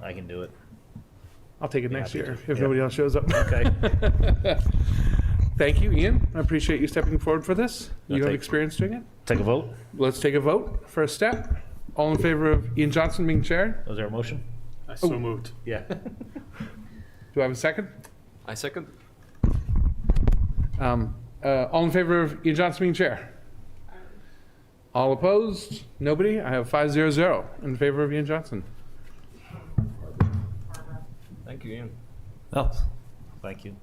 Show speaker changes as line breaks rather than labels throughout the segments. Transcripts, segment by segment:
I can do it.
I'll take it
Yeah,
next
happy
year
to.
if
Yeah.
nobody else shows up.
Okay.
Thank you, Ian. I appreciate you stepping forward for this.
No,
You have
thank-
experience doing it.
Take a vote.
Let's take a vote. First step. All in favor of Ian Johnson being chair?
Was there a motion?
I so moved.
Yeah.
Do I have a second?
I second.
All in favor of Ian Johnson being chair? All opposed? Nobody? I have 5-0 in favor of Ian Johnson.
Thank you, Ian.
Oh, thank you.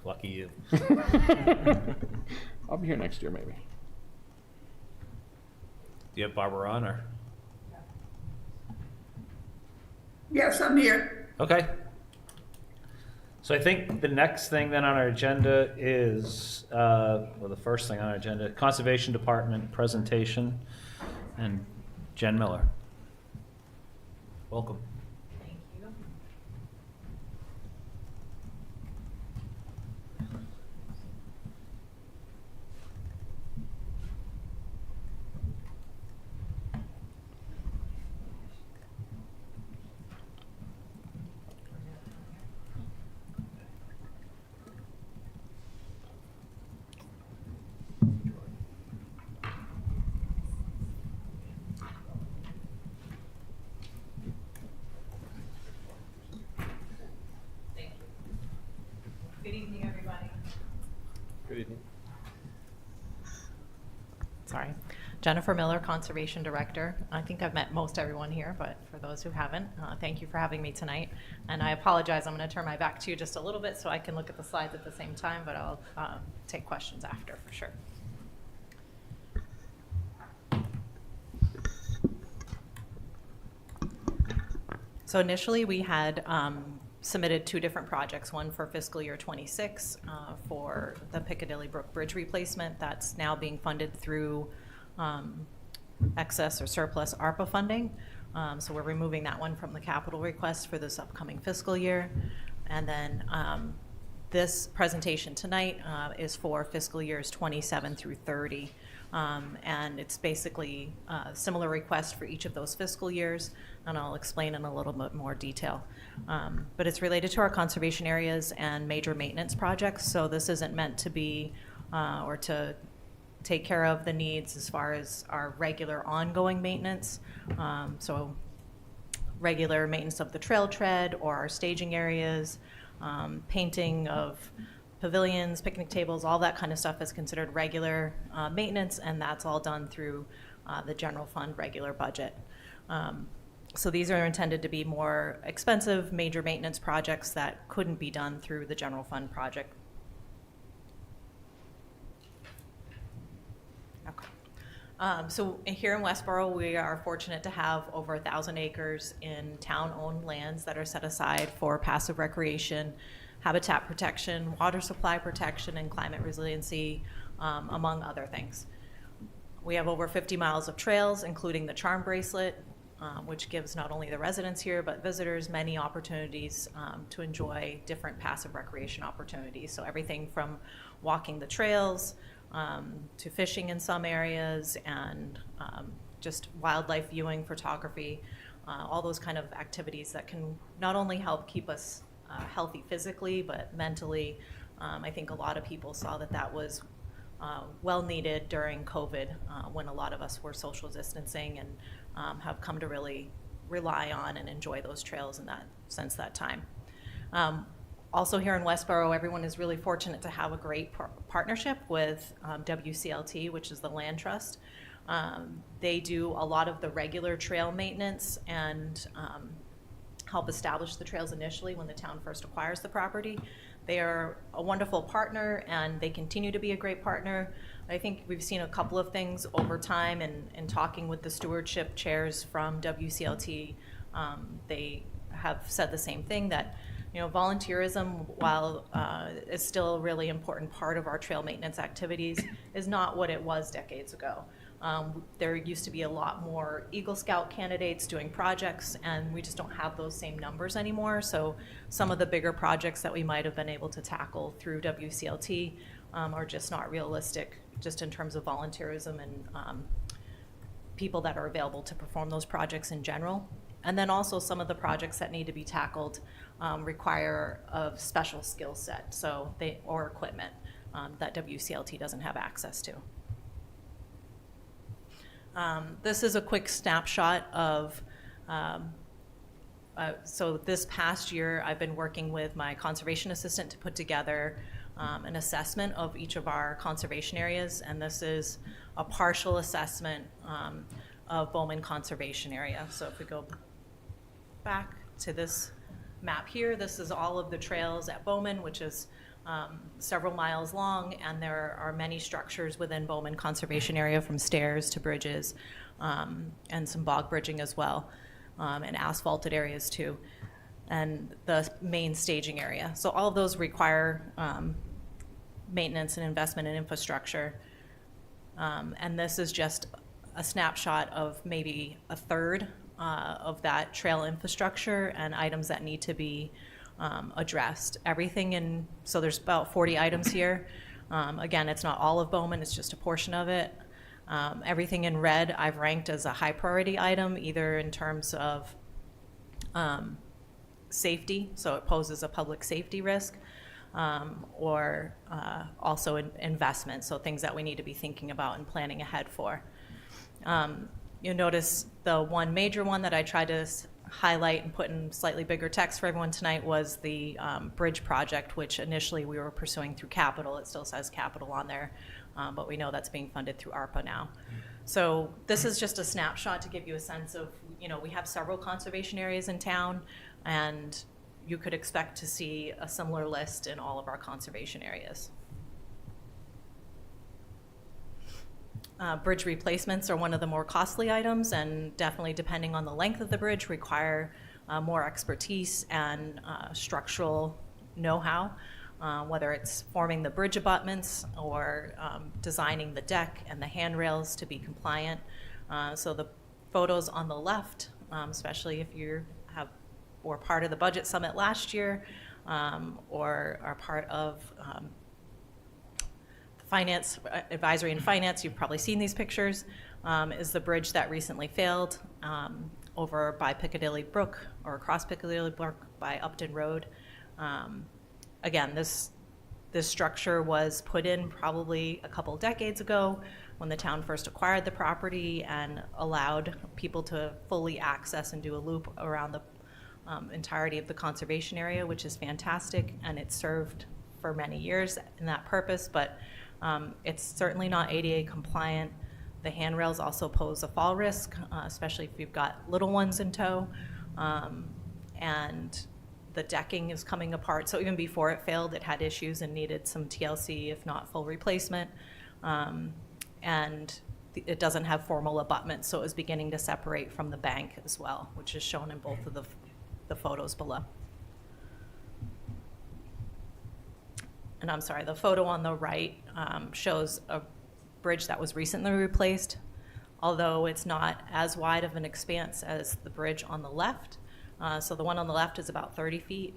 Lucky you.
I'll be here next year, maybe.
Do you have Barbara on or?
Yes, I'm here.
Okay. So I think the next thing then on our agenda is, well, the first thing on our agenda, Conservation Department presentation, and Jen Miller. Welcome.
Thank you. Thank you. Good evening, everybody.
Good evening.
Sorry. Jennifer Miller, Conservation Director. I think I've met most everyone here, but for those who haven't, thank you for having me tonight. And I apologize, I'm going to turn my back to you just a little bit so I can look at the slides at the same time, but I'll take questions after for sure. So initially, we had submitted two different projects, one for fiscal year 26 for the Piccadilly Brook Bridge replacement that's now being funded through excess or surplus ARPA funding. So we're removing that one from the capital request for this upcoming fiscal year. And then this presentation tonight is for fiscal years 27 through 30. And it's basically a similar request for each of those fiscal years, and I'll explain in a little bit more detail. But it's related to our conservation areas and major maintenance projects, so this isn't meant to be or to take care of the needs as far as our regular ongoing maintenance. So regular maintenance of the trail tread or our staging areas, painting of pavilions, picnic tables, all that kind of stuff is considered regular maintenance, and that's all done through the general fund regular budget. So these are intended to be more expensive major maintenance projects that couldn't be done through the general fund project. Okay. So here in Westborough, we are fortunate to have over 1,000 acres in town-owned lands that are set aside for passive recreation, habitat protection, water supply protection, and climate resiliency, among other things. We have over 50 miles of trails, including the Charm Bracelet, which gives not only the residents here, but visitors many opportunities to enjoy different passive recreation opportunities. So everything from walking the trails to fishing in some areas, and just wildlife viewing, photography, all those kind of activities that can not only help keep us healthy physically, but mentally. I think a lot of people saw that that was well needed during COVID, when a lot of us were social distancing, and have come to really rely on and enjoy those trails in that since that time. Also here in Westborough, everyone is really fortunate to have a great partnership with WCLT, which is the land trust. They do a lot of the regular trail maintenance and help establish the trails initially when the town first acquires the property. They are a wonderful partner, and they continue to be a great partner. I think we've seen a couple of things over time, and talking with the stewardship chairs from WCLT, they have said the same thing, that volunteerism, while is still a really important part of our trail maintenance activities, is not what it was decades ago. There used to be a lot more Eagle Scout candidates doing projects, and we just don't have those same numbers anymore. So some of the bigger projects that we might have been able to tackle through WCLT are just not realistic, just in terms of volunteerism and people that are available to perform those projects in general. And then also some of the projects that need to be tackled require a special skill set, or equipment that WCLT doesn't have access to. This is a quick snapshot of, so this past year I've been working with my conservation assistant to put together an assessment of each of our conservation areas, and this is a partial assessment of Bowman Conservation Area. So if we go back to this map here, this is all of the trails at Bowman, which is several miles long, and there are many structures within Bowman Conservation Area, from stairs to bridges, and some bog bridging as well, and asphalted areas too, and the main staging area. So all of those require maintenance and investment in infrastructure. And this is just a snapshot of maybe a third of that trail infrastructure and items that need to be addressed. So there's about 40 items here. Again, it's not all of Bowman, it's just a portion of it. Everything in red I've ranked as a high priority item, either in terms of safety, so it poses a public safety risk, or also investment, so things that we need to be thinking about and planning ahead for. You'll notice the one major one that I tried to highlight and put in slightly bigger text for everyone tonight was the bridge project, which initially we were pursuing through capital. It still says capital on there, but we know that's being funded through ARPA now. So this is just a snapshot to give you a sense of, we have several conservation areas in town, and you could expect to see a similar list in all of our conservation areas. Bridge replacements are one of the more costly items, and definitely, depending on the length of the bridge, require more expertise and structural know-how, whether it's forming the bridge abutments or designing the deck and the handrails to be compliant. So the photos on the left, especially if you were part of the budget summit last year, or are part of Finance Advisory and Finance, you've probably seen these pictures, is the bridge that recently failed over by Piccadilly Brook, or across Piccadilly Brook by Upton Road. Again, this structure was put in probably a couple decades ago when the town first acquired the property and allowed people to fully access and do a loop around the entirety of the conservation area, which is fantastic, and it served for many years in that purpose, but it's certainly not ADA compliant. The handrails also pose a fall risk, especially if you've got little ones in tow, and the decking is coming apart. So even before it failed, it had issues and needed some TLC, if not full replacement, and it doesn't have formal abutments, so it was beginning to separate from the bank as well, which is shown in both of the photos below. And I'm sorry, the photo on the right shows a bridge that was recently replaced, although it's not as wide of an expanse as the bridge on the left. So the one on the left is about 30 feet,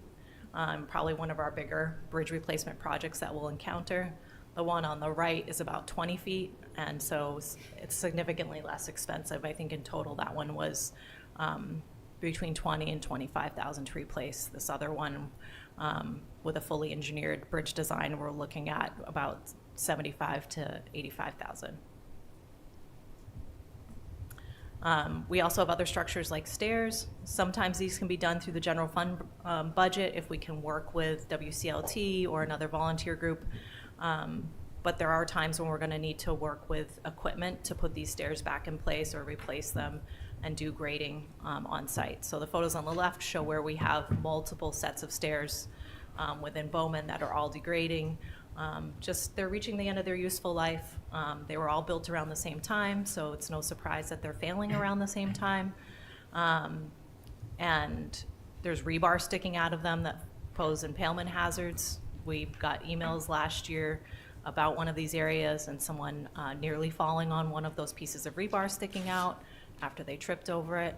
probably one of our bigger bridge replacement projects that we'll encounter. The one on the right is about 20 feet, and so it's significantly less expensive. I think in total that one was between $20,000 and $25,000 to replace. This other one, with a fully engineered bridge design, we're looking at about $75,000 to $85,000. We also have other structures like stairs. Sometimes these can be done through the general fund budget if we can work with WCLT or another volunteer group. But there are times when we're going to need to work with equipment to put these stairs back in place or replace them and do grading on site. So the photos on the left show where we have multiple sets of stairs within Bowman that are all degrading. They're reaching the end of their useful life. They were all built around the same time, so it's no surprise that they're failing around the same time. And there's rebar sticking out of them that pose impalement hazards. We got emails last year about one of these areas and someone nearly falling on one of those pieces of rebar sticking out after they tripped over it.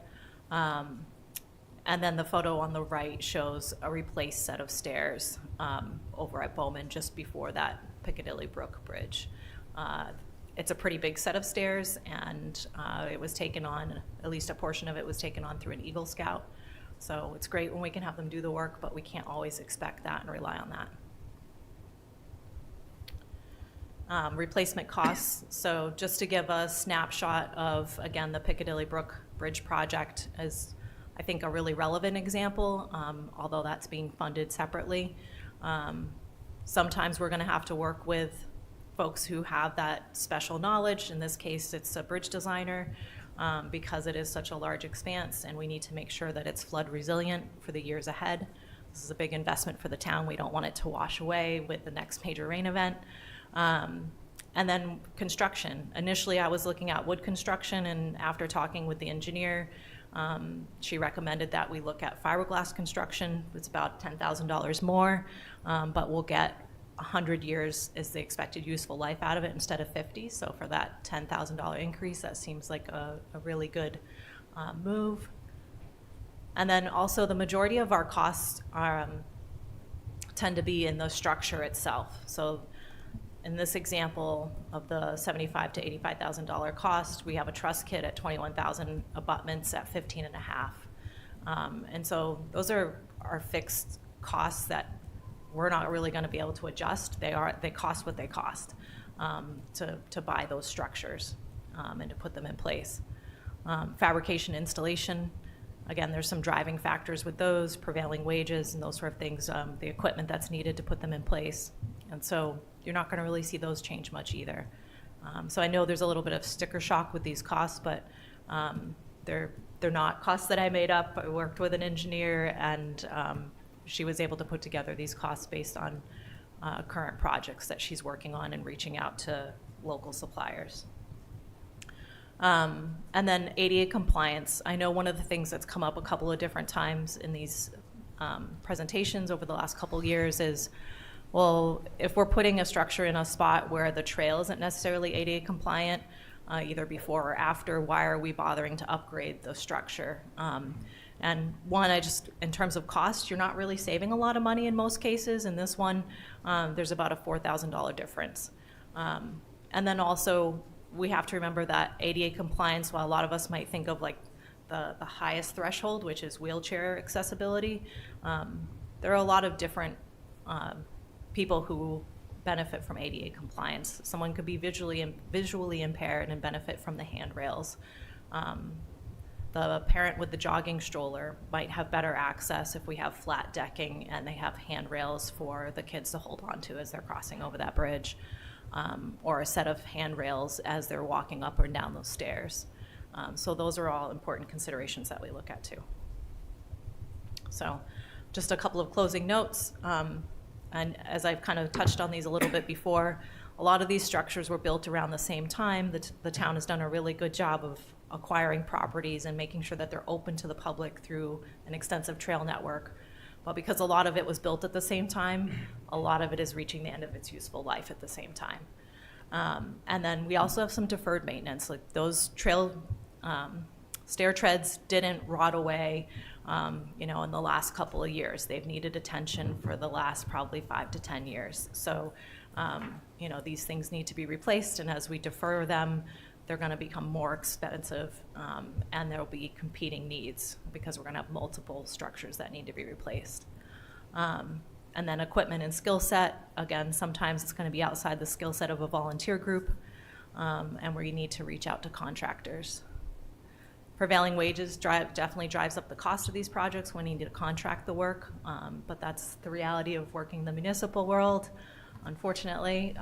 And then the photo on the right shows a replaced set of stairs over at Bowman just before that Piccadilly Brook Bridge. It's a pretty big set of stairs, and it was taken on, at least a portion of it was taken on through an Eagle Scout. So it's great when we can have them do the work, but we can't always expect that and rely on that. Replacement costs. So just to give a snapshot of, again, the Piccadilly Brook Bridge project is, I think, a really relevant example, although that's being funded separately. Sometimes we're going to have to work with folks who have that special knowledge. In this case, it's a bridge designer, because it is such a large expanse, and we need to make sure that it's flood resilient for the years ahead. This is a big investment for the town. We don't want it to wash away with the next major rain event. And then construction. Initially, I was looking at wood construction, and after talking with the engineer, she recommended that we look at fiberglass construction. It's about $10,000 more, but we'll get 100 years is the expected useful life out of it instead of 50. So for that $10,000 increase, that seems like a really good move. And then also the majority of our costs are, tend to be in the structure itself. So in this example of the $75,000 to $85,000 cost, we have a truss kit at $21,000, abutments at $15,500. And so those are our fixed costs that we're not really going to be able to adjust. They cost what they cost to buy those structures and to put them in place. Fabrication, installation, again, there's some driving factors with those, prevailing wages and those sort of things, the equipment that's needed to put them in place. And so you're not going to really see those change much either. So I know there's a little bit of sticker shock with these costs, but they're not costs that I made up. I worked with an engineer, and she was able to put together these costs based on current projects that she's working on and reaching out to local suppliers. And then ADA compliance. I know one of the things that's come up a couple of different times in these presentations over the last couple of years is, well, if we're putting a structure in a spot where the trail isn't necessarily ADA compliant, either before or after, why are we bothering to upgrade the structure? And one, in terms of cost, you're not really saving a lot of money in most cases. In this one, there's about a $4,000 difference. And then also, we have to remember that ADA compliance, while a lot of us might think of like the highest threshold, which is wheelchair accessibility, there are a lot of different people who benefit from ADA compliance. Someone could be visually impaired and benefit from the handrails. The parent with the jogging stroller might have better access if we have flat decking and they have handrails for the kids to hold on to as they're crossing over that bridge, or a set of handrails as they're walking up or down those stairs. So those are all important considerations that we look at too. So just a couple of closing notes. And as I've kind of touched on these a little bit before, a lot of these structures were built around the same time. The town has done a really good job of acquiring properties and making sure that they're open to the public through an extensive trail network. But because a lot of it was built at the same time, a lot of it is reaching the end of its useful life at the same time. And then we also have some deferred maintenance. Like those trail stair treads didn't rot away, in the last couple of years. They've needed attention for the last probably 5 to 10 years. So, these things need to be replaced, and as we defer them, they're going to become more expensive, and there'll be competing needs because we're going to have multiple structures that need to be replaced. And then equipment and skill set, again, sometimes it's going to be outside the skill set of a volunteer group, and where you need to reach out to contractors. Prevailing wages definitely drives up the cost of these projects when you need to contract the work, but that's the reality of working the municipal world, unfortunately.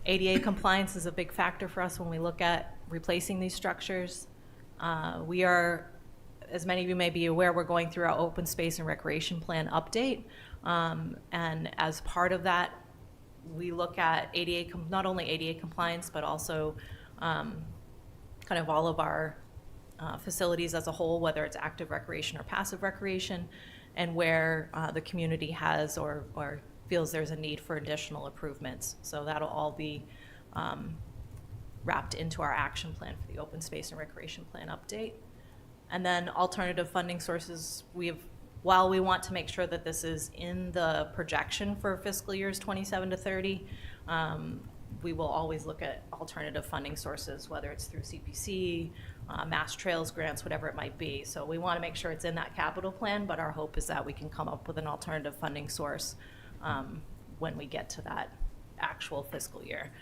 ADA compliance is a big factor for us when we look at replacing these structures. We are, as many of you may be aware, we're going through our open space and recreation plan update. And as part of that, we look at ADA, not only ADA compliance, but also kind of all of our facilities as a whole, whether it's active recreation or passive recreation, and where the community has or feels there's a need for additional improvements. So that'll all be wrapped into our action plan for the open space and recreation plan update. And then alternative funding sources, while we want to make sure that this is in the projection for fiscal years 27 to 30, we will always look at alternative funding sources, whether it's through CPC, Mass Trails grants, whatever it might be. So we want to make sure it's in that capital plan, but our hope is that we can come up with an alternative funding source when we get to that actual fiscal year,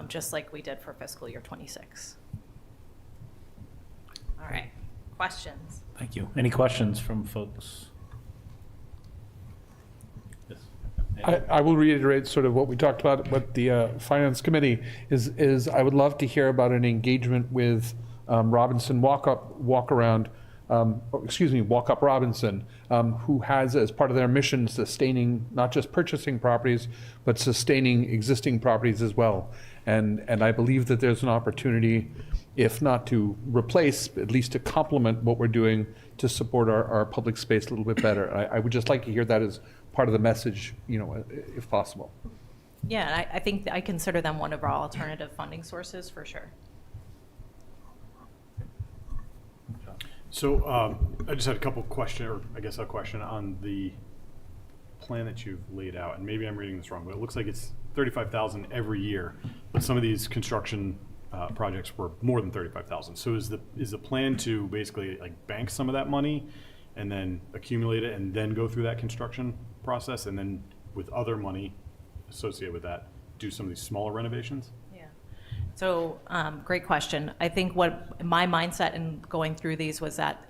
just like we did for fiscal year 26. All right, questions?
Thank you. Any questions from folks? Yes.
I will reiterate sort of what we talked about with the Finance Committee is I would love to hear about an engagement with Robinson Walk Up Robinson, who has as part of their mission sustaining, not just purchasing properties, but sustaining existing properties as well. And I believe that there's an opportunity, if not to replace, at least to complement what we're doing to support our public space a little bit better. I would just like to hear that as part of the message, if possible.
Yeah, and I think I consider them one of our alternative funding sources for sure.
So I just had a question on the plan that you've laid out, and maybe I'm reading this wrong, but it looks like it's $35,000 every year, but some of these construction projects were more than $35,000. So is the plan to basically like bank some of that money and then accumulate it and then go through that construction process, and then with other money associated with that, do some of these smaller renovations?
So, great question. I think what my mindset in going through these was that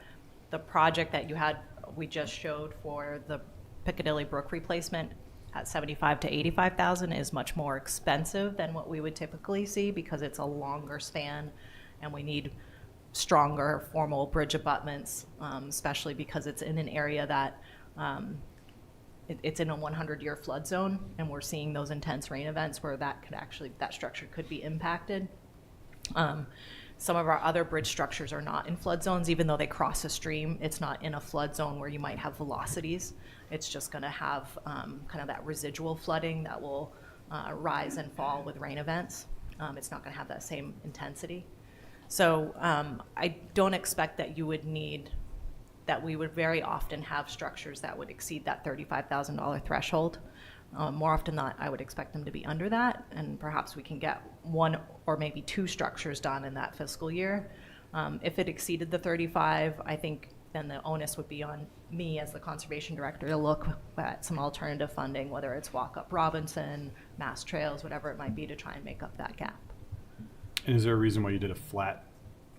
the project that we just showed for the Piccadilly Brook replacement at 75 to 85,000 is much more expensive than what we would typically see because it's a longer span and we need stronger formal bridge abutments, especially because it's in an area that it's in a 100-year flood zone, and we're seeing those intense rain events where that structure could be impacted. Some of our other bridge structures are not in flood zones, even though they cross a stream. It's not in a flood zone where you might have velocities. It's just going to have kind of that residual flooding that will rise and fall with rain events. It's not going to have that same intensity. So I don't expect that we would very often have structures that would exceed that $35,000 threshold. More often than not, I would expect them to be under that, and perhaps we can get one or maybe two structures done in that fiscal year. If it exceeded the 35, I think then the onus would be on me as the conservation director to look at some alternative funding, whether it's Walk Up Robinson, Mass Trails, whatever it might be, to try and make up that gap.
And is there a reason why you did a flat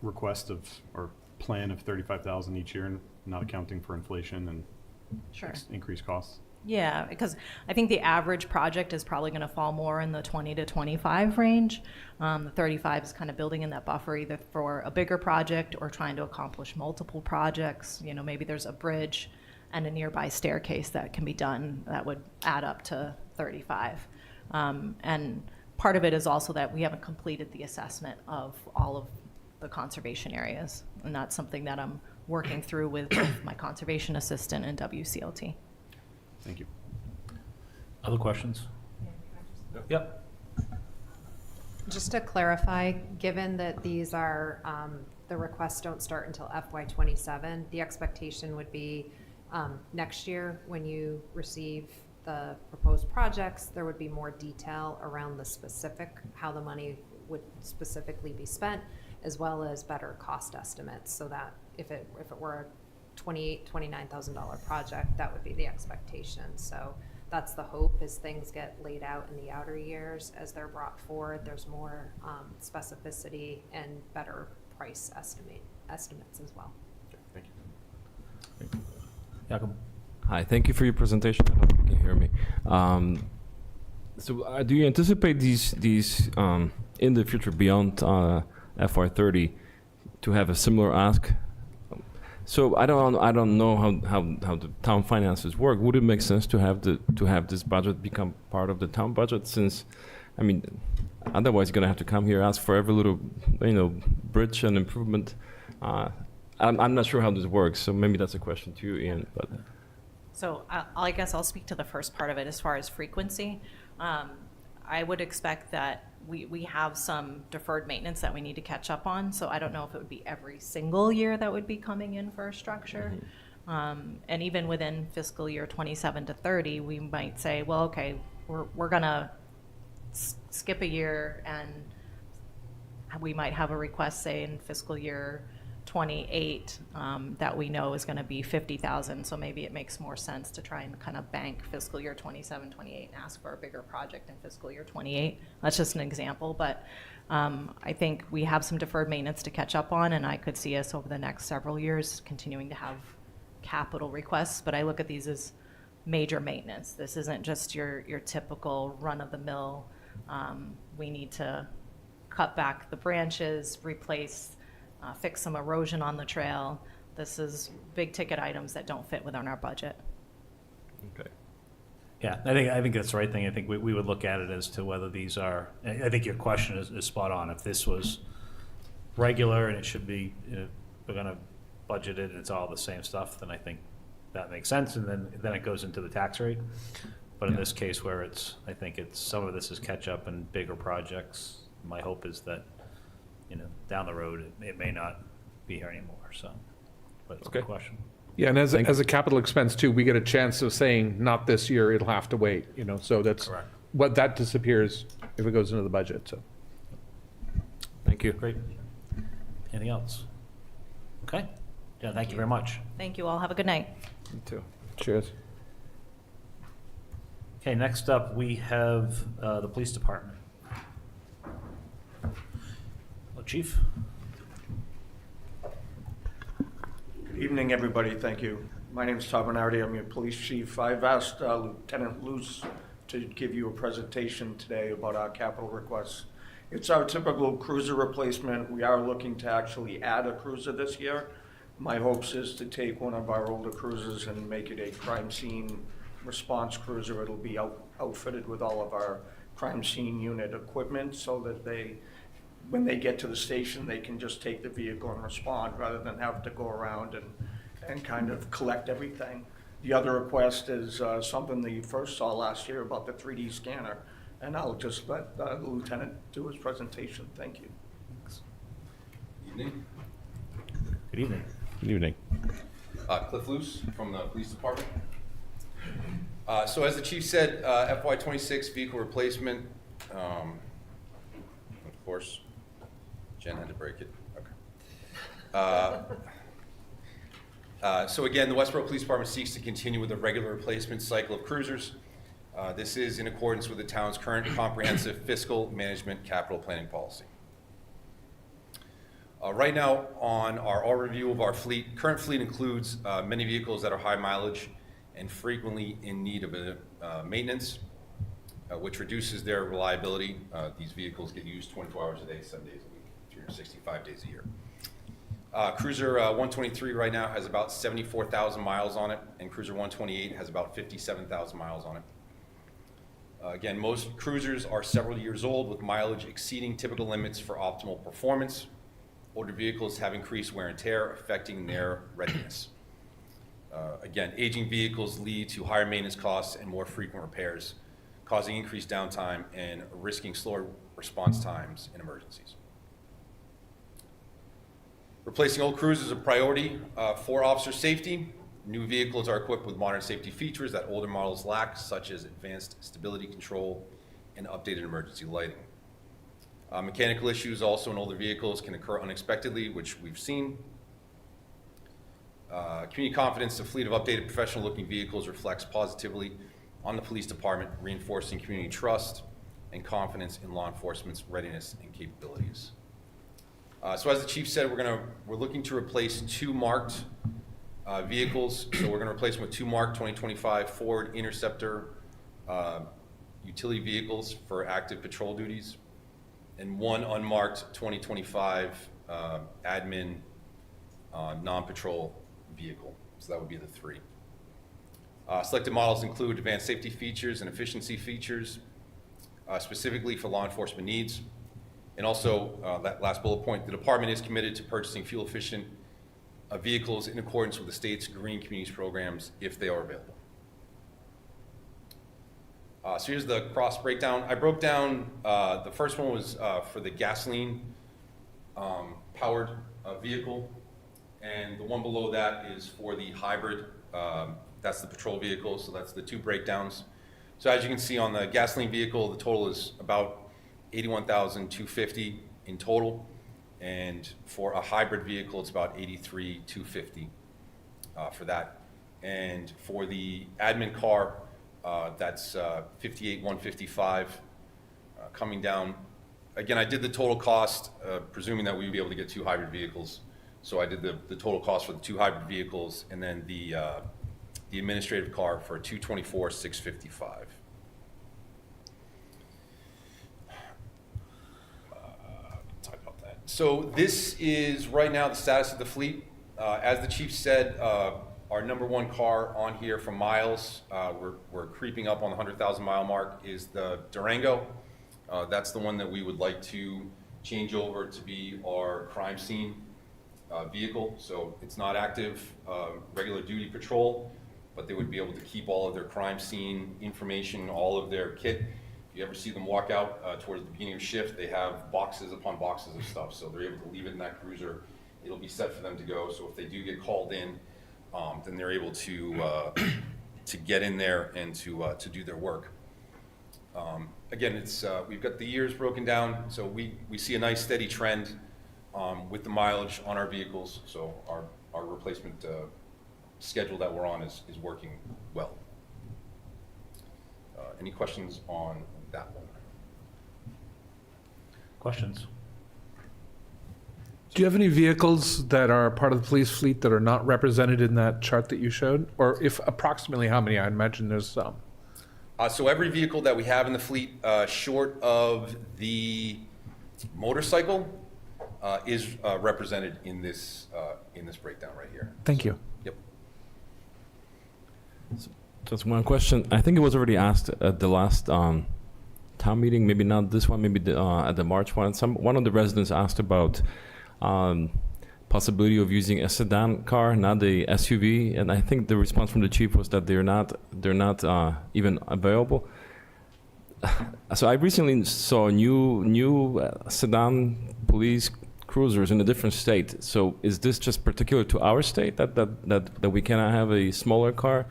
request or plan of $35,000 each year, and not accounting for inflation and
Sure.
increased costs?
Yeah, because I think the average project is probably going to fall more in the 20 to 25 range. The 35 is kind of building in that buffer either for a bigger project or trying to accomplish multiple projects. Maybe there's a bridge and a nearby staircase that can be done that would add up to 35. And part of it is also that we haven't completed the assessment of all of the conservation areas, and that's something that I'm working through with both my conservation assistant and WCLT.
Thank you.
Other questions? Yep.
Just to clarify, given that these are, the requests don't start until FY27, the expectation would be next year when you receive the proposed projects, there would be more detail around the specific, how the money would specifically be spent, as well as better cost estimates, so that if it were a $29,000 project, that would be the expectation. So that's the hope, as things get laid out in the outer years as they're brought forward. There's more specificity and better price estimates as well.
Thank you.
Jakob.
Hi, thank you for your presentation. I hope you can hear me. So do you anticipate these in the future beyond FY30 to have a similar ask? So I don't know how the town finances work. Would it make sense to have this budget become part of the town budget? Since, I mean, otherwise you're gonna have to come here, ask for every little bridge and improvement. I'm not sure how this works. So maybe that's a question to you, Ian. But
So I guess I'll speak to the first part of it as far as frequency. I would expect that we have some deferred maintenance that we need to catch up on. So I don't know if it would be every single year that would be coming in for a structure. And even within fiscal year 27 to 30, we might say, well, okay, we're gonna skip a year and we might have a request, say, in fiscal year 28 that we know is going to be 50,000. So maybe it makes more sense to try and kind of bank fiscal year 27, 28 and ask for a bigger project in fiscal year 28. That's just an example, but I think we have some deferred maintenance to catch up on, and I could see us over the next several years continuing to have capital requests, but I look at these as major maintenance. This isn't just your typical run-of-the-mill. We need to cut back the branches, replace, fix some erosion on the trail. This is big ticket items that don't fit within our budget.
Okay.
Yeah, I think that's the right thing. I think we would look at it as to whether these are, I think your question is spot on. If this was regular and it should be, we're gonna budget it and it's all the same stuff, then I think that makes sense, and then it goes into the tax rate. But in this case where I think some of this is catch up and bigger projects, my hope is that, down the road, it may not be here anymore, so. But it's a good question.
Yeah, and as a capital expense too, we get a chance of saying, not this year, it'll have to wait, so that's,
Correct.
what that disappears if it goes into the budget, so.
Thank you.
Great. Anything else? Okay. Yeah, thank you very much.
Thank you all. Have a good night.
Me too.
Cheers.
Okay, next up, we have the police department. Hello, Chief.
Good evening, everybody. Thank you. My name is Tom Bernardi. I'm your police chief. I've asked Lieutenant Luce to give you a presentation today about our capital requests. It's our typical cruiser replacement. We are looking to actually add a cruiser this year. My hopes is to take one of our older cruisers and make it a crime scene response cruiser. It'll be outfitted with all of our crime scene unit equipment so that when they get to the station, they can just take the vehicle and respond rather than have to go around and kind of collect everything. The other request is something that you first saw last year about the 3D scanner, and I'll just let the lieutenant do his presentation. Thank you.
Evening.
Good evening.
Good evening.
Cliff Luce from the police department. So as the chief said, FY26 vehicle replacement, of course, Jen had to break it. Okay. So again, the Westborough Police Department seeks to continue with the regular replacement cycle of cruisers. This is in accordance with the town's current comprehensive fiscal management capital planning policy. Right now, on our overview of our fleet, current fleet includes many vehicles that are high mileage and frequently in need of maintenance, which reduces their reliability. These vehicles get used 24 hours a day, 7 days a week, 365 days a year. Cruiser 123 right now has about 74,000 miles on it, and Cruiser 128 has about 57,000 miles on it. Again, most cruisers are several years old with mileage exceeding typical limits for optimal performance. Older vehicles have increased wear and tear, affecting their readiness. Again, aging vehicles lead to higher maintenance costs and more frequent repairs, causing increased downtime and risking slower response times in emergencies. Replacing old cruisers is a priority for officer safety. New vehicles are equipped with modern safety features that older models lack, such as advanced stability control and updated emergency lighting. Mechanical issues also in older vehicles can occur unexpectedly, which we've seen. Community confidence, a fleet of updated professional-looking vehicles reflects positively on the police department, reinforcing community trust and confidence in law enforcement's readiness and capabilities. So as the chief said, we're looking to replace two marked vehicles. So we're going to replace them with two marked 2025 Ford Interceptor utility vehicles for active patrol duties, and one unmarked 2025 admin non-patrol vehicle. So that would be the three. Selected models include advanced safety features and efficiency features, specifically for law enforcement needs. And also, that last bullet point, the department is committed to purchasing fuel-efficient vehicles in accordance with the state's green communities programs if they are available. So here's the cross breakdown. I broke down, the first one was for the gasoline powered vehicle, and the one below that is for the hybrid, that's the patrol vehicle, so that's the two breakdowns. So as you can see on the gasoline vehicle, the total is about $81,250 in total. And for a hybrid vehicle, it's about $83,250 for that. And for the admin car, that's $58,155 coming down. Again, I did the total cost, presuming that we would be able to get 2 hybrid vehicles. So I did the total cost for the 2 hybrid vehicles, and then the administrative car for $224,655. Talk about that. So this is right now the status of the fleet. As the chief said, our number 1 car on here for miles, we're creeping up on the 100,000 mile mark, is the Durango. That's the one that we would like to change over to be our crime scene vehicle. So it's not active regular duty patrol, but they would be able to keep all of their crime scene information, all of their kit. If you ever see them walk out towards the beginning of shift, they have boxes upon boxes of stuff. So they're able to leave it in that cruiser. It'll be set for them to go. So if they do get called in, then they're able to get in there and to do their work. Again, it's we've got the years broken down, so we see a nice steady trend with the mileage on our vehicles. So our replacement schedule that we're on is working well. Any questions on that one?
Questions?
Do you have any vehicles that are part of the police fleet that are not represented in that chart that you showed? Or if approximately how many? I imagine there's some.
So every vehicle that we have in the fleet, short of the motorcycle, is represented in this breakdown right here.
Thank you.
Yep.
Just one question. I think it was already asked at the last town meeting. Maybe not this one. Maybe at the March one. One of the residents asked about possibility of using a sedan car, not the SUV, and I think the response from the chief was that they're not even available. So I recently saw new sedan police cruisers in a different state. So is this just particular to our state that we cannot have a smaller car,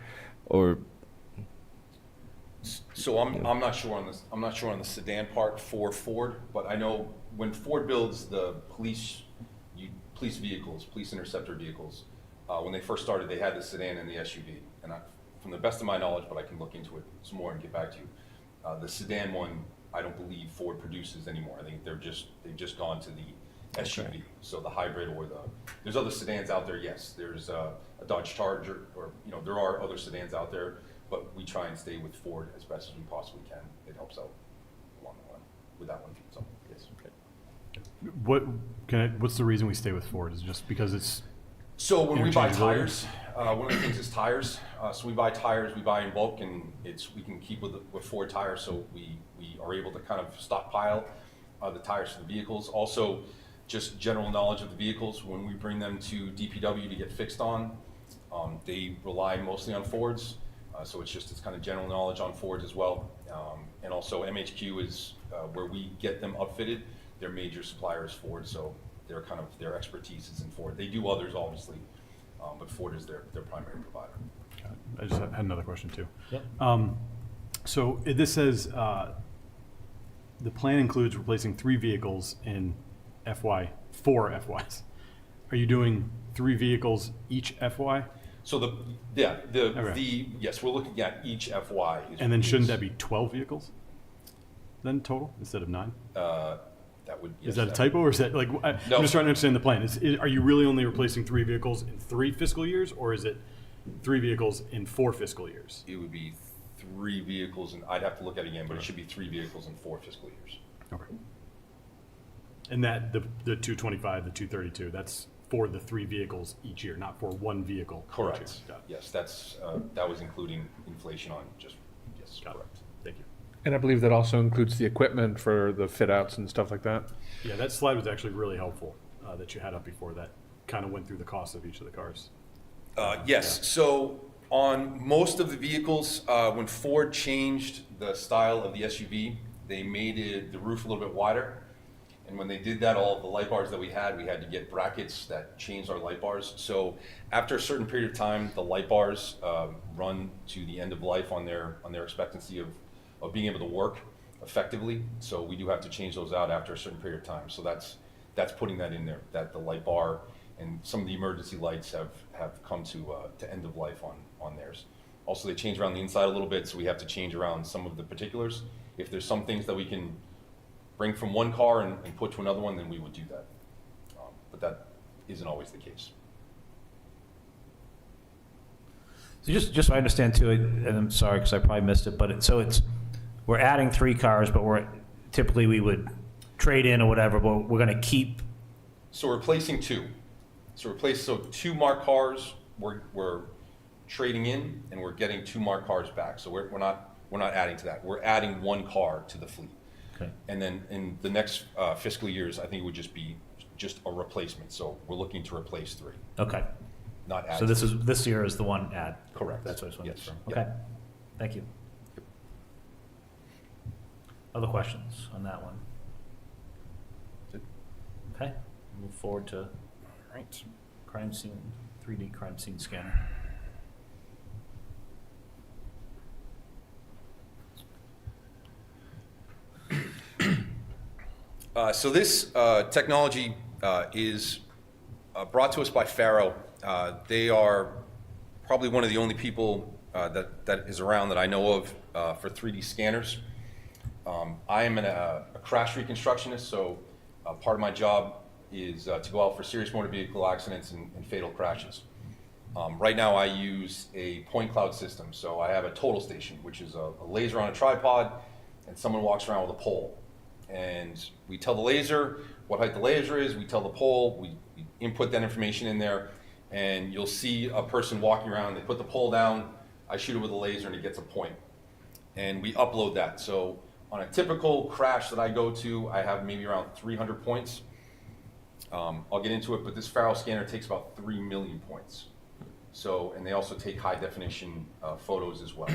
or?
So I'm not sure on this. I'm not sure on the sedan part for Ford, but I know when Ford builds the police vehicles, police interceptor vehicles, when they first started, they had the sedan and the SUV. And from the best of my knowledge, but I can look into it some more and get back to you. The sedan one, I don't believe Ford produces anymore. I think they've just gone to the SUV. Okay. So the hybrid or there's other sedans out there. Yes, there's a Dodge Charger, or there are other sedans out there, but we try and stay with Ford as best as we possibly can. It helps out along the line with that one. So yes. Okay.
What's the reason we stay with Ford? Is it just because it's
so when we buy tires, one of the things is tires. So we buy tires, we buy in bulk, and we can keep with Ford tires. So we are able to kind of stockpile the tires for the vehicles. Also, just general knowledge of the vehicles. When we bring them to DPW to get fixed on, they rely mostly on Fords. So it's kind of general knowledge on Fords as well. And also MHQ is where we get them upfitted. Their major supplier is Ford, so their expertise is in Ford. They do others, obviously, but Ford is their primary provider.
I just had another question too.
Yep.
So this says the plan includes replacing 3 vehicles in FY, 4 FYs. Are you doing 3 vehicles each FY?
So yes, we're looking at each FY.
And then shouldn't that be 12 vehicles then total instead of 9?
That would, yes,
is that a typo, or is that like? I'm just trying to understand the plan. Are you really only replacing 3 vehicles in 3 fiscal years, or is it 3 vehicles in 4 fiscal years?
It would be 3 vehicles, and I'd have to look at it again, but it should be 3 vehicles in 4 fiscal years. Okay.
And that the 225, the 232, that's for the 3 vehicles each year, not for 1 vehicle.
Correct. Yes, that was including inflation on just yes.
Got
correct.
It. Thank you.
And I believe that also includes the equipment for the fit outs and stuff like that.
Yeah, that slide was actually really helpful that you had up before. That kind of went through the cost of each of the cars.
Yes. Yeah. So on most of the vehicles, when Ford changed the style of the SUV, they made the roof a little bit wider. And when they did that, all of the light bars that we had to get brackets that changed our light bars. So after a certain period of time, the light bars run to the end of life on their expectancy of being able to work effectively. So we do have to change those out after a certain period of time. So that's putting that in there, that the light bar and some of the emergency lights have come to end of life on theirs. Also, they change around the inside a little bit, so we have to change around some of the particulars. If there's some things that we can bring from one car and put to another one, then we would do that. But that isn't always the case.
So just so I understand too, and I'm sorry because I probably missed it, but we're adding 3 cars, but typically we would trade in or whatever, but we're going to keep.
So we're replacing 2. So 2 marked cars we're trading in, and we're getting 2 marked cars back. So we're not adding to that. We're adding 1 car to the fleet.
Okay.
And then in the next fiscal years, I think it would just be a replacement. So we're looking to replace 3.
Okay.
Not add.
So this year is the one add.
Correct.
That's what I was wondering.
Yes.
Okay.
Yep.
Thank you. Other questions on that one? Okay. Move forward to crime scene, 3D crime scene scanner.
So this technology is brought to us by Faro. They are probably one of the only people that is around that I know of for 3D scanners. I am a crash reconstructionist, so part of my job is to go out for serious motor vehicle accidents and fatal crashes. Right now I use a point cloud system, so I have a total station, which is a laser on a tripod, and someone walks around with a pole. And we tell the laser what height the laser is, we tell the pole, we input that information in there, and you'll see a person walking around, they put the pole down, I shoot it with a laser and it gets a point. And we upload that. So on a typical crash that I go to, I have maybe around 300 points. I'll get into it, but this Faro scanner takes about 3 million points. So, and they also take high definition photos as well.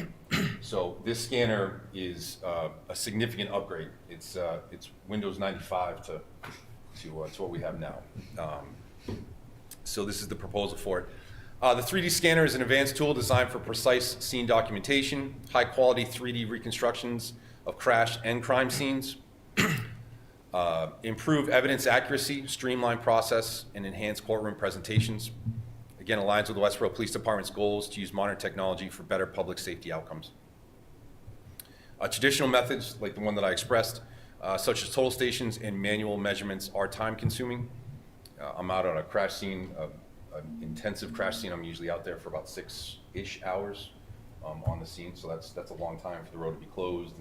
So this scanner is a significant upgrade. It's Windows 95 to what we have now. So this is the proposal for it. The 3D scanner is an advanced tool designed for precise scene documentation, high quality 3D reconstructions of crash and crime scenes, improve evidence accuracy, streamline process, and enhance courtroom presentations. Again, aligns with the Westborough Police Department's goals to use modern technology for better public safety outcomes. Traditional methods, like the one that I expressed, such as total stations and manual measurements, are time consuming. I'm out on a crash scene, an intensive crash scene. I'm usually out there for about 6-ish hours on the scene, so that's a long time for the road to be closed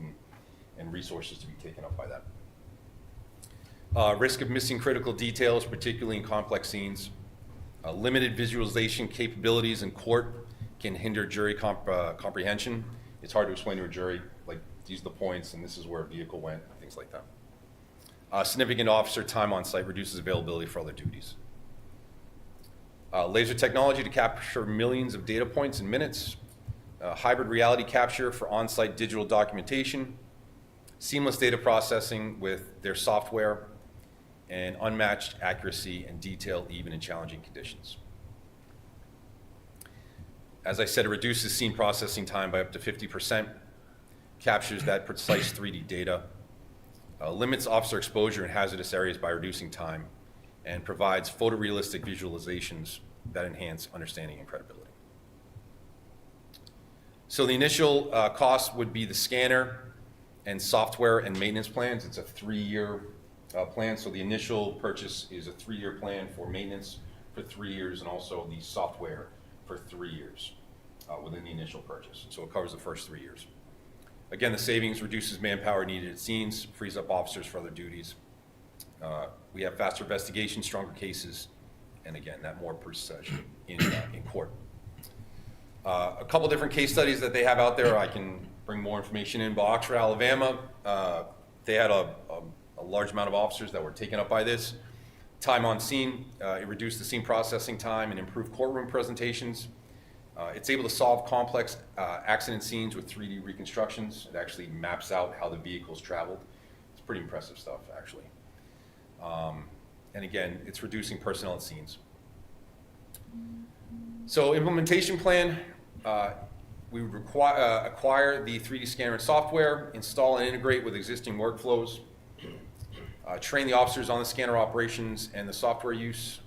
and resources to be taken up by that. Risk of missing critical details, particularly in complex scenes. Limited visualization capabilities in court can hinder jury comprehension. It's hard to explain to a jury, like, these are the points and this is where a vehicle went, things like that. Significant officer time on site reduces availability for other duties. Laser technology to capture millions of data points in minutes. Hybrid reality capture for on-site digital documentation. Seamless data processing with their software, and unmatched accuracy and detail even in challenging conditions. As I said, it reduces scene processing time by up to 50%, captures that precise 3D data, limits officer exposure in hazardous areas by reducing time, and provides photorealistic visualizations that enhance understanding and credibility. So the initial cost would be the scanner and software and maintenance plans. It's a 3-year plan. So the initial purchase is a 3-year plan for maintenance for 3 years, and also the software for 3 years within the initial purchase. So it covers the first 3 years. Again, the savings reduces manpower needed at scenes, frees up officers for other duties. We have faster investigation, stronger cases, and again, that more precision in court. A couple different case studies that they have out there. I can bring more information in. Oxford, Alabama, they had a large amount of officers that were taken up by this. Time on scene, it reduced the scene processing time and improved courtroom presentations. It's able to solve complex accident scenes with 3D reconstructions. It actually maps out how the vehicles traveled. It's pretty impressive stuff, actually. And again, it's reducing personnel at scenes. So implementation plan, we would acquire the 3D scanner and software, install and integrate with existing workflows, train the officers on the scanner operations and the software use,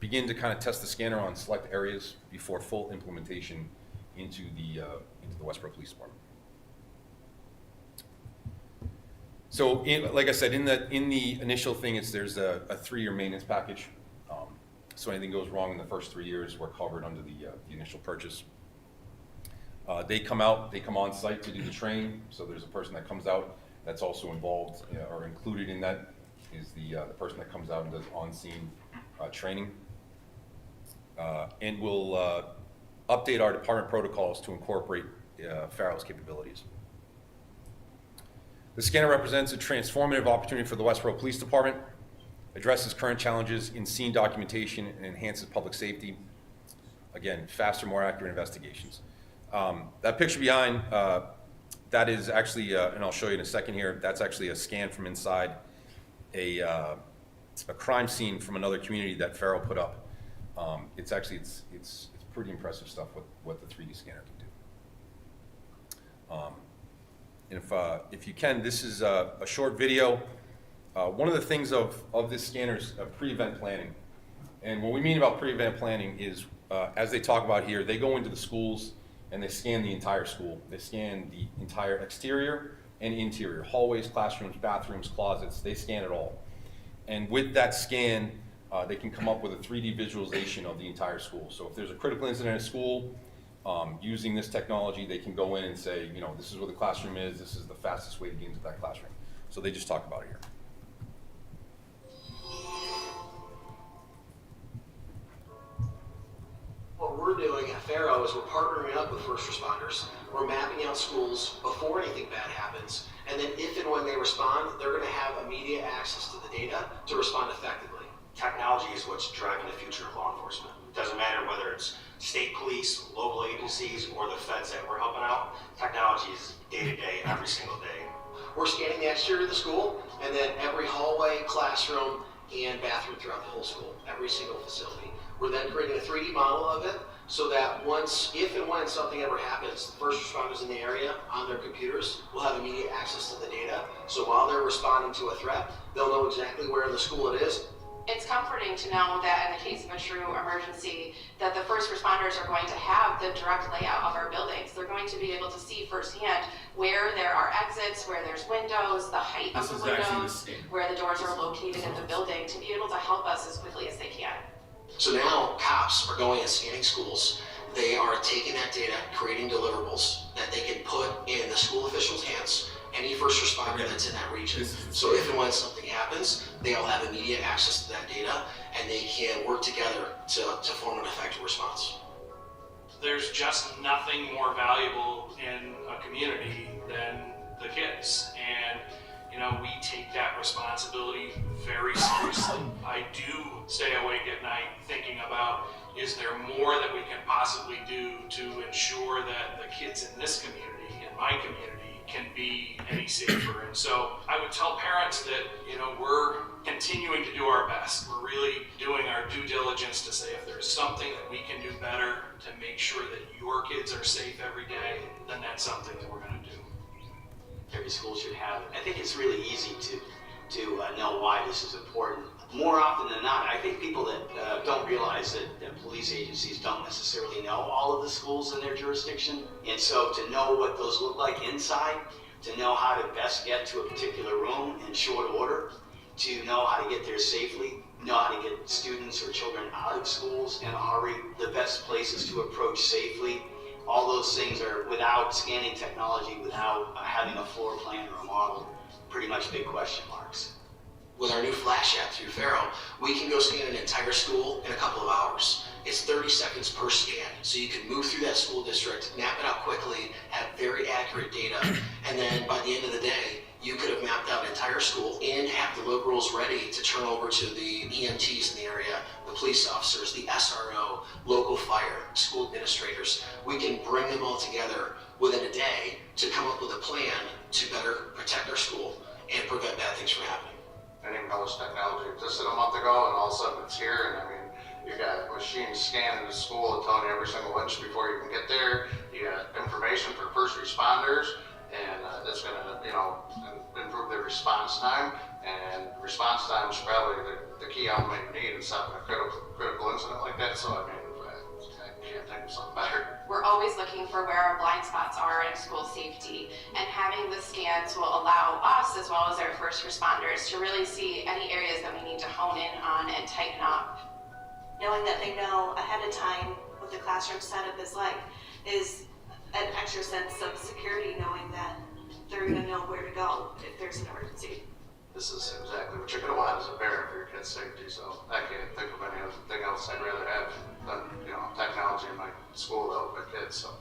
begin to kind of test the scanner on select areas before full implementation into the Westborough Police Department. So, like I said, in the initial thing, there's a 3-year maintenance package. So anything goes wrong in the first 3 years, we're covered under the initial purchase. They come on site to do the training. So there's a person that comes out that's also involved or included in that is the person that comes out and does on-scene training. And we'll update our department protocols to incorporate Farrell's capabilities. The scanner represents a transformative opportunity for the Westborough Police Department, addresses current challenges in scene documentation, and enhances public safety. Again, faster, more accurate investigations. That picture behind, that is actually, and I'll show you in a second here, that's actually a scan from inside a crime scene from another community that Farrell put up. It's pretty impressive stuff what the 3D scanner can do. And if you can, this is a short video. One of the things of this scanner is pre-event planning. And what we mean about pre-event planning is, as they talk about here, they go into the schools and they scan the entire school. They scan the entire exterior and interior, hallways, classrooms, bathrooms, closets, they scan it all. And with that scan, they can come up with a 3D visualization of the entire school. So if there's a critical incident at school, using this technology, they can go in and say, this is where the classroom is, this is the fastest way to get into that classroom. So they just talk about it here.
What we're doing at Faro is we're partnering up with first responders. We're mapping out schools before anything bad happens, and then if and when they respond, they're going to have immediate access to the data to respond effectively.
Technology is what's driving the future of law enforcement. It doesn't matter whether it's state police, local agencies, or the feds that we're helping out. Technology is day-to-day, every single day.
We're scanning the exterior of the school, and then every hallway, classroom, and bathroom throughout the whole school, every single facility. We're then creating a 3D model of it so that if and when something ever happens, the first responders in the area on their computers will have immediate access to the data. So while they're responding to a threat, they'll know exactly where in the school it is.
It's comforting to know that in the case of a true emergency, that the first responders are going to have the direct layout of our buildings. They're going to be able to see firsthand where there are exits, where there's windows, the height of the windows, where the doors are located in the building, to be able to help us as quickly as they can.
So now cops are going and scanning schools. They are taking that data, creating deliverables that they can put in the school officials' hands, any first responder that's in that region. So if and when something happens, they all have immediate access to that data, and they can work together to form an effective response.
There's just nothing more valuable in a community than the kids. And we take that responsibility very seriously. I do stay awake at night thinking about, is there more that we can possibly do to ensure that the kids in this community, in my community, can be any safer? And so I would tell parents that, we're continuing to do our best. We're really doing our due diligence to say if there's something that we can do better to make sure that your kids are safe every day, then that's something that we're going to do.
Every school should have it. I think it's really easy to know why this is important. More often than not, I think people that don't realize that police agencies don't necessarily know all of the schools in their jurisdiction. And so to know what those look like inside, to know how to best get to a particular room in short order, to know how to get there safely, know how to get students or children out of schools in a hurry, the best places to approach safely. All those things are, without scanning technology, without having a floor plan or a model, pretty much big question marks.
With our new Flash app through Faro, we can go scan an entire school in a couple of hours. It's 30 seconds per scan, so you can move through that school district, map it out quickly, have very accurate data, and then by the end of the day, you could have mapped out an entire school and have deliverables ready to turn over to the EMTs in the area, the police officers, the SRO, local fire, school administrators. We can bring them all together within a day to come up with a plan to better protect our school and prevent bad things from happening.
I didn't know this technology existed a month ago, and all of a sudden it's here. And I mean, you got machines scanning the school and telling you every single inch before you can get there. You got information for first responders, and that's going to, you know, improve their response time. And response time is probably the key element you need in stopping a critical incident like that. So I mean, I can't think of something better.
We're always looking for where our blind spots are in school safety, and having the scans will allow us, as well as our first responders, to really see any areas that we need to hone in on and tighten up.
Knowing that they know ahead of time what the classroom setup is like is an extra sense of security, knowing that they're going to know where to go if there's an emergency.
This is exactly what you're going to want as a parent for your kid's safety. So I can't think of anything else I'd rather have than, you know, technology in my school to help my kids. So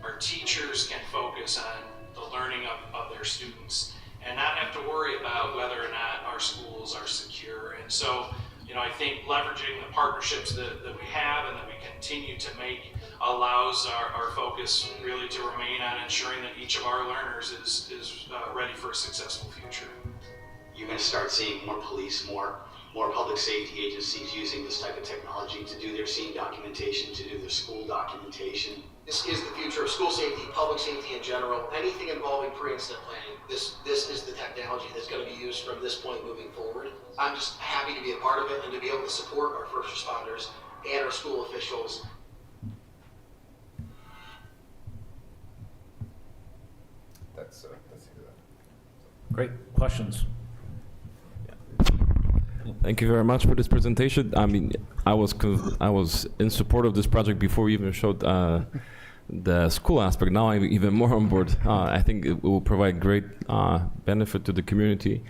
Our teachers can focus on the learning of their students and not have to worry about whether or not our schools are secure. And so, you know, I think leveraging the partnerships that we have and that we continue to make allows our focus really to remain on ensuring that each of our learners is ready for a successful future.
You're going to start seeing more police, more public safety agencies using this type of technology to do their scene documentation, to do their school documentation.
This is the future of school safety, public safety in general, anything involving pre-incident planning. This is the technology that's going to be used from this point moving forward. I'm just happy to be a part of it and to be able to support our first responders and our school officials.
That's the end of that.
Great, questions?
Thank you very much for this presentation. I mean, I was in support of this project before we even showed the school aspect. Now I'm even more on board. I think it will provide great benefit to the community.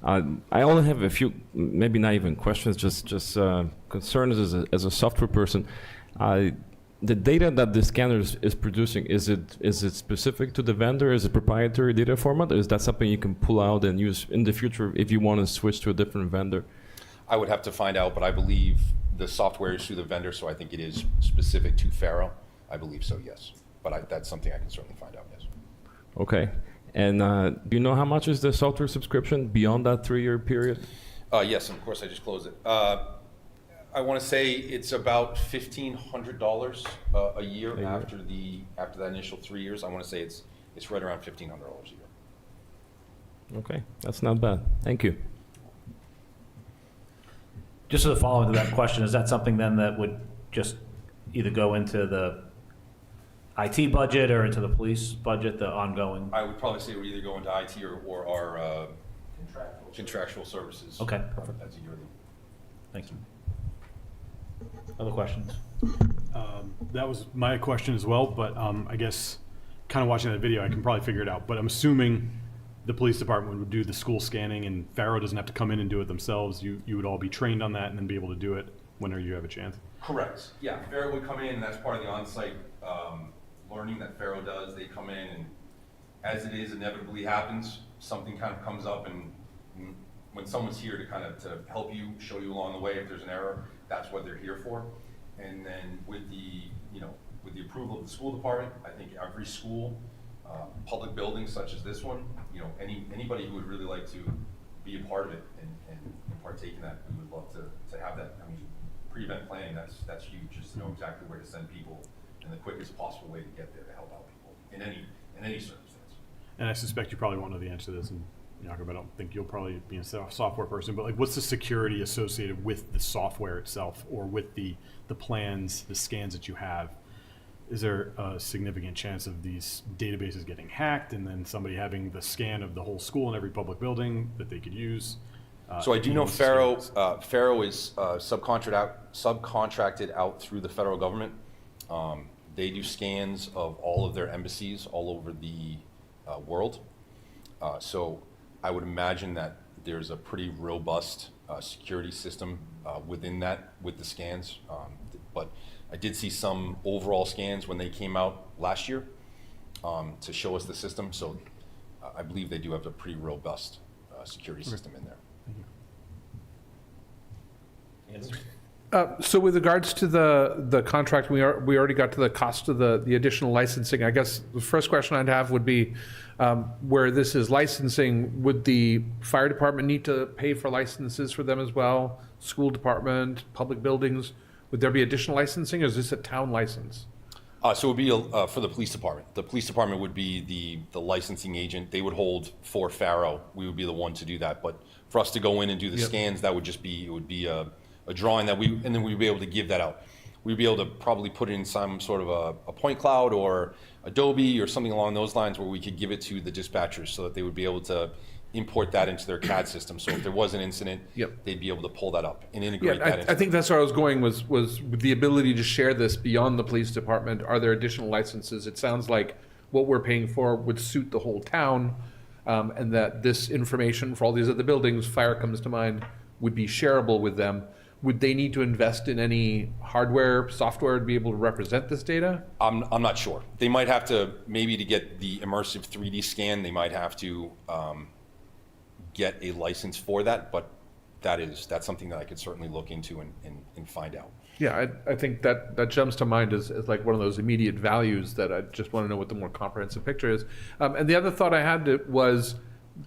I only have a few, maybe not even questions, just concerns as a software person. The data that the scanner is producing, is it specific to the vendor? Is it proprietary data format? Or is that something you can pull out and use in the future if you want to switch to a different vendor?
I would have to find out, but I believe the software is through the vendor, so I think it is specific to Faro. I believe so, yes. But that's something I can certainly find out, yes.
Okay. And do you know how much is the software subscription beyond that 3-year period?
Yes, and of course I just closed it. I want to say it's about $1,500 a year after that initial 3 years. I want to say it's right around $1,500 a year.
Okay, that's not bad. Thank you.
Just as a follow-up to that question, is that something then that would just either go into the IT budget or into the police budget, the ongoing?
I would probably say it would either go into IT or our contractual services.
Okay, perfect.
That's a yearly.
Thank you. Other questions?
That was my question as well, but I guess kind of watching that video, I can probably figure it out. But I'm assuming the police department would do the school scanning and Faro doesn't have to come in and do it themselves. You would all be trained on that and then be able to do it whenever you have a chance.
Correct. Yeah, Faro would come in, and that's part of the on-site learning that Faro does. They come in, and as it is inevitably happens, something kind of comes up, and when someone's here to help you, show you along the way if there's an error, that's what they're here for. And then with the approval of the school department, I think every school, public buildings such as this one, anybody who would really like to be a part of it and partake in that, we would love to have that. I mean, pre-event planning, that's huge, just to know exactly where to send people in the quickest possible way to get there to help out people in any circumstance.
And I suspect you probably won't know the answer to this, and Jakob, I don't think you'll probably be a software person, but like, what's the security associated with the software itself, or with the plans, the scans that you have? Is there a significant chance of these databases getting hacked and then somebody having the scan of the whole school in every public building that they could use?
So I do know Faro is subcontracted out through the federal government. They do scans of all of their embassies all over the world. So I would imagine that there's a pretty robust security system within that with the scans. But I did see some overall scans when they came out last year to show us the system. So I believe they do have a pretty robust security system in there.
Thank you.
So with regards to the contract, we already got to the cost of the additional licensing. I guess the first question I'd have would be, where this is licensing, would the fire department need to pay for licenses for them as well? School department, public buildings, would there be additional licensing, or is this a town license?
So it would be for the police department. The police department would be the licensing agent. They would hold for Faro. We would be the one to do that. But for us to go in and do the scans, that would just be, it would be a drawing and then we'd be able to give that out. We'd be able to probably put it in some sort of a point cloud or Adobe or something along those lines where we could give it to the dispatchers so that they would be able to import that into their CAD system. So if there was an incident, they'd be able to pull that up and integrate that into
I think that's where I was going, was the ability to share this beyond the police department. Are there additional licenses? It sounds like what we're paying for would suit the whole town, and that this information for all these other buildings, fire comes to mind, would be shareable with them. Would they need to invest in any hardware, software to be able to represent this data?
I'm not sure. They might have to, maybe to get the immersive 3D scan, they might have to get a license for that, but that's something that I could certainly look into and find out.
Yeah, I think that jumps to mind as like one of those immediate values that I just want to know what the more comprehensive picture is. And the other thought I had was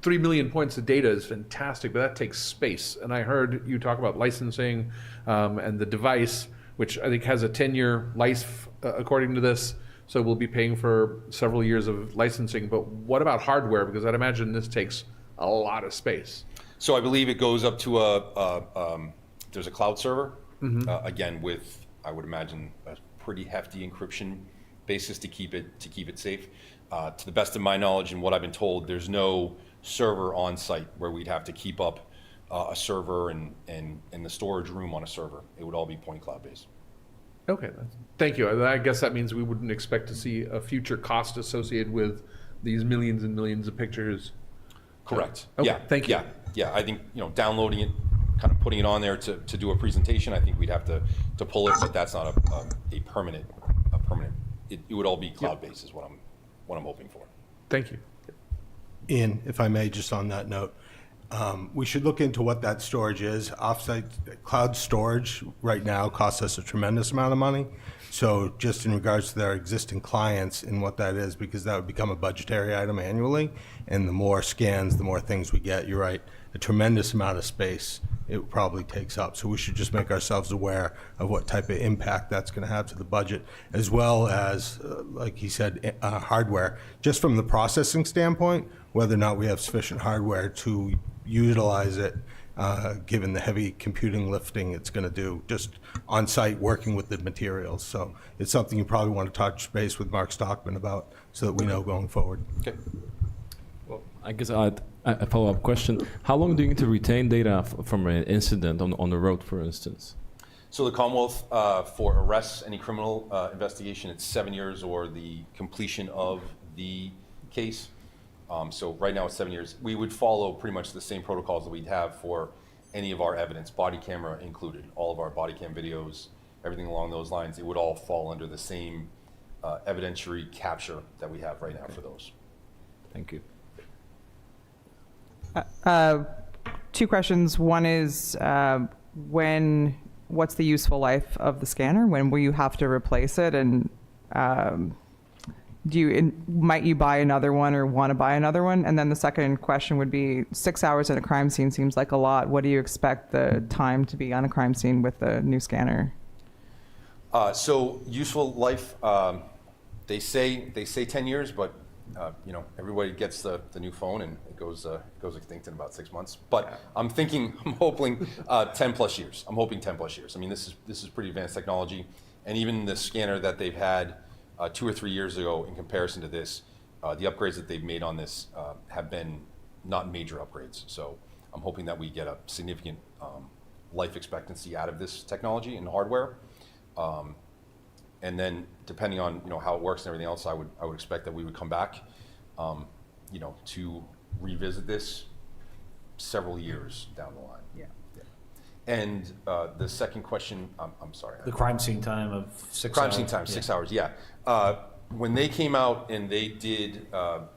3 million points of data is fantastic, but that takes space. And I heard you talk about licensing and the device, which I think has a 10-year life according to this. So we'll be paying for several years of licensing. But what about hardware? Because I'd imagine this takes a lot of space.
So I believe it goes up to there's a cloud server, again with, I would imagine, a pretty hefty encryption basis to keep it safe. To the best of my knowledge and what I've been told, there's no server on site where we'd have to keep up a server and the storage room on a server. It would all be point cloud based.
Okay, thank you. I guess that means we wouldn't expect to see a future cost associated with these millions and millions of pictures.
Correct.
Okay,
Yeah.
thank you.
Yeah. I think, downloading it, kind of putting it on there to do a presentation, I think we'd have to pull it, but that's not a permanent. It would all be cloud based is what I'm hoping for.
Thank you.
Ian, if I may, just on that note, we should look into what that storage is. Offsite cloud storage right now costs us a tremendous amount of money. So just in regards to their existing clients and what that is, because that would become a budgetary item annually, and the more scans, the more things we get, you're right, a tremendous amount of space it probably takes up. So we should just make ourselves aware of what type of impact that's going to have to the budget, as well as, like he said, hardware. Just from the processing standpoint, whether or not we have sufficient hardware to utilize it, given the heavy computing lifting it's going to do just on site working with the materials. So it's something you probably want to touch base with Mark Stockman about so that we know going forward.
Okay.
Well, I guess a follow-up question. How long do you need to retain data from an incident on the road, for instance?
So the Commonwealth, for arrests, any criminal investigation, it's 7 years or the completion of the case. So right now it's 7 years. We would follow pretty much the same protocols that we'd have for any of our evidence, body camera included, all of our body cam videos, everything along those lines. It would all fall under the same evidentiary capture that we have right now for those.
Thank you.
2 questions. One is what's the useful life of the scanner? When will you have to replace it? And might you buy another one or want to buy another one? And then the second question would be 6 hours at a crime scene seems like a lot. What do you expect the time to be on a crime scene with the new scanner?
So useful life, they say 10 years, but everybody gets the new phone and it goes extinct in about 6 months. But I'm hoping 10 plus years. I'm hoping 10 plus years. I mean, this is pretty advanced technology, and even the scanner that they've had 2 or 3 years ago in comparison to this, the upgrades that they've made on this have been not major upgrades. So I'm hoping that we get a significant life expectancy out of this technology and hardware. And then depending on how it works and everything else, I would expect that we would come back to revisit this several years down the line.
Yeah.
And the second question, I'm sorry.
The crime scene time of 6 hours.
Crime scene time, 6 hours, yeah. When they came out and they did, the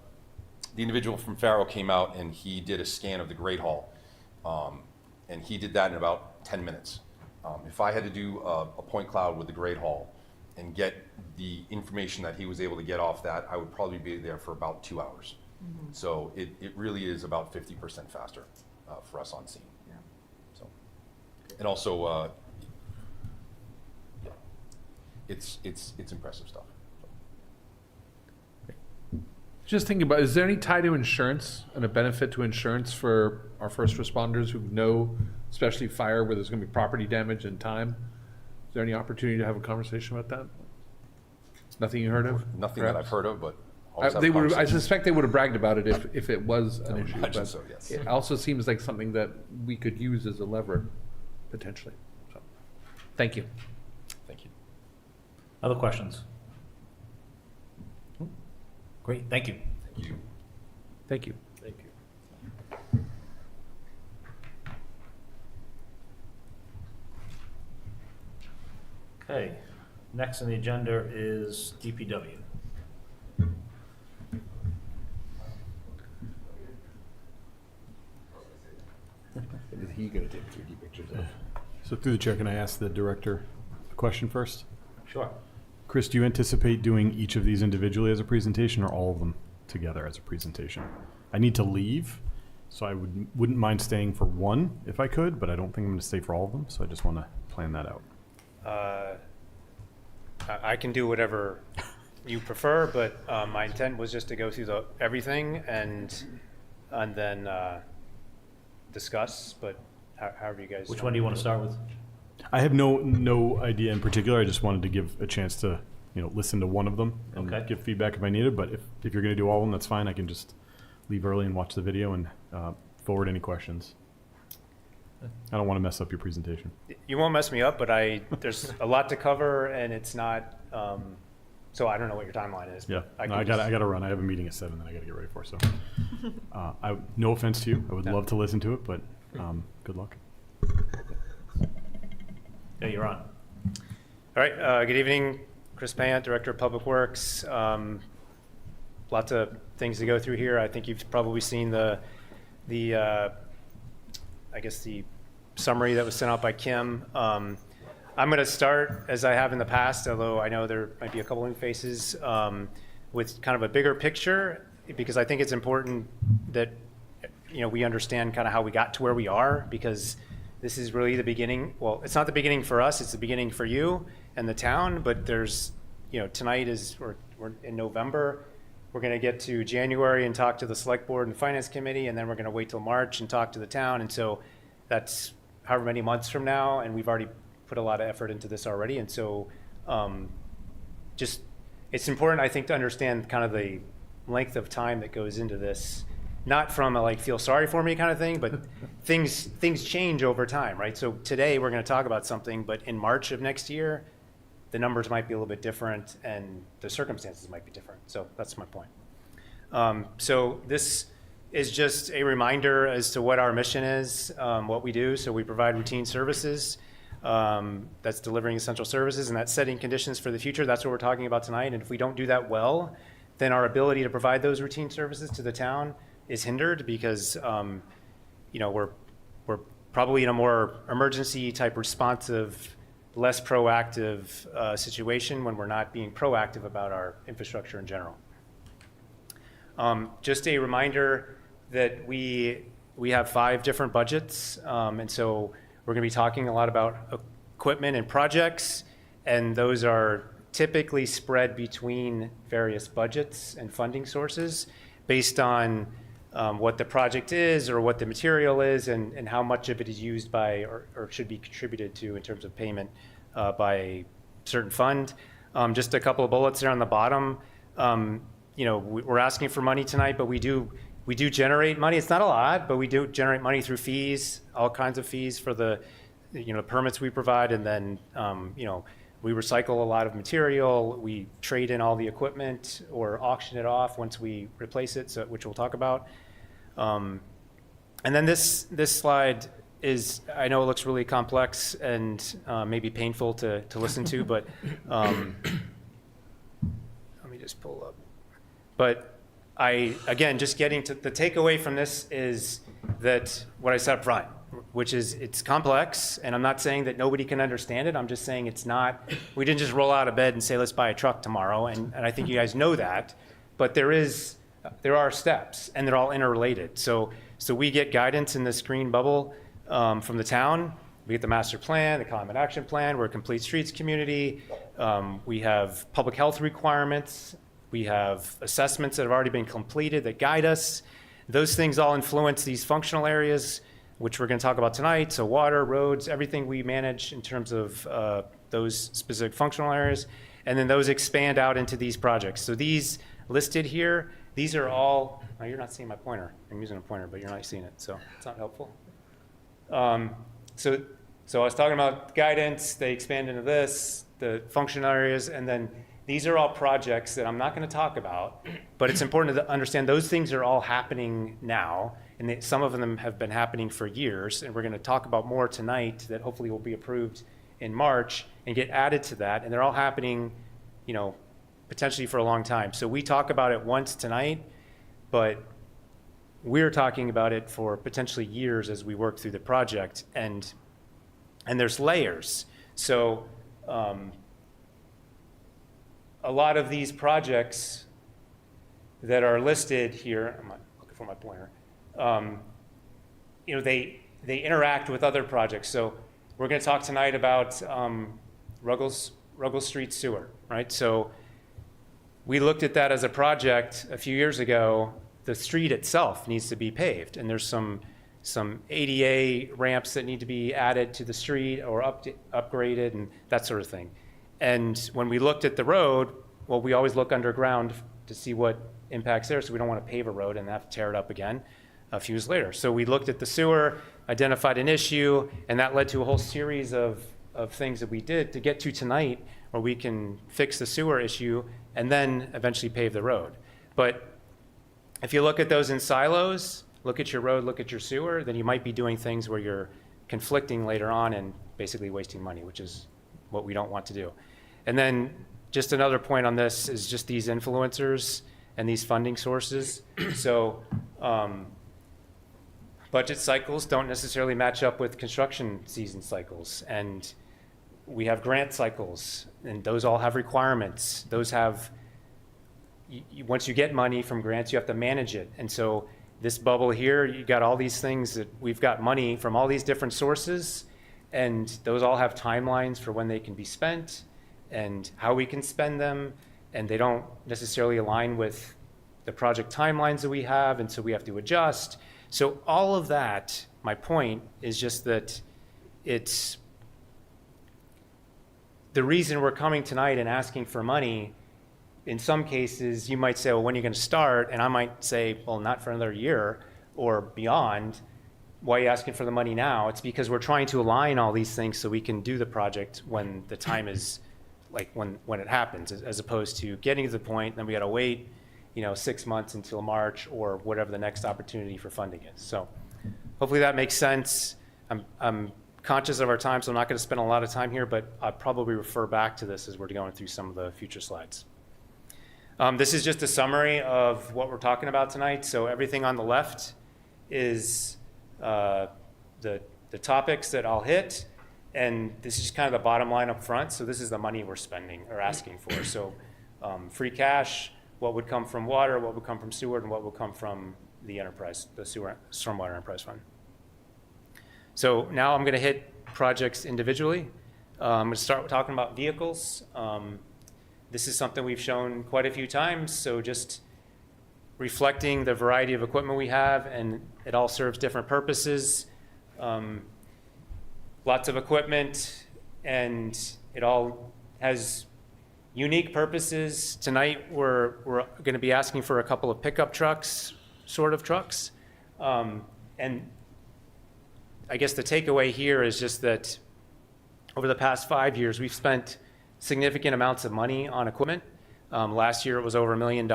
individual from Faro came out and he did a scan of the Great Hall. And he did that in about 10 minutes. If I had to do a point cloud with the Great Hall and get the information that he was able to get off that, I would probably be there for about 2 hours. So it really is about 50% faster for us on scene. So, and also, yeah, it's impressive stuff.
Just thinking about, is there any tie to insurance and a benefit to insurance for our first responders who know, especially fire, where there's going to be property damage and time? Is there any opportunity to have a conversation about that? Nothing you heard of?
Nothing
perhaps?
that I've heard of, but always have
They
a
would. I
conversation.
suspect they would have bragged about it if it was an issue.
imagine
But
so, yes.
it also seems like something that we could use as a lever, potentially. So, thank you.
Thank you.
Other questions? Great, thank you.
Thank you.
Thank you.
Thank you. Okay, next on the agenda is DPW.
Is he going to take 3D pictures of?
So through the chair, can I ask the director a question first?
Sure.
Chris, do you anticipate doing each of these individually as a presentation or all of them together as a presentation? I need to leave, so I wouldn't mind staying for one if I could, but I don't think I'm going to stay for all of them, so I just want to plan that out.
I can do whatever you prefer, but my intent was just to go through everything and then discuss, but however you guys.
Which one do you want to start with?
I have no idea in particular. I just wanted to give a chance to listen to one of them and
Okay.
give feedback if I needed. But if you're going to do all of them, that's fine. I can just leave early and watch the video and forward any questions. I don't want to mess up your presentation.
You won't mess me up, but there's a lot to cover, and it's not. So I don't know what your timeline is.
Yeah,
but
I gotta run. I have a meeting at 7 that I gotta get ready for. So, no offense to you. I would love to listen to it, but good luck.
Yeah, you're on.
All right. Good evening, Chris Payant, Director of Public Works. Lots of things to go through here. I think you've probably seen the summary that was sent out by Kim. I'm going to start, as I have in the past, although I know there might be a couple new faces, with kind of a bigger picture, because I think it's important that we understand kind of how we got to where we are, because this is really the beginning. Well, it's not the beginning for us; it's the beginning for you and the town. But there's, tonight we're in November. We're going to get to January and talk to the Select Board and Finance Committee, and then we're going to wait till March and talk to the town. And so that's however many months from now, and we've already put a lot of effort into this already. And so it's important, I think, to understand kind of the length of time that goes into this, not from a feel sorry for me kind of thing, but things change over time, right? So today we're going to talk about something, but in March of next year, the numbers might be a little bit different and the circumstances might be different. So that's my point. So this is just a reminder as to what our mission is, what we do. So we provide routine services, that's delivering essential services, and that's setting conditions for the future. That's what we're talking about tonight. And if we don't do that well, then our ability to provide those routine services to the town is hindered, because we're probably in a more emergency type responsive, less proactive situation when we're not being proactive about our infrastructure in general. Just a reminder that we have 5 different budgets, and so we're going to be talking a lot about equipment and projects, and those are typically spread between various budgets and funding sources based on what the project is or what the material is, and how much of it is used by or should be contributed to in terms of payment by a certain fund. Just a couple of bullets there on the bottom. We're asking for money tonight, but we do generate money. It's not a lot, but we do generate money through fees, all kinds of fees for the permits we provide, and then we recycle a lot of material. We trade in all the equipment or auction it off once we replace it, which we'll talk about. And then this slide is, I know it looks really complex and maybe painful to listen to, but let me just pull up. But again, just getting to the takeaway from this is that what I said up front, it's complex, and I'm not saying that nobody can understand it. I'm just saying it's not, we didn't just roll out of bed and say, let's buy a truck tomorrow, and I think you guys know that, but there are steps, and they're all interrelated. So we get guidance in this green bubble from the town. We get the master plan, the climate action plan. We're a complete streets community. We have public health requirements. We have assessments that have already been completed that guide us. Those things all influence these functional areas, which we're going to talk about tonight. So water, roads, everything we manage in terms of those specific functional areas. And then those expand out into these projects. So these listed here, these are all, oh, you're not seeing my pointer. I'm using a pointer, but you're not seeing it, so it's not helpful. So I was talking about guidance, they expand into this, the functional areas, and then these are all projects that I'm not going to talk about, but it's important to understand those things are all happening now, and some of them have been happening for years, and we're going to talk about more tonight that hopefully will be approved in March and get added to that, and they're all happening, potentially for a long time. So we talk about it once tonight, but we're talking about it for potentially years as we work through the project, and there's layers. So a lot of these projects that are listed here, I'm not looking for my pointer, they interact with other projects. So we're going to talk tonight about Ruggles Street Sewer, right? So we looked at that as a project a few years ago. The street itself needs to be paved, and there's some ADA ramps that need to be added to the street or upgraded and that sort of thing. And when we looked at the road, well, we always look underground to see what impacts there, so we don't want to pave a road and have to tear it up again a few years later. So we looked at the sewer, identified an issue, and that led to a whole series of things that we did to get to tonight where we can fix the sewer issue and then eventually pave the road. But if you look at those in silos, look at your road, look at your sewer, then you might be doing things where you're conflicting later on and basically wasting money, which is what we don't want to do. And then just another point on this is just these influencers and these funding sources. So budget cycles don't necessarily match up with construction season cycles. And we have grant cycles, and those all have requirements. Those have, once you get money from grants, you have to manage it. And so this bubble here, you got all these things that we've got money from all these different sources, and those all have timelines for when they can be spent and how we can spend them, and they don't necessarily align with the project timelines that we have, and so we have to adjust. So all of that, my point is just that it's the reason we're coming tonight and asking for money. In some cases, you might say, well, when are you going to start? And I might say, well, not for another year or beyond. Why are you asking for the money now? It's because we're trying to align all these things so we can do the project when the time is, like when it happens, as opposed to getting to the point, then we got to wait, 6 months until March or whatever the next opportunity for funding is. So hopefully that makes sense. I'm conscious of our time, so I'm not going to spend a lot of time here, but I'll probably refer back to this as we're going through some of the future slides. This is just a summary of what we're talking about tonight. So everything on the left is the topics that I'll hit, and this is kind of the bottom line up front. So this is the money we're spending or asking for. So free cash, what would come from water, what would come from sewer, and what would come from the enterprise, the sewer stormwater enterprise fund. So now I'm going to hit projects individually. I'm going to start talking about vehicles. This is something we've shown quite a few times, so just reflecting the variety of equipment we have, and it all serves different purposes. Lots of equipment, and it all has unique purposes. Tonight, we're going to be asking for a couple of pickup trucks, sort of trucks. And I guess the takeaway here is just that over the past 5 years, we've spent significant amounts of money on equipment. Last year, it was over $1 million.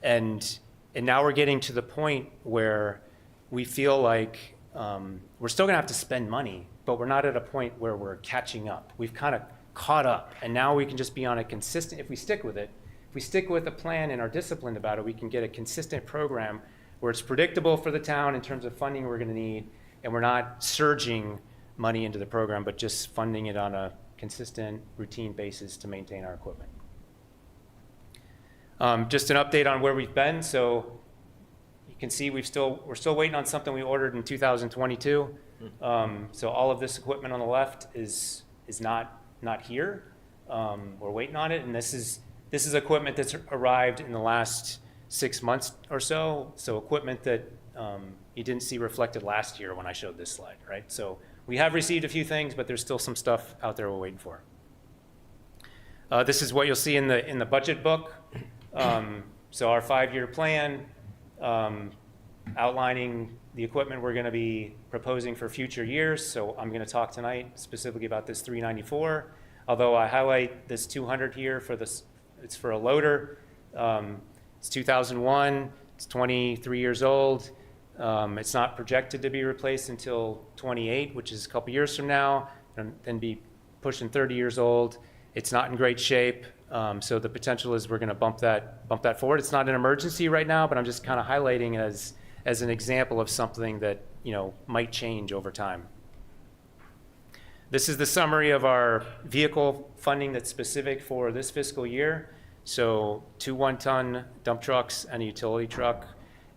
And now we're getting to the point where we feel like we're still going to have to spend money, but we're not at a point where we're catching up. We've kind of caught up, and now we can just be on a consistent, if we stick with it, if we stick with a plan and are disciplined about it, we can get a consistent program where it's predictable for the town in terms of funding we're going to need, and we're not surging money into the program, but just funding it on a consistent, routine basis to maintain our equipment. Just an update on where we've been. So you can see we're still waiting on something we ordered in 2022. So all of this equipment on the left is not here. We're waiting on it, and this is equipment that's arrived in the last 6 months or so. So equipment that you didn't see reflected last year when I showed this slide, right? So we have received a few things, but there's still some stuff out there we're waiting for. This is what you'll see in the budget book. So our 5-year plan, outlining the equipment we're going to be proposing for future years. So I'm going to talk tonight specifically about this 394. Although I highlight this 200 here for this, it's for a loader. It's 2001. It's 23 years old. It's not projected to be replaced until 28, which is a couple years from now, and then be pushing 30 years old. It's not in great shape, so the potential is we're going to bump that forward. It's not an emergency right now, but I'm just kind of highlighting it as an example of something that might change over time. This is the summary of our vehicle funding that's specific for this fiscal year. So 2 one-ton dump trucks and a utility truck.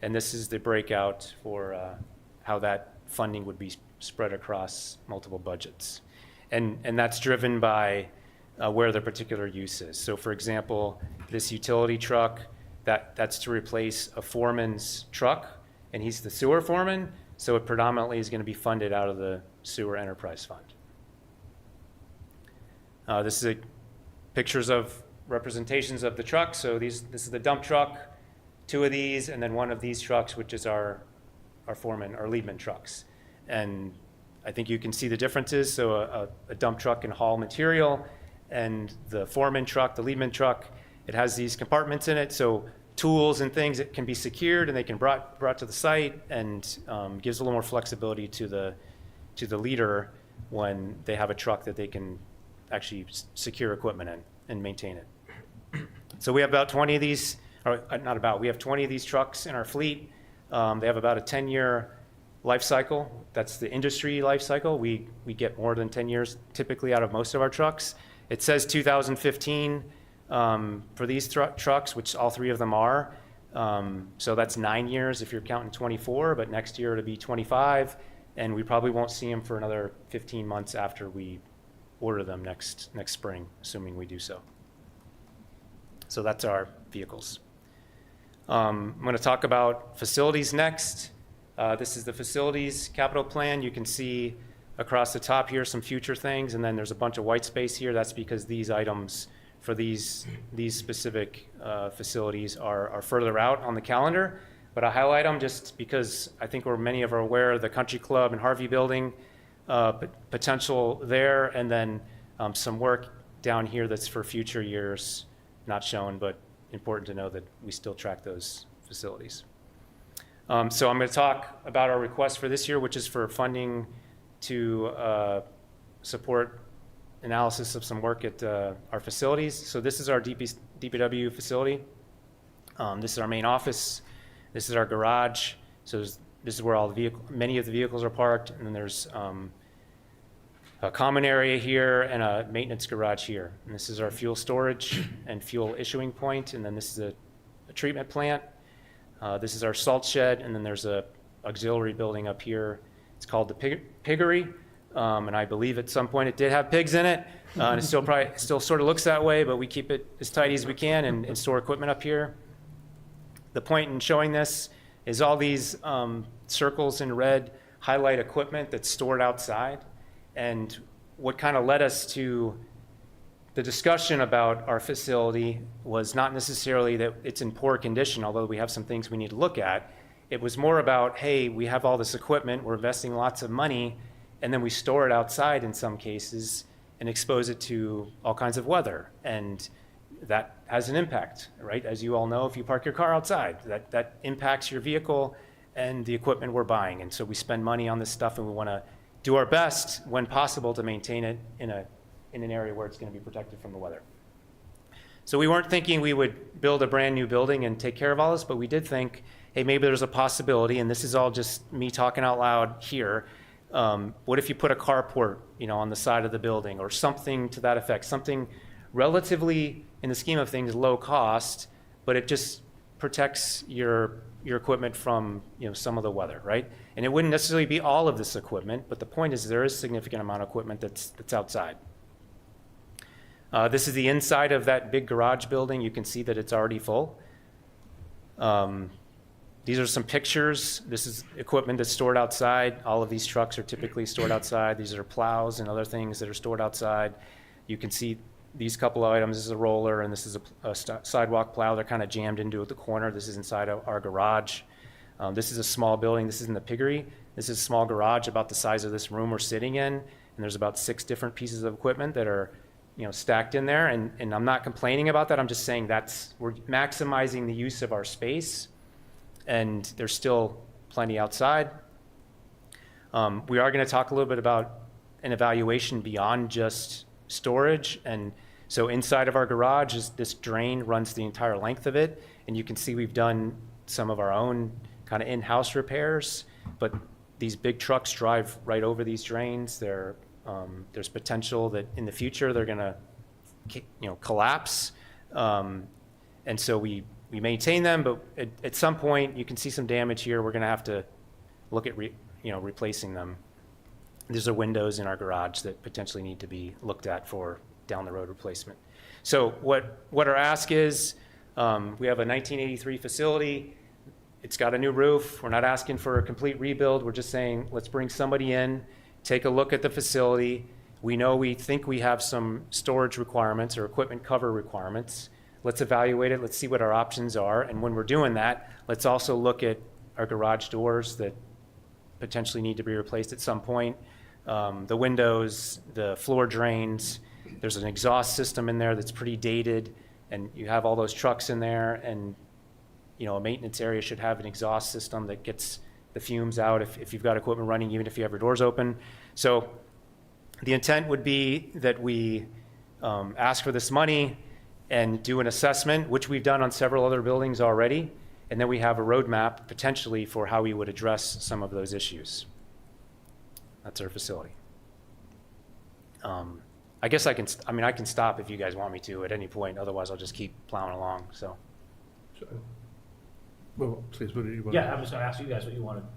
And this is the breakout for how that funding would be spread across multiple budgets. And that's driven by where the particular use is. So for example, this utility truck, that's to replace a foreman's truck, and he's the sewer foreman, so it predominantly is going to be funded out of the sewer enterprise fund. This is pictures of representations of the truck. So this is the dump truck, 2 of these, and then 1 of these trucks, which is our foreman, our leadman trucks. And I think you can see the differences. So a dump truck can haul material, and the foreman truck, the leadman truck, it has these compartments in it. So tools and things that can be secured and they can brought to the site, and gives a little more flexibility to the leader when they have a truck that they can actually secure equipment in and maintain it. So we have about 20 of these. We have 20 of these trucks in our fleet. They have about a 10-year life cycle. That's the industry life cycle. We get more than 10 years typically out of most of our trucks. It says 2015 for these trucks, which all 3 of them are. So that's 9 years if you're counting 24, but next year it'll be 25, and we probably won't see them for another 15 months after we order them next spring, assuming we do so. So that's our vehicles. I'm going to talk about facilities next. This is the facilities capital plan. You can see across the top here some future things, and then there's a bunch of white space here. That's because these items for these specific facilities are further out on the calendar. But I highlight them just because I think many of are aware of the Country Club and Harvey Building potential there, and then some work down here that's for future years, not shown, but important to know that we still track those facilities. So I'm going to talk about our request for this year, which is for funding to support analysis of some work at our facilities. So this is our DPW facility. This is our main office. This is our garage. So this is where many of the vehicles are parked, and then there's a common area here and a maintenance garage here. And this is our fuel storage and fuel issuing point, and then this is a treatment plant. This is our salt shed, and then there's a auxiliary building up here. It's called the piggery, and I believe at some point it did have pigs in it, and it still sort of looks that way, but we keep it as tidy as we can and store equipment up here. The point in showing this is all these circles in red highlight equipment that's stored outside. And what kind of led us to the discussion about our facility was not necessarily that it's in poor condition, although we have some things we need to look at. It was more about, hey, we have all this equipment, we're investing lots of money, and then we store it outside in some cases and expose it to all kinds of weather. And that has an impact, right? As you all know, if you park your car outside, that impacts your vehicle and the equipment we're buying. And so we spend money on this stuff, and we want to do our best when possible to maintain it in an area where it's going to be protected from the weather. So we weren't thinking we would build a brand new building and take care of all this, but we did think, hey, maybe there's a possibility, and this is all just me talking out loud here. What if you put a carport, on the side of the building or something to that effect, something relatively, in the scheme of things, low cost, but it just protects your equipment from, some of the weather, right? And it wouldn't necessarily be all of this equipment, but the point is there is a significant amount of equipment that's outside. This is the inside of that big garage building. You can see that it's already full. These are some pictures. This is equipment that's stored outside. All of these trucks are typically stored outside. These are plows and other things that are stored outside. You can see these couple of items. This is a roller and this is a sidewalk plow. They're kind of jammed into the corner. This is inside of our garage. This is a small building. This is in the piggery. This is a small garage about the size of this room we're sitting in. And there's about 6 different pieces of equipment that are stacked in there. And I'm not complaining about that. I'm just saying we're maximizing the use of our space. And there's still plenty outside. We are going to talk a little bit about an evaluation beyond just storage. And so inside of our garage, this drain runs the entire length of it. And you can see we've done some of our own kind of in-house repairs. But these big trucks drive right over these drains. There's potential that in the future they're going to collapse. And so we maintain them, but at some point you can see some damage here. We're going to have to look at replacing them. There's a windows in our garage that potentially need to be looked at for down the road replacement. So what our ask is, we have a 1983 facility. It's got a new roof. We're not asking for a complete rebuild. We're just saying, let's bring somebody in, take a look at the facility. We think we have some storage requirements or equipment cover requirements. Let's evaluate it. Let's see what our options are. And when we're doing that, let's also look at our garage doors that potentially need to be replaced at some point. The windows, the floor drains. There's an exhaust system in there that's pretty dated, and you have all those trucks in there, and a maintenance area should have an exhaust system that gets the fumes out if you've got equipment running, even if you have your doors open. So the intent would be that we ask for this money and do an assessment, which we've done on several other buildings already, and then we have a roadmap potentially for how we would address some of those issues. That's our facility. I guess I can stop if you guys want me to at any point. Otherwise, I'll just keep plowing along. So.
Well, please, what do you want?
Yeah, I'm just going to ask you guys what you wanted. Do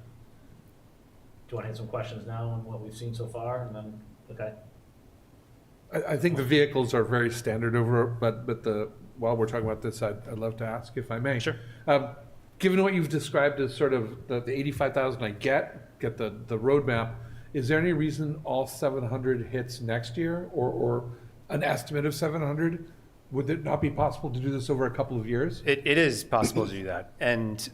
you want to hit some questions now on what we've seen so far, and then okay.
I think the vehicles are very standard over, but while we're talking about this, I'd love to ask if I may.
Sure.
Given what you've described as sort of the 85,000 I get the roadmap, is there any reason all 700 hits next year or an estimate of 700? Would it not be possible to do this over a couple of years?
It is possible to do that. And,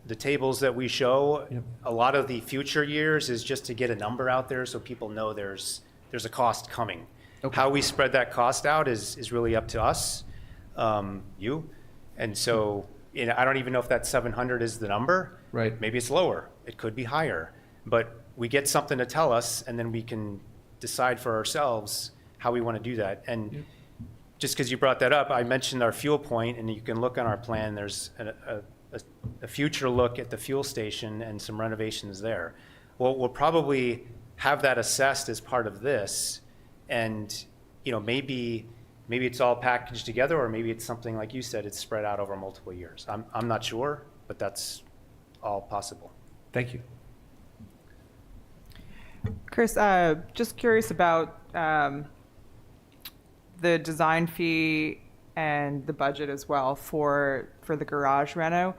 the tables that we show, yep. A lot of the future years is just to get a number out there so people know there's a cost coming. Okay. How we spread that cost out is really up to us, you. And so I don't even know if that 700 is the number.
Right.
Maybe it's lower. It could be higher. But we get something to tell us, and then we can decide for ourselves how we want to do that. And yep. Just because you brought that up, I mentioned our fuel point, and you can look on our plan. There's a future look at the fuel station and some renovations there. Well, we'll probably have that assessed as part of this, and maybe it's all packaged together, or maybe it's something like you said, it's spread out over multiple years. I'm not sure, but that's all possible.
Thank you.
Chris, just curious about the design fee and the budget as well for the garage reno.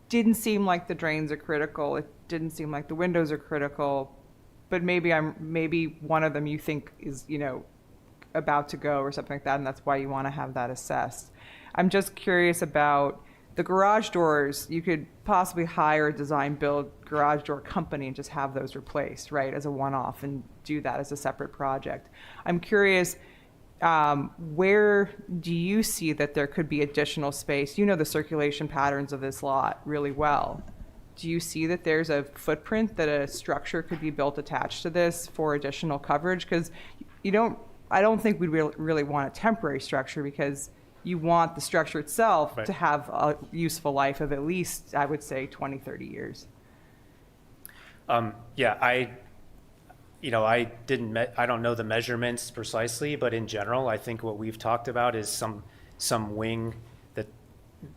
Didn't seem like the drains are critical. It didn't seem like the windows are critical, but maybe one of them you think is about to go or something like that, and that's why you want to have that assessed. I'm just curious about the garage doors. You could possibly hire a design build garage door company and just have those replaced, right, as a one-off, and do that as a separate project. I'm curious, where do you see that there could be additional space? You know the circulation patterns of this lot really well. Do you see that there's a footprint that a structure could be built attached to this for additional coverage? Because I don't think we'd really want a temporary structure, because you want the structure itself
Right.
to have a useful life of at least, I would say, 20, 30 years.
Yeah, I don't know the measurements precisely, but in general, I think what we've talked about is some wing that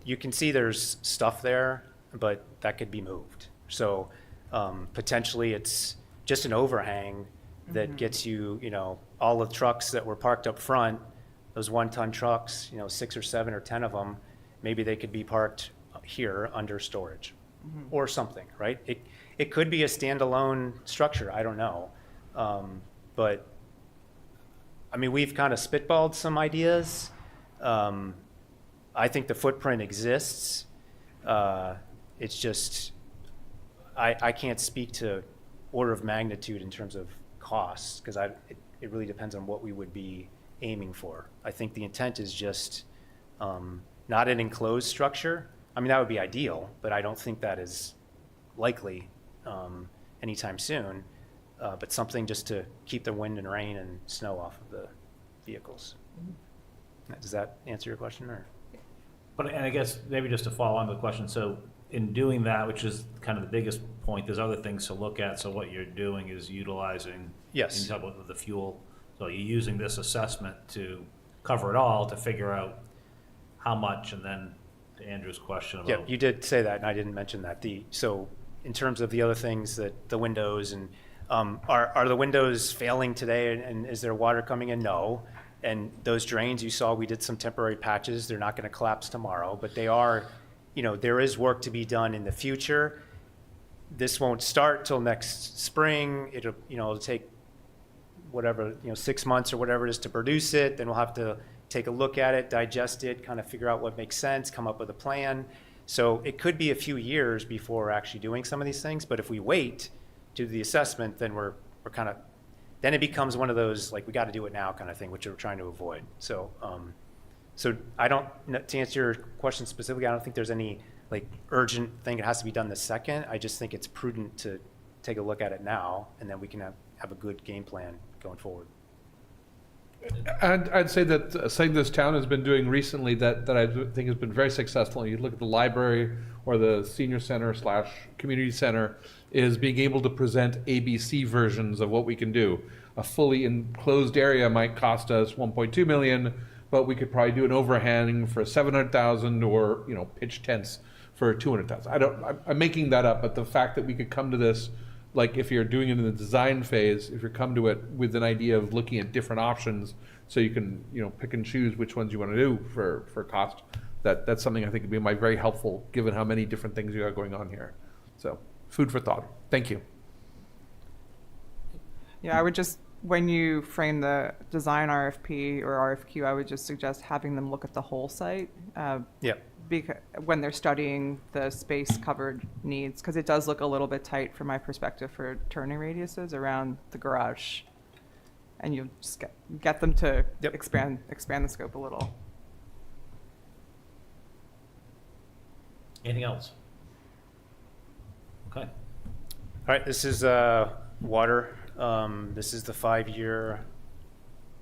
you can see there's stuff there, but that could be moved. So potentially it's just an overhang that gets you, all the trucks that were parked up front, those 1-ton trucks, 6 or 7 or 10 of them, maybe they could be parked here under storage or something, right? It could be a standalone structure, I don't know. But I mean, we've kind of spitballed some ideas. I think the footprint exists. It's just, I can't speak to order of magnitude in terms of costs, because it really depends on what we would be aiming for. I think the intent is just not an enclosed structure. I mean, that would be ideal, but I don't think that is likely anytime soon. But something just to keep the wind and rain and snow off of the vehicles. Does that answer your question, or?
And I guess maybe just to follow on to the question, so in doing that, which is kind of the biggest point, there's other things to look at. So what you're doing is utilizing,
Yes,
in talk about the fuel. So you're using this assessment to cover it all, to figure out how much, and then to Andrew's question about.
yeah, you did say that, and I didn't mention that. So in terms of the other things, that the windows and are the windows failing today, and is there water coming in? No. And those drains you saw, we did some temporary patches. They're not going to collapse tomorrow, but they are, there is work to be done in the future. This won't start till next spring. It'll take whatever, 6 months or whatever it is to produce it. Then we'll have to take a look at it, digest it, kind of figure out what makes sense, come up with a plan. So it could be a few years before we're actually doing some of these things. But if we wait to do the assessment, then we're kind of, then it becomes one of those, like, we got to do it now kind of thing, which we're trying to avoid. So, so I don't, to answer your question specifically, I don't think there's any like urgent thing that has to be done this second. I just think it's prudent to take a look at it now, and then we can have a good game plan going forward.
And I'd say that something this town has been doing recently that I think has been very successful, you look at the library or the senior center / community center, is being able to present ABC versions of what we can do. A fully enclosed area might cost us 1.2 million, but we could probably do an overhang for 700,000, or pitch tents for 200,000. I'm making that up, but the fact that we could come to this, like if you're doing it in the design phase, if you come to it with an idea of looking at different options, so you can pick and choose which ones you want to do for cost. That's something I think would be very helpful, given how many different things you got going on here. So food for thought. Thank you.
Yeah, I would just, when you frame the design RFP or RFQ, I would just suggest having them look at the whole site.
Yeah.
Because when they're studying the space covered needs, because it does look a little bit tight from my perspective for turning radiuses around the garage. And you just get them to expand the scope a little.
Anything else? Okay.
All right, this is water. This is the 5-year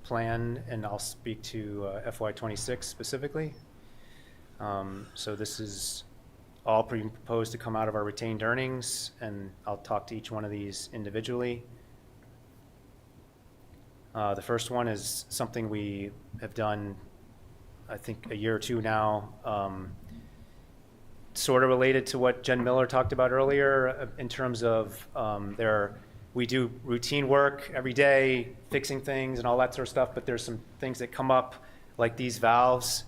plan, and I'll speak to FY26 specifically. So this is all proposed to come out of our retained earnings, and I'll talk to each one of these individually. The first one is something we have done, I think, a year or two now, sort of related to what Jen Miller talked about earlier in terms of we do routine work every day, fixing things and all that sort of stuff, but there's some things that come up, like these valves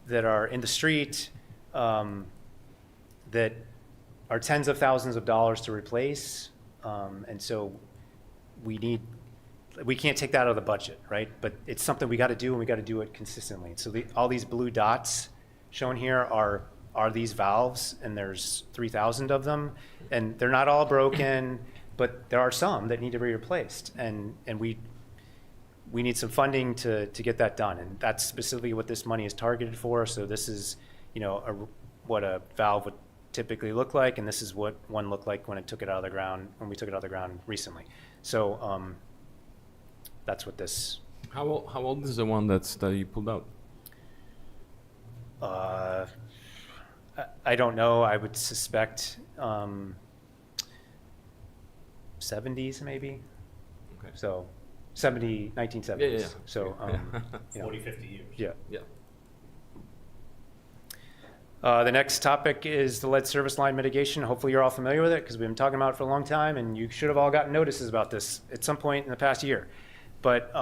that are in the street that are tens of thousands of dollars to replace. And so we can't take that out of the budget, right? But it's something we got to do, and we got to do it consistently. So all these blue dots shown here are these valves, and there's 3,000 of them, and they're not all broken, but there are some that need to be replaced, and we need some funding to get that done, and that's specifically what this money is targeted for. So this is, what a valve would typically look like, and this is what one looked like when we took it out of the ground recently. So that's what this.
How old is the one that you pulled out?
I don't know. I would suspect 70s maybe.
Okay.
So 1970s.
Yeah, yeah, yeah.
So
40, 50 years.
Yeah.
Yeah.
The next topic is the lead service line mitigation. Hopefully you're all familiar with it because we've been talking about it for a long time, and you should have all gotten notices about this at some point in the past year. But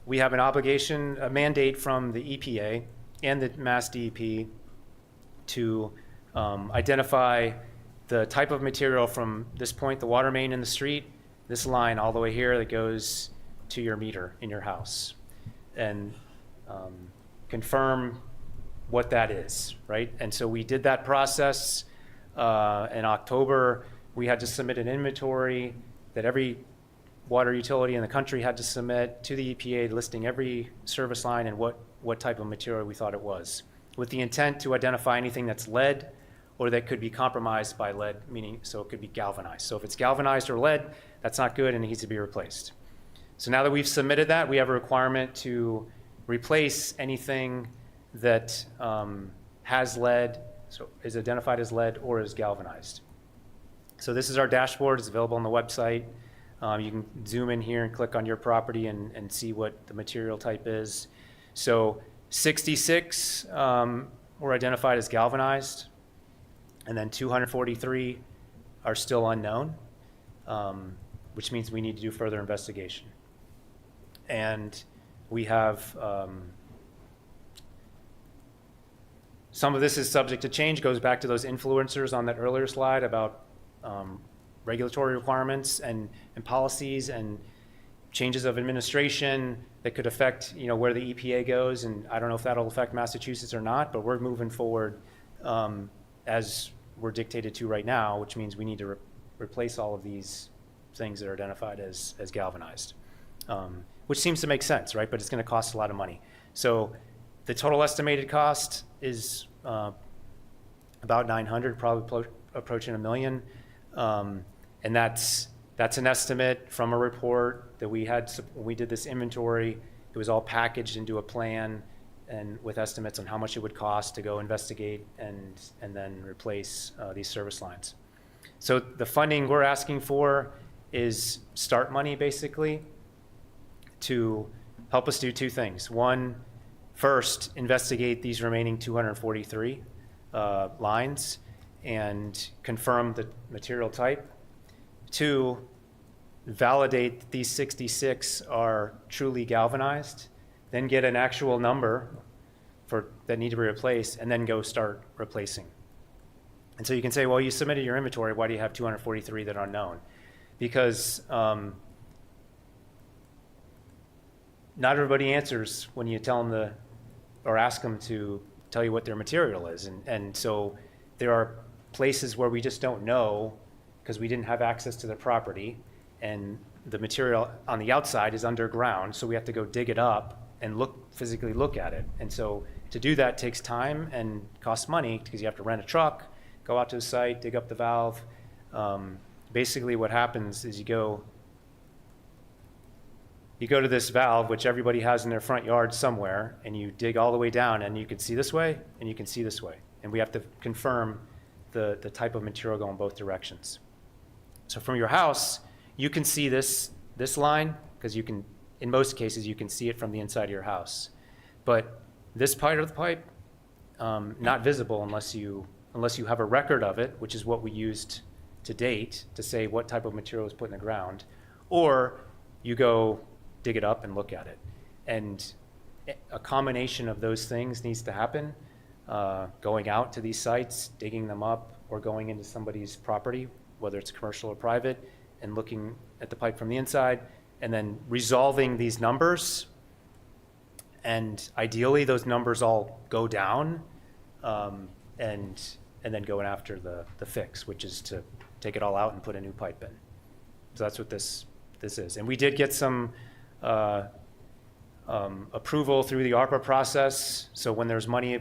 we have an obligation, a mandate from the EPA and the Mass DEP to identify the type of material from this point, the water main in the street, this line all the way here that goes to your meter in your house, and confirm what that is, right? And so we did that process in October. We had to submit an inventory that every water utility in the country had to submit to the EPA, listing every service line and what type of material we thought it was, with the intent to identify anything that's lead or that could be compromised by lead, meaning so it could be galvanized. So if it's galvanized or lead, that's not good and it needs to be replaced. So now that we've submitted that, we have a requirement to replace anything that has lead, so is identified as lead or is galvanized. So this is our dashboard. It's available on the website. You can zoom in here and click on your property and see what the material type is. So 66 were identified as galvanized, and then 243 are still unknown, which means we need to do further investigation. And we have some of this is subject to change, goes back to those influencers on that earlier slide about regulatory requirements and policies and changes of administration that could affect, where the EPA goes. And I don't know if that'll affect Massachusetts or not, but we're moving forward as we're dictated to right now, which means we need to replace all of these things that are identified as galvanized, which seems to make sense, right? But it's going to cost a lot of money. So the total estimated cost is about 900, probably approaching $1 million. And that's an estimate from a report that we had when we did this inventory. It was all packaged into a plan and with estimates on how much it would cost to go investigate and then replace these service lines. So the funding we're asking for is start money, basically, to help us do two things. One, first, investigate these remaining 243 lines and confirm the material type. Two, validate that these 66 are truly galvanized, then get an actual number that need to be replaced, and then go start replacing. And so you can say, well, you submitted your inventory, why do you have 243 that are unknown? Because not everybody answers when you tell them or ask them to tell you what their material is. And so there are places where we just don't know because we didn't have access to the property, and the material on the outside is underground, so we have to go dig it up and physically look at it. And so to do that takes time and costs money because you have to rent a truck, go out to the site, dig up the valve. Basically what happens is you go to this valve, which everybody has in their front yard somewhere, and you dig all the way down, and you can see this way, and you can see this way. And we have to confirm the type of material going both directions. So from your house, you can see this line, because in most cases, you can see it from the inside of your house. But this part of the pipe, not visible unless you have a record of it, which is what we used to date to say what type of material was put in the ground, or you go dig it up and look at it. And a combination of those things needs to happen, going out to these sites, digging them up, or going into somebody's property, whether it's commercial or private, and looking at the pipe from the inside, and then resolving these numbers. And ideally, those numbers all go down, and then going after the fix, which is to take it all out and put a new pipe in. So that's what this is. And we did get some approval through the ARPA process. So when there's money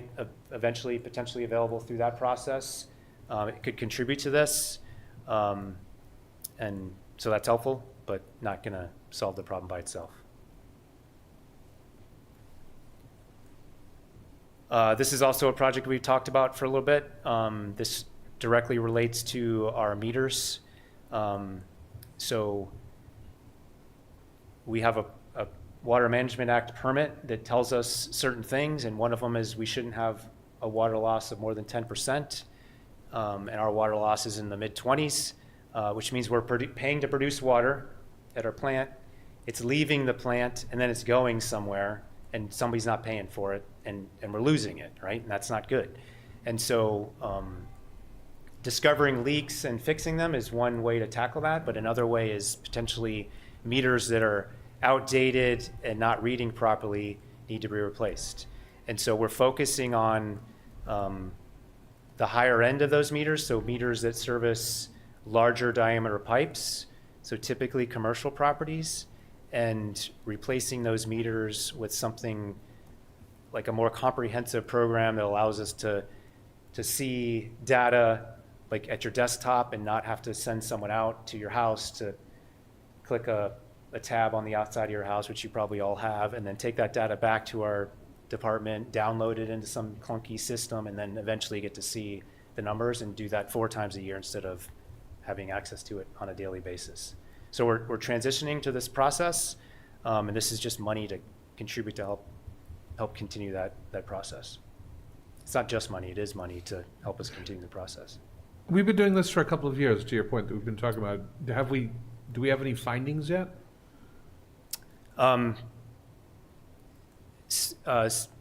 eventually potentially available through that process, it could contribute to this. And so that's helpful, but not going to solve the problem by itself. This is also a project we've talked about for a little bit. This directly relates to our meters. So we have a Water Management Act permit that tells us certain things, and one of them is we shouldn't have a water loss of more than 10%, and our water loss is in the mid-20s, which means we're paying to produce water at our plant. It's leaving the plant, and then it's going somewhere, and somebody's not paying for it, and we're losing it, right? And that's not good. And so discovering leaks and fixing them is one way to tackle that, but another way is potentially meters that are outdated and not reading properly need to be replaced. And so we're focusing on the higher end of those meters, so meters that service larger diameter pipes, so typically commercial properties, and replacing those meters with something like a more comprehensive program that allows us to see data like at your desktop and not have to send someone out to your house to click a tab on the outside of your house, which you probably all have, and then take that data back to our department, download it into some clunky system, and then eventually get to see the numbers and do that 4 times a year instead of having access to it on a daily basis. So we're transitioning to this process, and this is just money to contribute to help continue that process. It's not just money, it is money to help us continue the process.
We've been doing this for a couple of years, to your point that we've been talking about. Do we have any findings yet?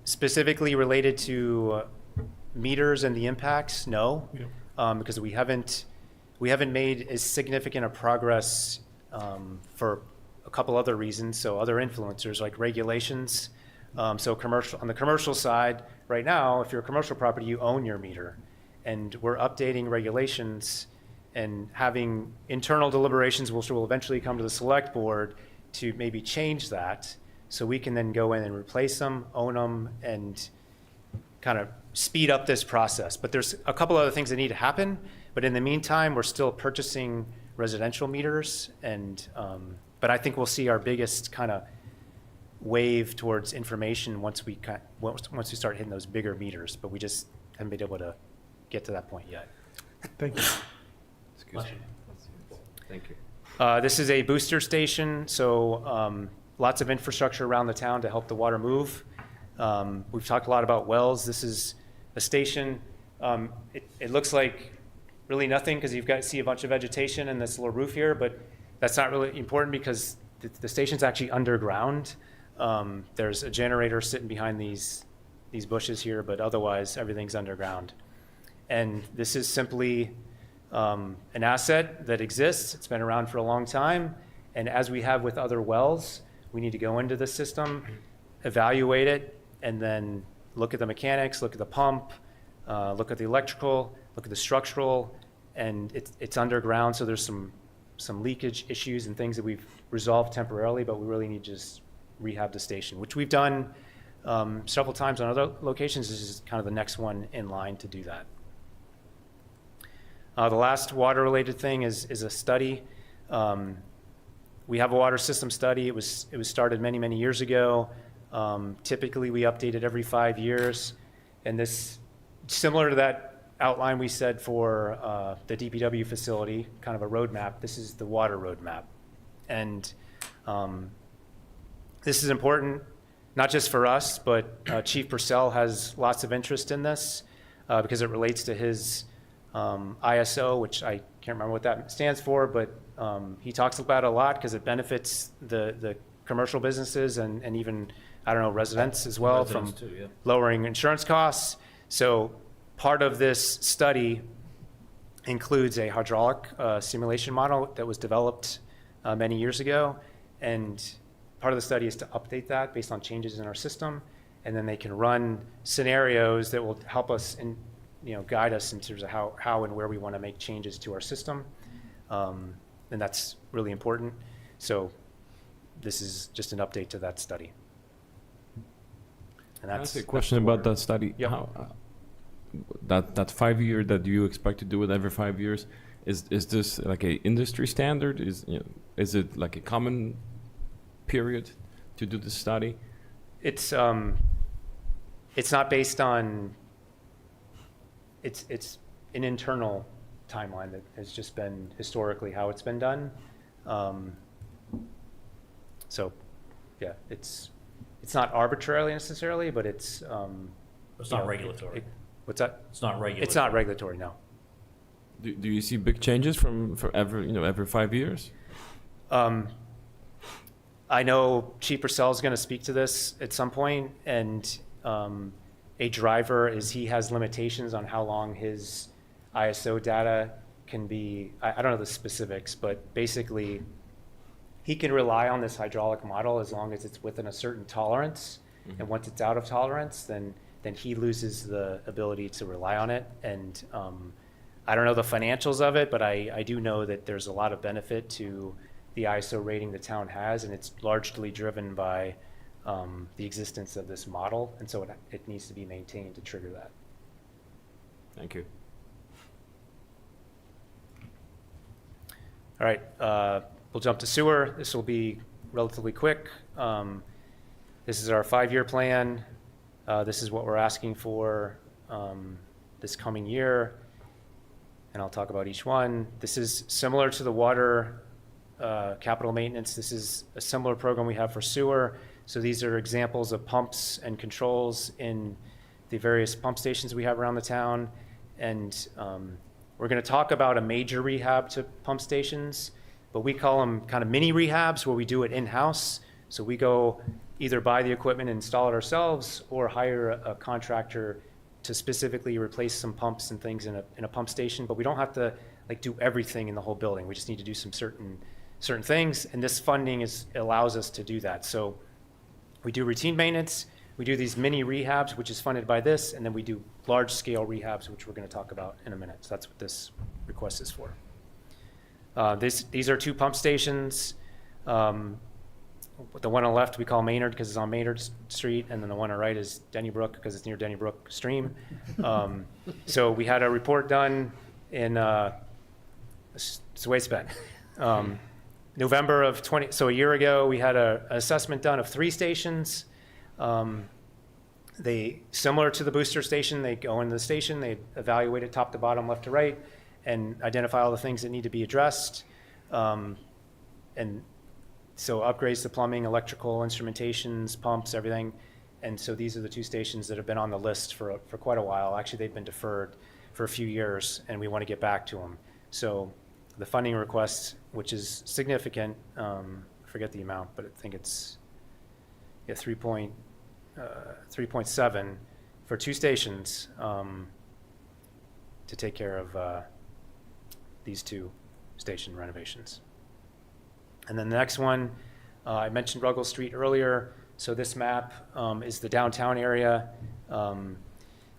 Specifically related to meters and the impacts, no, because we haven't made as significant a progress for a couple other reasons. So other influencers like regulations. So on the commercial side, right now, if you're a commercial property, you own your meter, and we're updating regulations and having internal deliberations, which will eventually come to the select board to maybe change that, so we can then go in and replace them, own them, and kind of speed up this process. But there's a couple other things that need to happen. But in the meantime, we're still purchasing residential meters, and but I think we'll see our biggest kind of wave towards information once we start hitting those bigger meters. But we just haven't been able to get to that point yet.
Thank you.
Excuse me. Thank you.
This is a booster station, so lots of infrastructure around the town to help the water move. We've talked a lot about wells. This is a station. It looks like really nothing because see a bunch of vegetation and this little roof here, but that's not really important because the station's actually underground. There's a generator sitting behind these bushes here, but otherwise everything's underground. And this is simply an asset that exists. It's been around for a long time. And as we have with other wells, we need to go into the system, evaluate it, and then look at the mechanics, look at the pump, look at the electrical, look at the structural, and it's underground, so there's some leakage issues and things that we've resolved temporarily, but we really need to just rehab the station, which we've done several times on other locations. This is kind of the next one in line to do that. The last water-related thing is a study. We have a water system study. It was started many, many years ago. Typically, we update it every 5 years. And this, similar to that outline we said for the DPW facility, kind of a roadmap, this is the water roadmap. And this is important, not just for us, but Chief Purcell has lots of interest in this because it relates to his ISO, which I can't remember what that stands for, but he talks about it a lot because it benefits the commercial businesses and even, I don't know, residents as well from lowering insurance costs. So part of this study includes a hydraulic simulation model that was developed many years ago. And part of the study is to update that based on changes in our system. And then they can run scenarios that will help us and guide us in terms of how and where we want to make changes to our system. And that's really important. So this is just an update to that study. And
that's a question about that study.
Yep.
How, that 5 year that you expect to do it every 5 years, is this like a industry standard? Is it like a common period to do the study?
It's it's not based on, it's an internal timeline that has just been historically how it's been done. So, yeah, it's not arbitrarily necessarily, but it's.
It's not regulatory.
What's that?
It's not regulatory.
It's not regulatory, no.
Do you see big changes from every 5 years?
I know Chief Purcell is going to speak to this at some point, and a driver is he has limitations on how long his ISO data can be. I don't know the specifics, but basically he can rely on this hydraulic model as long as it's within a certain tolerance. Mm-hmm. And once it's out of tolerance, then he loses the ability to rely on it. And I don't know the financials of it, but I do know that there's a lot of benefit to the ISO rating the town has, and it's largely driven by the existence of this model, and so it needs to be maintained to trigger that.
Thank you.
All right, we'll jump to sewer. This will be relatively quick. This is our 5-year plan. This is what we're asking for this coming year, and I'll talk about each one. This is similar to the water capital maintenance. This is a similar program we have for sewer. So these are examples of pumps and controls in the various pump stations we have around the town. And we're going to talk about a major rehab to pump stations, but we call them kind of mini rehabs where we do it in-house. So we go either buy the equipment and install it ourselves or hire a contractor to specifically replace some pumps and things in a pump station, but we don't have to like do everything in the whole building. We just need to do some certain things, and this funding allows us to do that. So we do routine maintenance, we do these mini rehabs, which is funded by this, and then we do large scale rehabs, which we're going to talk about in a minute. So that's what this request is for. These are 2 pump stations. The one on the left we call Maynard because it's on Maynard Street, and then the one on the right is Denny Brook because it's near Denny Brook Stream. So we had a report done in, it's the way it's been. November of 20, so a year ago, we had an assessment done of 3 stations. They, similar to the booster station, they go into the station, they evaluate it top to bottom, left to right, and identify all the things that need to be addressed. And so upgrades to plumbing, electrical, instrumentations, pumps, everything. And so these are the 2 stations that have been on the list for quite a while. Actually, they've been deferred for a few years, and we want to get back to them. So the funding request, which is significant, I forget the amount, but I think it's 3.7 for 2 stations to take care of these 2 station renovations. And then the next one, I mentioned Ruggles Street earlier. So this map is the downtown area.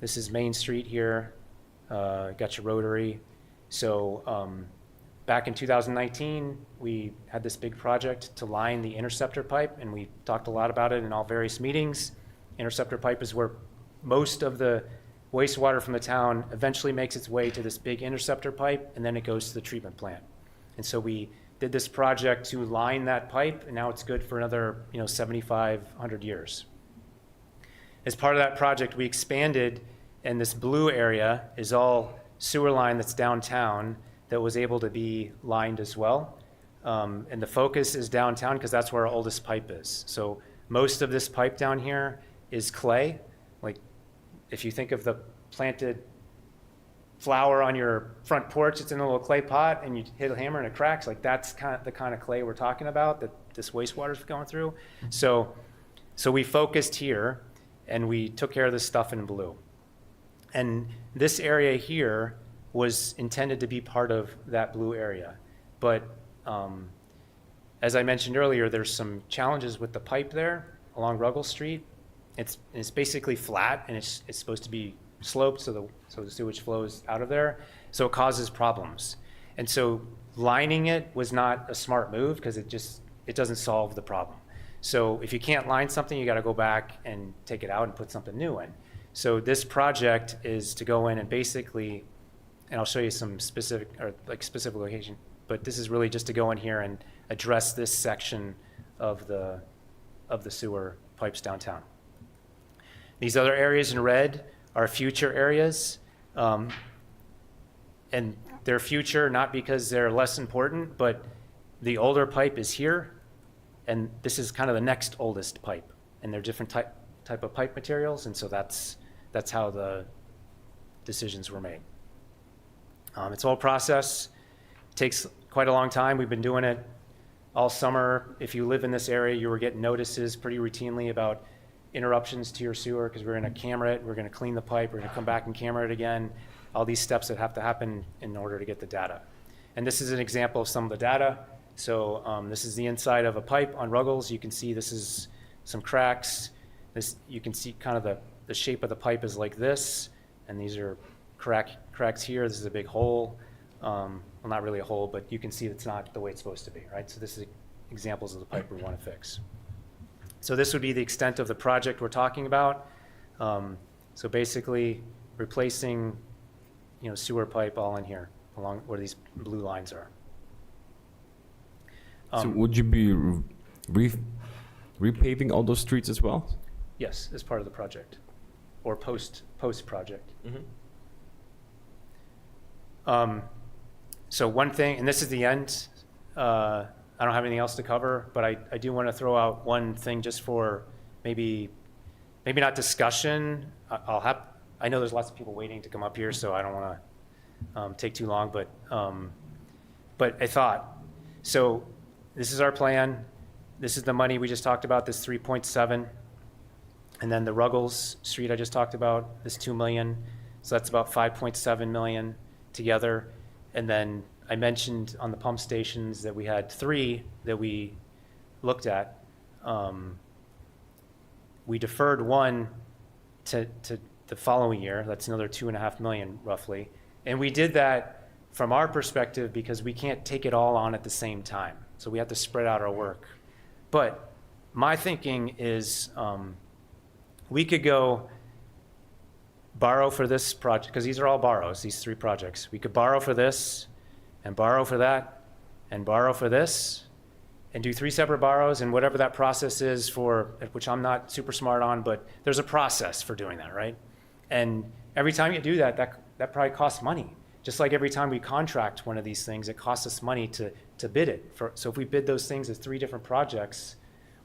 This is Main Street here. Got your rotary. So back in 2019, we had this big project to line the interceptor pipe, and we talked a lot about it in all various meetings. Interceptor pipe is where most of the wastewater from the town eventually makes its way to this big interceptor pipe, and then it goes to the treatment plant. And so we did this project to line that pipe, and now it's good for another 7,500 years. As part of that project, we expanded, and this blue area is all sewer line that's downtown that was able to be lined as well. And the focus is downtown because that's where our oldest pipe is. So most of this pipe down here is clay. Like if you think of the planted flower on your front porch, it's in a little clay pot, and you hit a hammer and it cracks. Like that's the kind of clay we're talking about that this wastewater is going through. So we focused here, and we took care of this stuff in blue. And this area here was intended to be part of that blue area. But as I mentioned earlier, there's some challenges with the pipe there along Ruggles Street. It's basically flat, and it's supposed to be sloped so the sewage flows out of there. So it causes problems. And so lining it was not a smart move because it doesn't solve the problem. So if you can't line something, you got to go back and take it out and put something new in. So this project is to go in and basically, and I'll show you some specific location, but this is really just to go in here and address this section of the sewer pipes downtown. These other areas in red are future areas. And they're future not because they're less important, but the older pipe is here, and this is kind of the next oldest pipe. And they're different type of pipe materials, and so that's how the decisions were made. It's a whole process. It takes quite a long time. We've been doing it all summer. If you live in this area, you were getting notices pretty routinely about interruptions to your sewer because we're going to camera it, we're going to clean the pipe, we're going to come back and camera it again. All these steps that have to happen in order to get the data. And this is an example of some of the data. So this is the inside of a pipe on Ruggles. You can see this is some cracks. You can see kind of the shape of the pipe is like this, and these are cracks here. This is a big hole. Well, not really a hole, but you can see it's not the way it's supposed to be, right? So this is examples of the pipe we want to fix. So this would be the extent of the project we're talking about. So basically replacing, sewer pipe all in here along where these blue lines are.
So would you be repaving all those streets as well?
Yes, as part of the project, or post project. So one thing, and this is the end. I don't have anything else to cover, but I do want to throw out one thing just for maybe not discussion. I know there's lots of people waiting to come up here, so I don't want to take too long. But I thought, so this is our plan. This is the money we just talked about, this 3.7. And then the Ruggles Street I just talked about, this 2 million. So that's about 5.7 million together. And then I mentioned on the pump stations that we had 3 that we looked at. We deferred 1 to the following year. That's another 2.5 million roughly. And we did that from our perspective because we can't take it all on at the same time. So we have to spread out our work. But my thinking is we could go borrow for this project, because these are all borrows, these 3 projects. We could borrow for this and borrow for that and borrow for this and do 3 separate borrows, and whatever that process is for, which I'm not super smart on, but there's a process for doing that, right? And every time you do that, that probably costs money. Just like every time we contract one of these things, it costs us money to bid it. So if we bid those things as 3 different projects,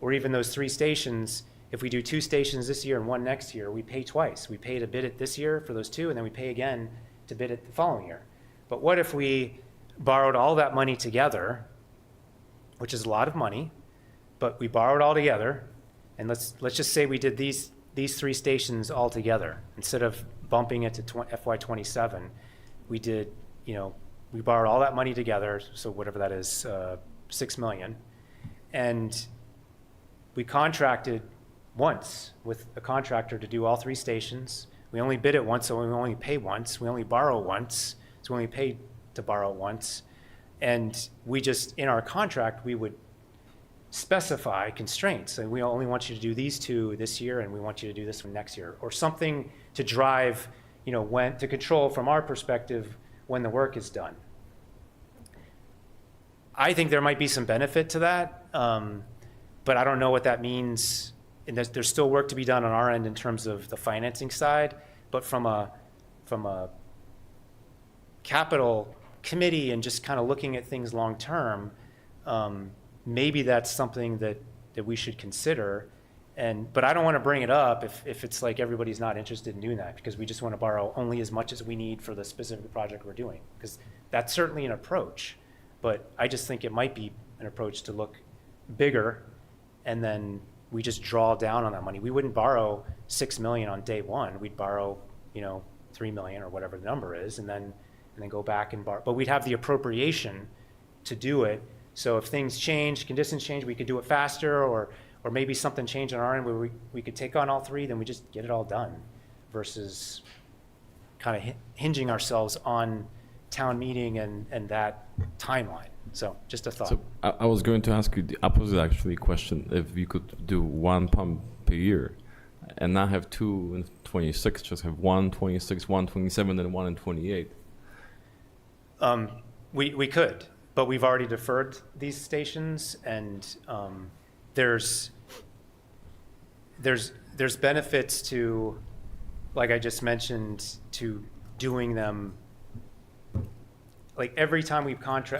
or even those 3 stations, if we do 2 stations this year and 1 next year, we pay twice. We pay to bid it this year for those 2, and then we pay again to bid it the following year. But what if we borrowed all that money together, which is a lot of money, but we borrowed all together, and let's just say we did these 3 stations all together. Instead of bumping it to FY27, we did, we borrowed all that money together, so whatever that is, 6 million, and we contracted once with a contractor to do all 3 stations. We only bid it once, so we only pay once. We only borrow once, so we only pay to borrow once. And we just, in our contract, we would specify constraints. And we only want you to do these 2 this year, and we want you to do this one next year, or something to drive, when to control from our perspective when the work is done. I think there might be some benefit to that, but I don't know what that means. And there's still work to be done on our end in terms of the financing side, but from a capital committee and just kind of looking at things long term, maybe that's something that we should consider. But I don't want to bring it up if it's like everybody's not interested in doing that, because we just want to borrow only as much as we need for the specific project we're doing, because that's certainly an approach. But I just think it might be an approach to look bigger, and then we just draw down on that money. We wouldn't borrow 6 million on day 1. We'd borrow, 3 million or whatever the number is, and then go back and borrow. But we'd have the appropriation to do it. So if things change, conditions change, we could do it faster, or maybe something changed on our end where we could take on all 3, then we just get it all done, versus kind of hinging ourselves on town meeting and that timeline. So just a thought.
So I was going to ask you the opposite actually question. If you could do 1 pump per year and not have 2 in 26, just have 1 26, 1 27, and 1 in 28.
We could, but we've already deferred these stations, and there's there's benefits to, like I just mentioned, to doing them. Like every time we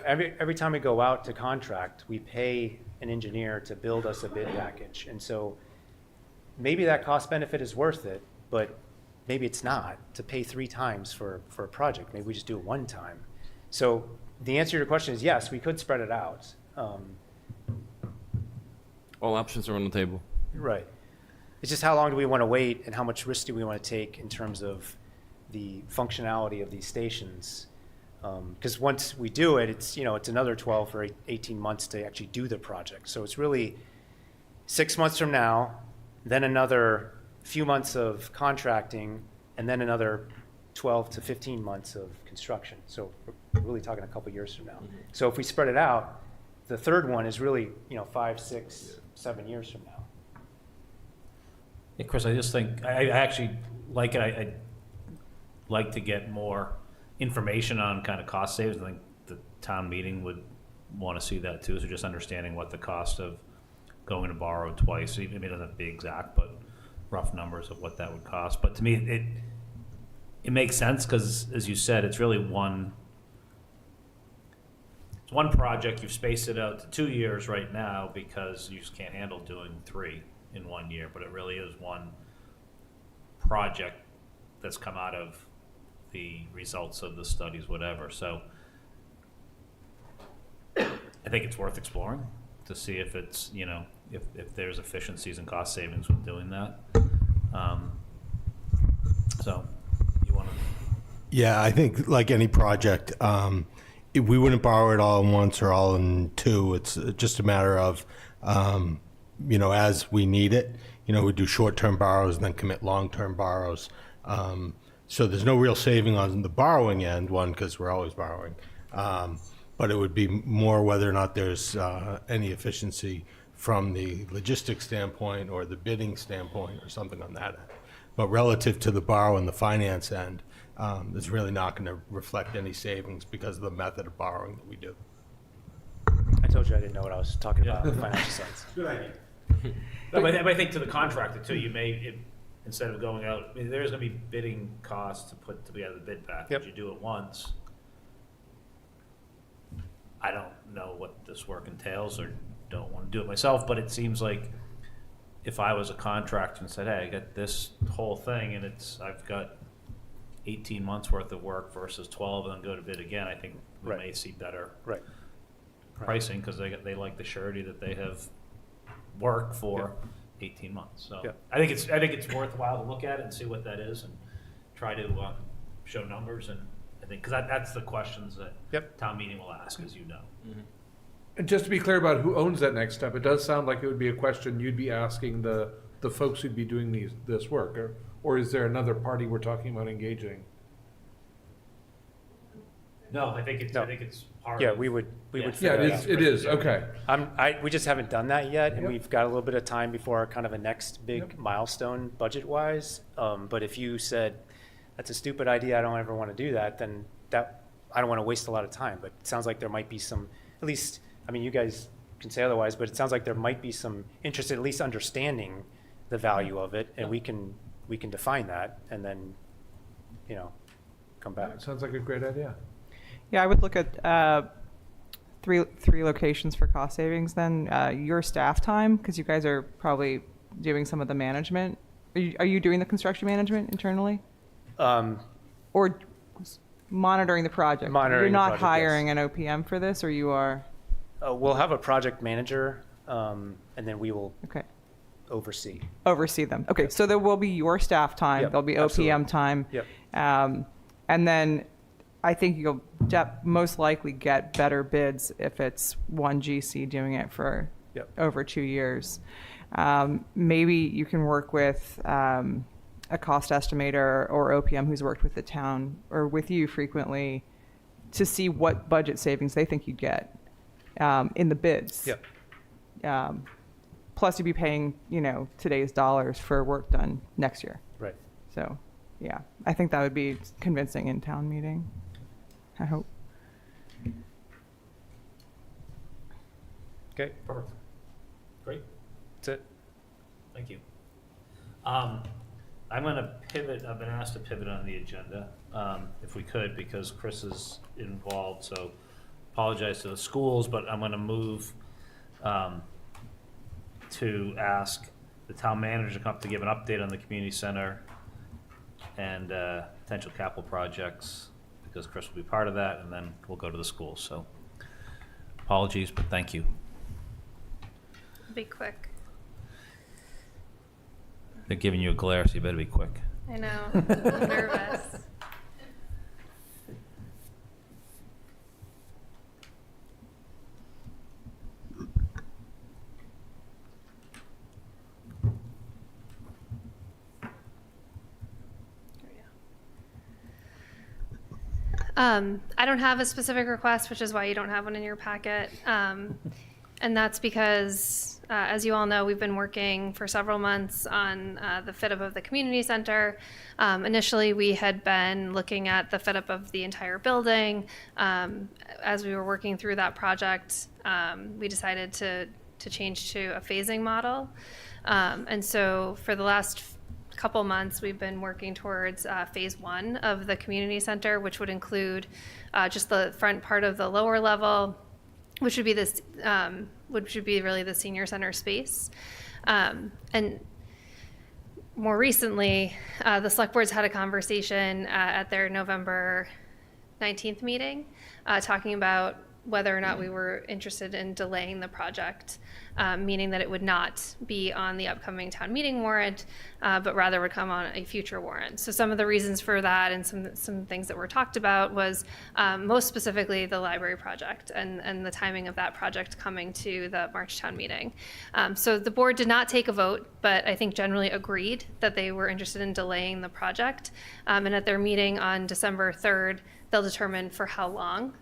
every time we go out to contract, we pay an engineer to build us a bid package. And so maybe that cost benefit is worth it, but maybe it's not to pay 3 times for a project. Maybe we just do it 1 time. So the answer to your question is yes, we could spread it out.
All options are on the table.
Right. It's just how long do we want to wait and how much risk do we want to take in terms of the functionality of these stations? Because once we do it, it's another 12 or 18 months to actually do the project. So it's really 6 months from now, then another few months of contracting, and then another 12 to 15 months of construction. So we're really talking a couple years from now. So if we spread it out, the third one is really 5, 6, 7 years from now.
Yeah, Chris, I just think, I actually like it. I'd like to get more information on kind of cost savings. I think the town meeting would want to see that too. So just understanding what the cost of going to borrow twice, it doesn't have to be exact, but rough numbers of what that would cost. But to me, it makes sense because, as you said, it's really one project. You've spaced it out to 2 years right now because you just can't handle doing 3 in 1 year. But it really is one project that's come out of the results of the studies, whatever. So I think it's worth exploring to see if it's, if there's efficiencies and cost savings with doing that. So you want to?
Yeah, I think like any project, we wouldn't borrow it all in once or all in 2. It's just a matter of, as we need it, we do short-term borrows and then commit long-term borrows. So there's no real saving on the borrowing end, one, because we're always borrowing. But it would be more whether or not there's any efficiency from the logistics standpoint or the bidding standpoint or something on that end. But relative to the borrow and the finance end, it's really not going to reflect any savings because of the method of borrowing that we do.
I told you I didn't know what I was talking about on the financial sides.
Good idea. But I think to the contractor too, you may, instead of going out, there's going to be bidding costs to put together the bid package.
Yep.
You do it once. I don't know what this work entails or don't want to do it myself, but it seems like if I was a contractor and said, hey, I got this whole thing and I've got 18 months worth of work versus 12 and then go to bid again, I think we may see better pricing because they like the surety that they have work for 18 months. So I think it's worthwhile to look at it and see what that is and try to show numbers. And I think because that's the questions that town meeting will ask, as you know.
And just to be clear about who owns that next step, it does sound like it would be a question you'd be asking the folks who'd be doing this work, or is there another party we're talking about engaging?
No, I think it's part.
Yeah,
of,
we would.
Yeah, it is. Okay.
We just haven't done that yet, and we've got a little bit of time before kind of a next big milestone budget-wise. But if you said that's a stupid idea, I don't ever want to do that, then I don't want to waste a lot of time. But it sounds like there might be some, at least, you guys can say otherwise, but it sounds like there might be some interest in at least understanding the value of it, and we can define that, and then, come back.
Sounds like a great idea.
Yeah, I would look at three locations for cost savings then. Your staff time, because you guys are probably doing some of the management. Are you doing the construction management internally? Or monitoring the project? You're not hiring an OPM for this, or you are?
We'll have a project manager, and then we will oversee
them. Okay, so there will be your staff time.
Yep,
There'll be
absolutely.
OPM time.
Yep.
And then I think you'll most likely get better bids if it's one GC doing it for over 2 years. Maybe you can work with a cost estimator or OPM who's worked with the town or with you frequently to see what budget savings they think you'd get in the bids.
Yep.
Plus you'd be paying, today's dollars for work done next year.
Right.
So, yeah, I think that would be convincing in town meeting. I hope.
Okay.
Perfect. Great.
That's it.
Thank you. I'm gonna pivot, I've been asked to pivot on the agenda, if we could, because Chris is involved, so apologize to the schools, but I'm gonna move, to ask the town manager to come up to give an update on the community center and, potential capital projects, because Chris will be part of that, and then we'll go to the schools, so apologies, but thank you.
Be quick.
They're giving you a glare, so you better be quick.
I know. I'm nervous. I don't have a specific request, which is why you don't have one in your packet. And that's because, as you all know, we've been working for several months on the fit-up of the community center. Initially, we had been looking at the fit-up of the entire building. As we were working through that project, we decided to change to a phasing model. And so for the last couple months, we've been working towards phase 1 of the community center, which would include just the front part of the lower level, which would be this, which would be really the senior center space. And more recently, the select boards had a conversation at their November 19th meeting, talking about whether or not we were interested in delaying the project, meaning that it would not be on the upcoming town meeting warrant, but rather would come on a future warrant. So some of the reasons for that and some things that were talked about was most specifically the library project and the timing of that project coming to the March town meeting. So the board did not take a vote, but I think generally agreed that they were interested in delaying the project. And at their meeting on December 3rd, they'll determine for how long.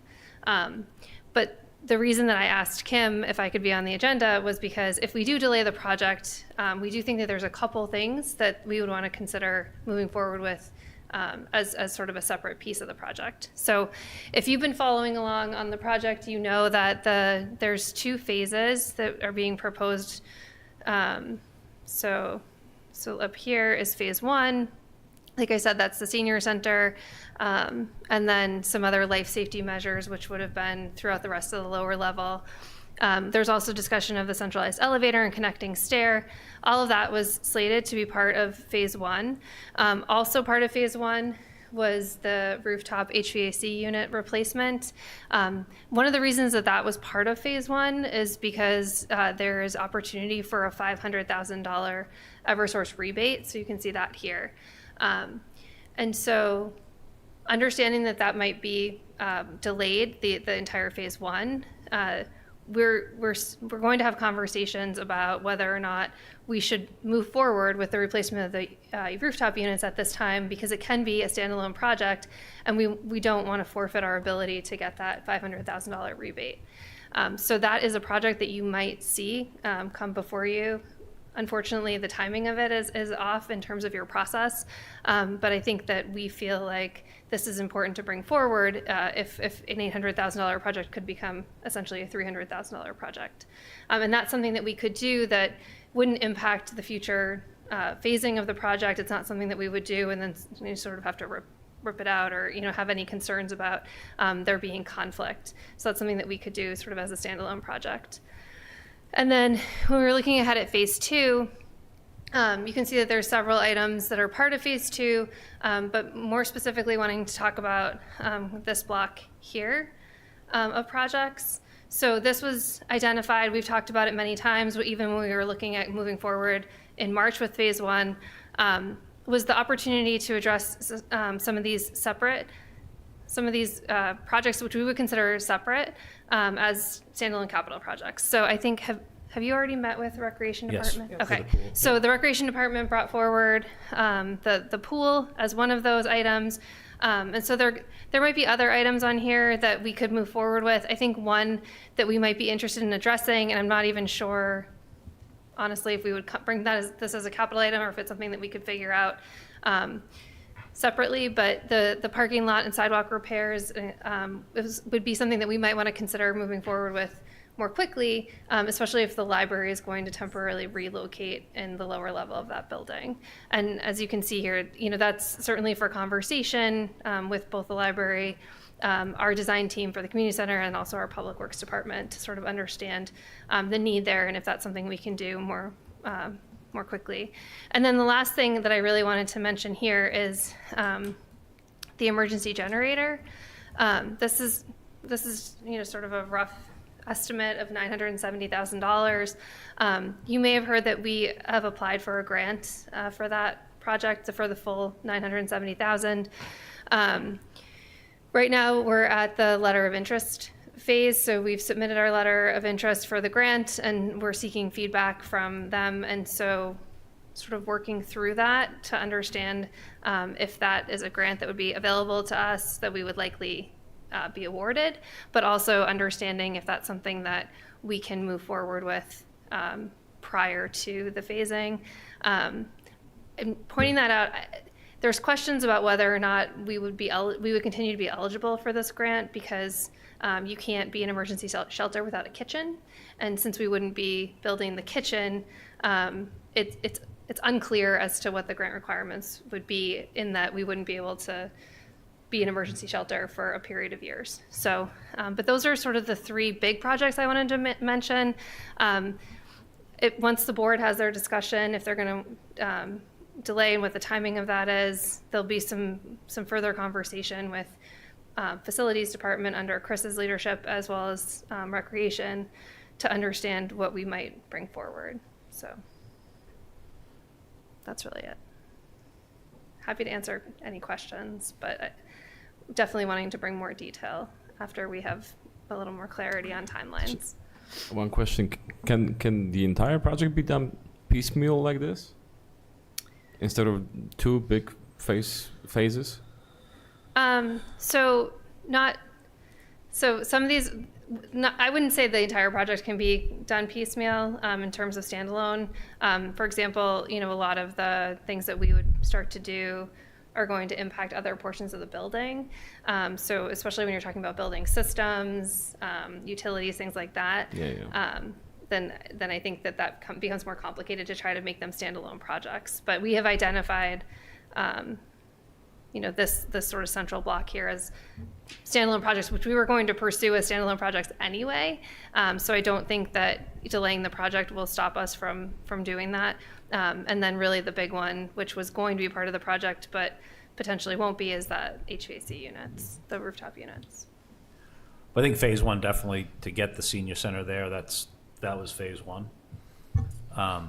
But the reason that I asked Kim if I could be on the agenda was because if we do delay the project, we do think that there's a couple things that we would want to consider moving forward with as sort of a separate piece of the project. So if you've been following along on the project, you know that there's 2 phases that are being proposed. So up here is phase 1. Like I said, that's the senior center, and then some other life safety measures, which would have been throughout the rest of the lower level. There's also discussion of the centralized elevator and connecting stair. All of that was slated to be part of phase 1. Also part of phase 1 was the rooftop HVAC unit replacement. One of the reasons that was part of phase 1 is because there is opportunity for a $500,000 Eversource rebate, so you can see that here. And so understanding that might be delayed, the entire phase 1, we're going to have conversations about whether or not we should move forward with the replacement of the rooftop units at this time, because it can be a standalone project, and we don't want to forfeit our ability to get that $500,000 rebate. So that is a project that you might see come before you. Unfortunately, the timing of it is off in terms of your process, but I think that we feel like this is important to bring forward if an $800,000 project could become essentially a $300,000 project. And that's something that we could do that wouldn't impact the future phasing of the project. It's not something that we would do and then you sort of have to rip it out or have any concerns about there being conflict. So that's something that we could do sort of as a standalone project. And then when we were looking ahead at phase 2, you can see that there's several items that are part of phase 2, but more specifically wanting to talk about this block here of projects. So this was identified, we've talked about it many times, even when we were looking at moving forward in March with phase 1, was the opportunity to address some of these projects which we would consider separate as standalone capital projects. So I think, have you already met with the Recreation Department?
Yes.
Okay, so the Recreation Department brought forward the pool as one of those items. And so there might be other items on here that we could move forward with. I think one that we might be interested in addressing, and I'm not even sure, honestly, if we would bring this as a capital item or if it's something that we could figure out separately, but the parking lot and sidewalk repairs would be something that we might want to consider moving forward more quickly, especially if the library is going to temporarily relocate in the lower level of that building. And as you can see here, that's certainly for conversation with both the library, our design team for the community center, and also our public works department to sort of understand the need there and if that's something we can do more quickly. And then the last thing that I really wanted to mention here is the emergency generator. This is sort of a rough estimate of $970,000. You may have heard that we have applied for a grant for that project, for the full $970,000. Right now, we're at the letter of interest phase, so we've submitted our letter of interest for the grant, and we're seeking feedback from them, and so sort of working through that to understand if that is a grant that would be available to us, that we would likely be awarded, but also understanding if that's something that we can move forward with prior to the phasing. And pointing that out, there's questions about whether or not we would continue to be eligible for this grant, because you can't be an emergency shelter without a kitchen, and since we wouldn't be building the kitchen, it's unclear as to what the grant requirements would be, in that we wouldn't be able to be an emergency shelter for a period of years. So, but those are sort of the three big projects I wanted to mention. Once the board has their discussion, if they're going to delay and what the timing of that is, there'll be some further conversation with facilities department under Chris's leadership, as well as recreation, to understand what we might bring forward. So that's really it. Happy to answer any questions, but definitely wanting to bring more detail after we have a little more clarity on timelines.
One question: Can the entire project be done piecemeal like this, instead of two big phases? So some of these, I wouldn't say the entire project can be done piecemeal in terms of standalone. For example, a lot of the things that we would start to do are going to impact other portions of the building. So especially when you're talking about building systems, utilities, things like that. Then I think that becomes more complicated to try to make them standalone projects. But we have identified, this sort of central block here as standalone projects, which we were going to pursue as standalone projects anyway. So I don't think that delaying the project will stop us from doing that. And then really the big one, which was going to be part of the project, but potentially won't be, is that HVAC units, the rooftop units.
I think phase one, definitely to get the senior center there, that was phase one. I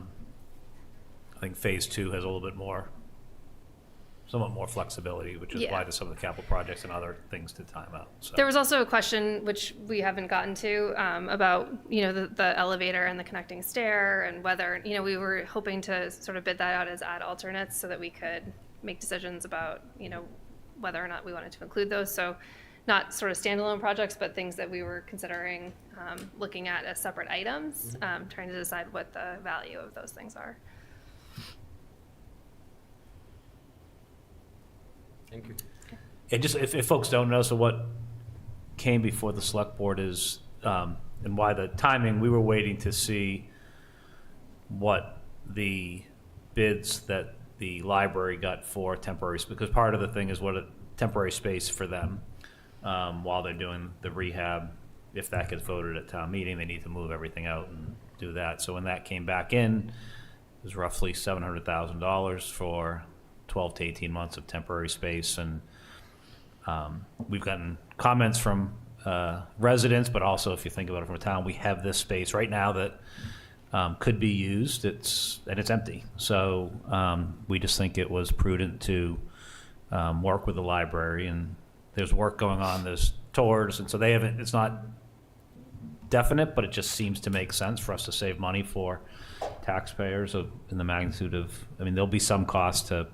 think phase two has a little bit more, somewhat more flexibility, which is why to some of the capital projects and other things to time out. So.
There was also a question, which we haven't gotten to, about the elevator and the connecting stair, and whether we were hoping to sort of bid that out as ad alternates so that we could make decisions about whether or not we wanted to include those. So not sort of standalone projects, but things that we were considering looking at as separate items, trying to decide what the value of those things are.
Thank you.
And just if folks don't know, so what came before the select board is, and why the timing, we were waiting to see what the bids that the library got for temporary, because part of the thing is what a temporary space for them while they're doing the rehab. If that gets voted at town meeting, they need to move everything out and do that. So when that came back in, it was roughly $700,000 for 12 to 18 months of temporary space. And we've gotten comments from residents, but also if you think about it from a town, we have this space right now that could be used. It's empty. So we just think it was prudent to work with the library, and there's work going on, there's tours, and so it's not definite, but it just seems to make sense for us to save money for taxpayers in the magnitude of, there'll be some cost to,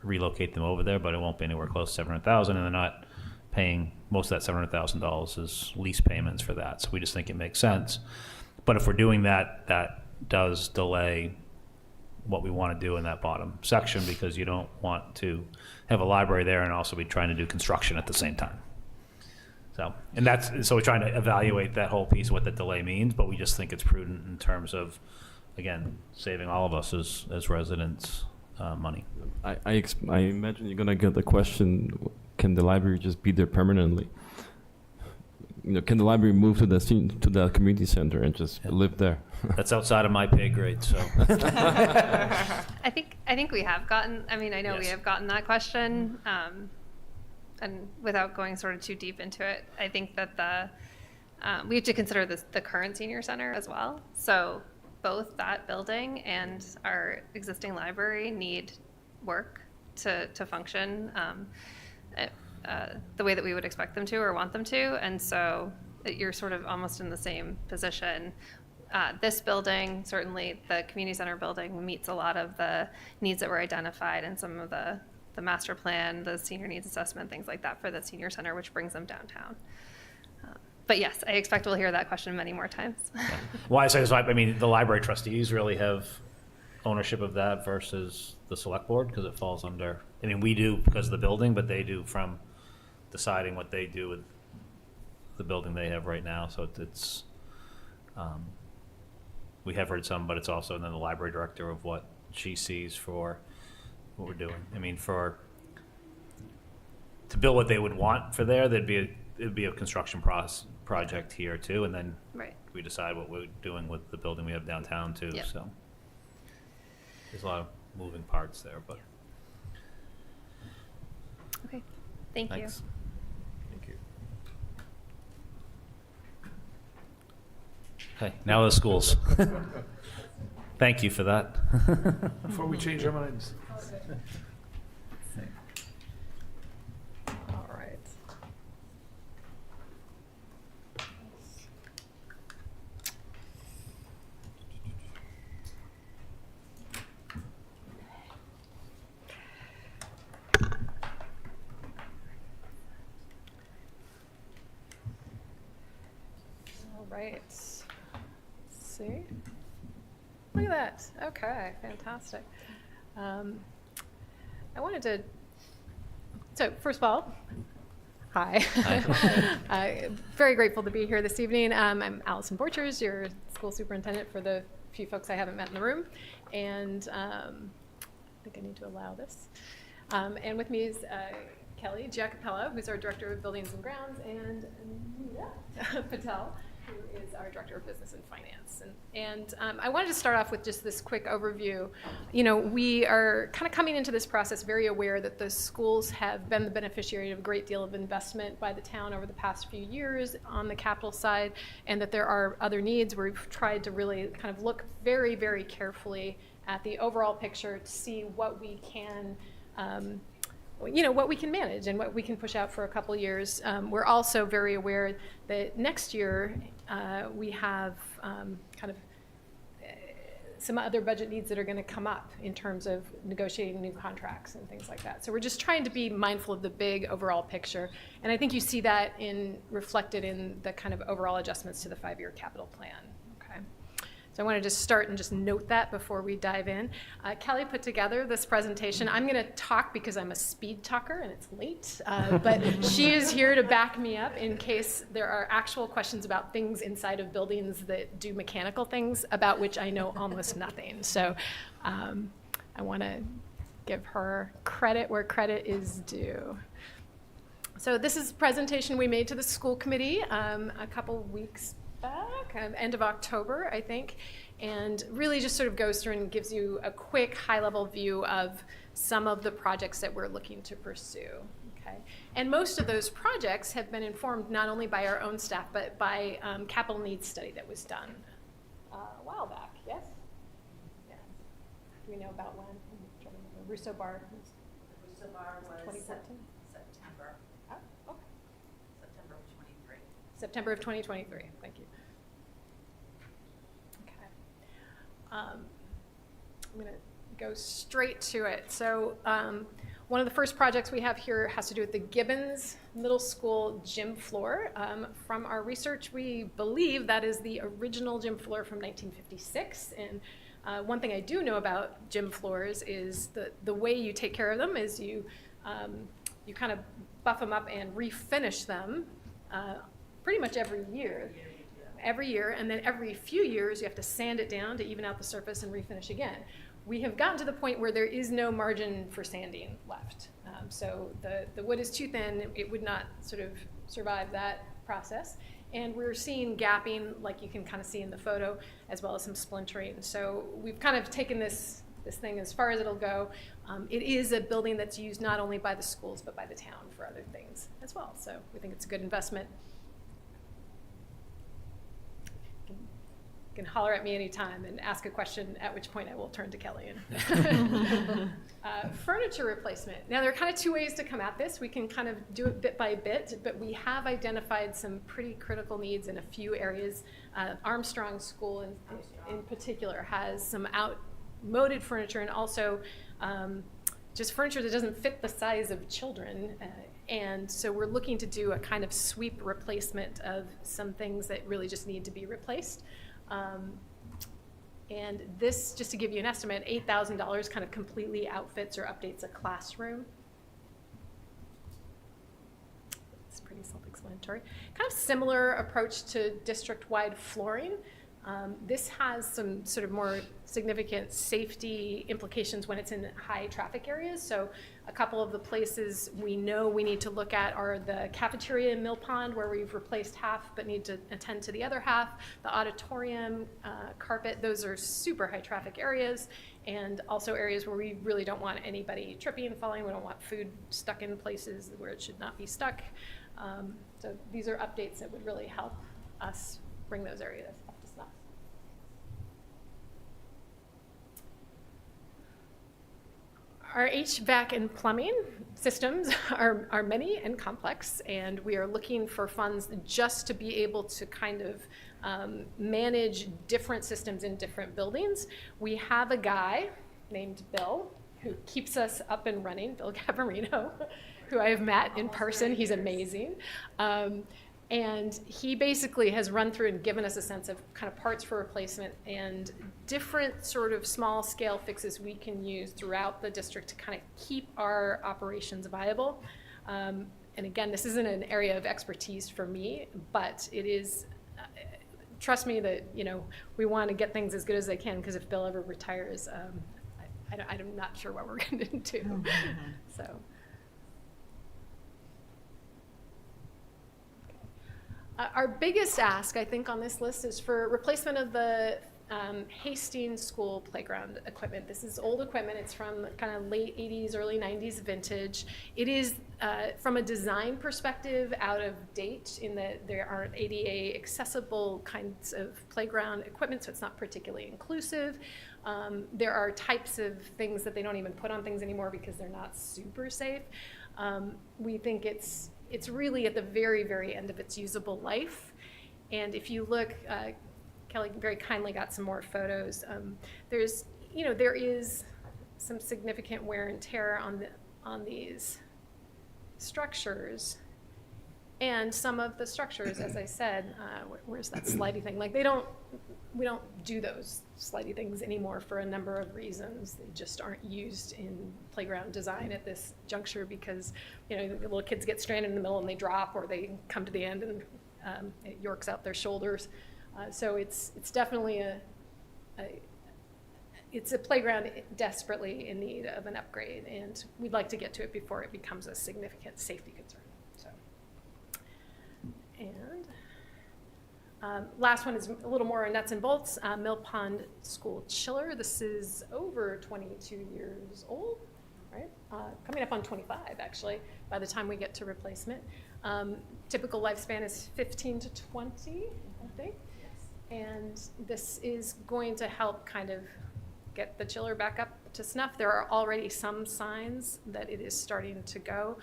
relocate them over there, but it won't be anywhere close to $700,000, and they're not paying, most of that $700,000 is lease payments for that. So we just think it makes sense. But if we're doing that, that does delay what we want to do in that bottom section, because you don't want to have a library there and also be trying to do construction at the same time. Does So, and so we're trying to evaluate that whole piece, what the delay means, but we just think it's prudent in terms of, again, saving all of us as residents money.
I imagine you're gonna get the question: can the library just be there permanently? Can the library move to the community center and just live there?
That's outside of my pay grade, so.
I think we have gotten, I mean, I know we
Yes.
have gotten that question, and without going sort of too deep into it, I think that we have to consider the current senior center as well. So both that building and our existing library need work to function the way that we would expect them to or want them to. And so you're sort of almost in the same position. This building, certainly the community center building, meets a lot of the needs that were identified in some of the master plan, the senior needs assessment, things like that for the senior center, which brings them downtown. But yes, I expect we'll hear that question many more times.
Why I say this, I mean, the library trustees really have ownership of that versus the select board, because it falls under, I mean, we do because of the building, but they do from deciding what they do with the building they have right now. So it's we have heard some, but it's also then the library director of what she sees for what we're doing. I mean, to build what they would want for there, it'd be a construction project here too, and then we decide what we're doing with the building we have downtown too.
Yep.
So there's a lot of moving parts there, but
Okay, thank you.
thanks. Thank you. Okay, now the schools. Thank you for that.
Before we change our minds.
All right. All right. Let's see. Look at that. Okay, fantastic. I wanted to, so first of all, hi. Very grateful to be here this evening. I'm Allison Borchers, your school superintendent for the few folks I haven't met in the room. And I think I need to allow this. And with me is Kelly Giacopello, who's our Director of Buildings and Grounds, and Anita Patel, who is our Director of Business and Finance. And I wanted to start off with just this quick overview. You know, we are kind of coming into this process very aware that the schools have been the beneficiary of a great deal of investment by the town over the past few years on the capital side, and that there are other needs where we've tried to really kind of look very, very carefully at the overall picture to see what we can what we can manage and what we can push out for a couple years. We're also very aware that next year we have kind of some other budget needs that are going to come up in terms of negotiating new contracts and things like that. So we're just trying to be mindful of the big overall picture. And I think you see that reflected in the kind of overall adjustments to the 5-year capital plan. Okay. So I want to just start and just note that before we dive in. Kelly put together this presentation. I'm going to talk because I'm a speed talker and it's late, but she is here to back me up in case there are actual questions about things inside of buildings that do mechanical things about which I know almost nothing. So I want to give her credit where credit is due. So this is a presentation we made to the school committee a couple weeks back, end of October, I think, and really just sort of goes through and gives you a quick high-level view of some of the projects that we're looking to pursue. Okay, and most of those projects have been informed not only by our own staff, but by capital needs study that was done a while back. Yes. Yeah. Do we know about when? I'm trying to remember. Russo Bar.
Russo Bar was
2014.
September.
Oh, okay.
September of 23.
September of 2023. Thank you. Okay. I'm going to go straight to it. So one of the first projects we have here has to do with the Gibbons Middle School gym floor. From our research, we believe that is the original gym floor from 1956. And one thing I do know about gym floors is the way you take care of them is you kind of buff them up and refinish them pretty much every year. Every year, and then every few years you have to sand it down to even out the surface and refinish again. We have gotten to the point where there is no margin for sanding left. So the wood is too thin, it would not sort of survive that process. And we're seeing gapping, like you can kind of see in the photo, as well as some splintering. So we've kind of taken this thing as far as it'll go. It is a building that's used not only by the schools, but by the town for other things as well. So we think it's a good investment. You can holler at me anytime and ask a question, at which point I will turn to Kelly. Furniture replacement. Now, there are kind of two ways to come at this. We can kind of do it bit by bit, but we have identified some pretty critical needs in a few areas. Armstrong School in particular has some outmoded furniture and also just furniture that doesn't fit the size of children. And so we're looking to do a kind of sweep replacement of some things that really just need to be replaced. And this, just to give you an estimate, $8,000 kind of completely outfits or updates a classroom. It's pretty self-explanatory. Kind of similar approach to district-wide flooring. This has some sort of more significant safety implications when it's in high traffic areas. So a couple of the places we know we need to look at are the cafeteria in Mill Pond, where we've replaced half but need to attend to the other half. The auditorium, carpet, those are super high traffic areas, and also areas where we really don't want anybody tripping and falling. We don't want food stuck in places where it should not be stuck. So these are updates that would really help us bring those areas up to snuff. Our HVAC and plumbing systems are many and complex, and we are looking for funds just to be able to kind of manage different systems in different buildings. We have a guy named Bill who keeps us up and running, Bill Caparino, who I have met in person. He's amazing. And he basically has run through and given us a sense of kind of parts for replacement and different sort of small scale fixes we can use throughout the district to kind of keep our operations viable. And again, this isn't an area of expertise for me, but it is, trust me that, you know, we want to get things as good as they can, because if Bill ever retires, I'm not sure what we're going to do. So. Our biggest ask, I think, on this list is for replacement of the Hastings School playground equipment. This is old equipment. It's from kind of late 80s, early 90s vintage. It is, from a design perspective, out of date in that there aren't ADA accessible kinds of playground equipment, so it's not particularly inclusive. There are types of things that they don't even put on things anymore because they're not super safe. We think it's really at the very, very end of its usable life. And if you look, Kelly very kindly got some more photos. There is some significant wear and tear on these structures. And some of the structures, as I said, where's that slidey thing? Like we don't do those slidey things anymore for a number of reasons. They just aren't used in playground design at this juncture because, you know, the little kids get stranded in the middle and they drop, or they come to the end and it yorks out their shoulders. So it's definitely it's a playground desperately in need of an upgrade, and we'd like to get to it before it becomes a significant safety concern. So, and last one is a little more nuts and bolts. Mill Pond School chiller. This is over 22 years old, right? Coming up on 25, actually, by the time we get to replacement. Typical lifespan is 15 to 20, I think. And this is going to help kind of get the chiller back up to snuff. There are already some signs that it is starting to go.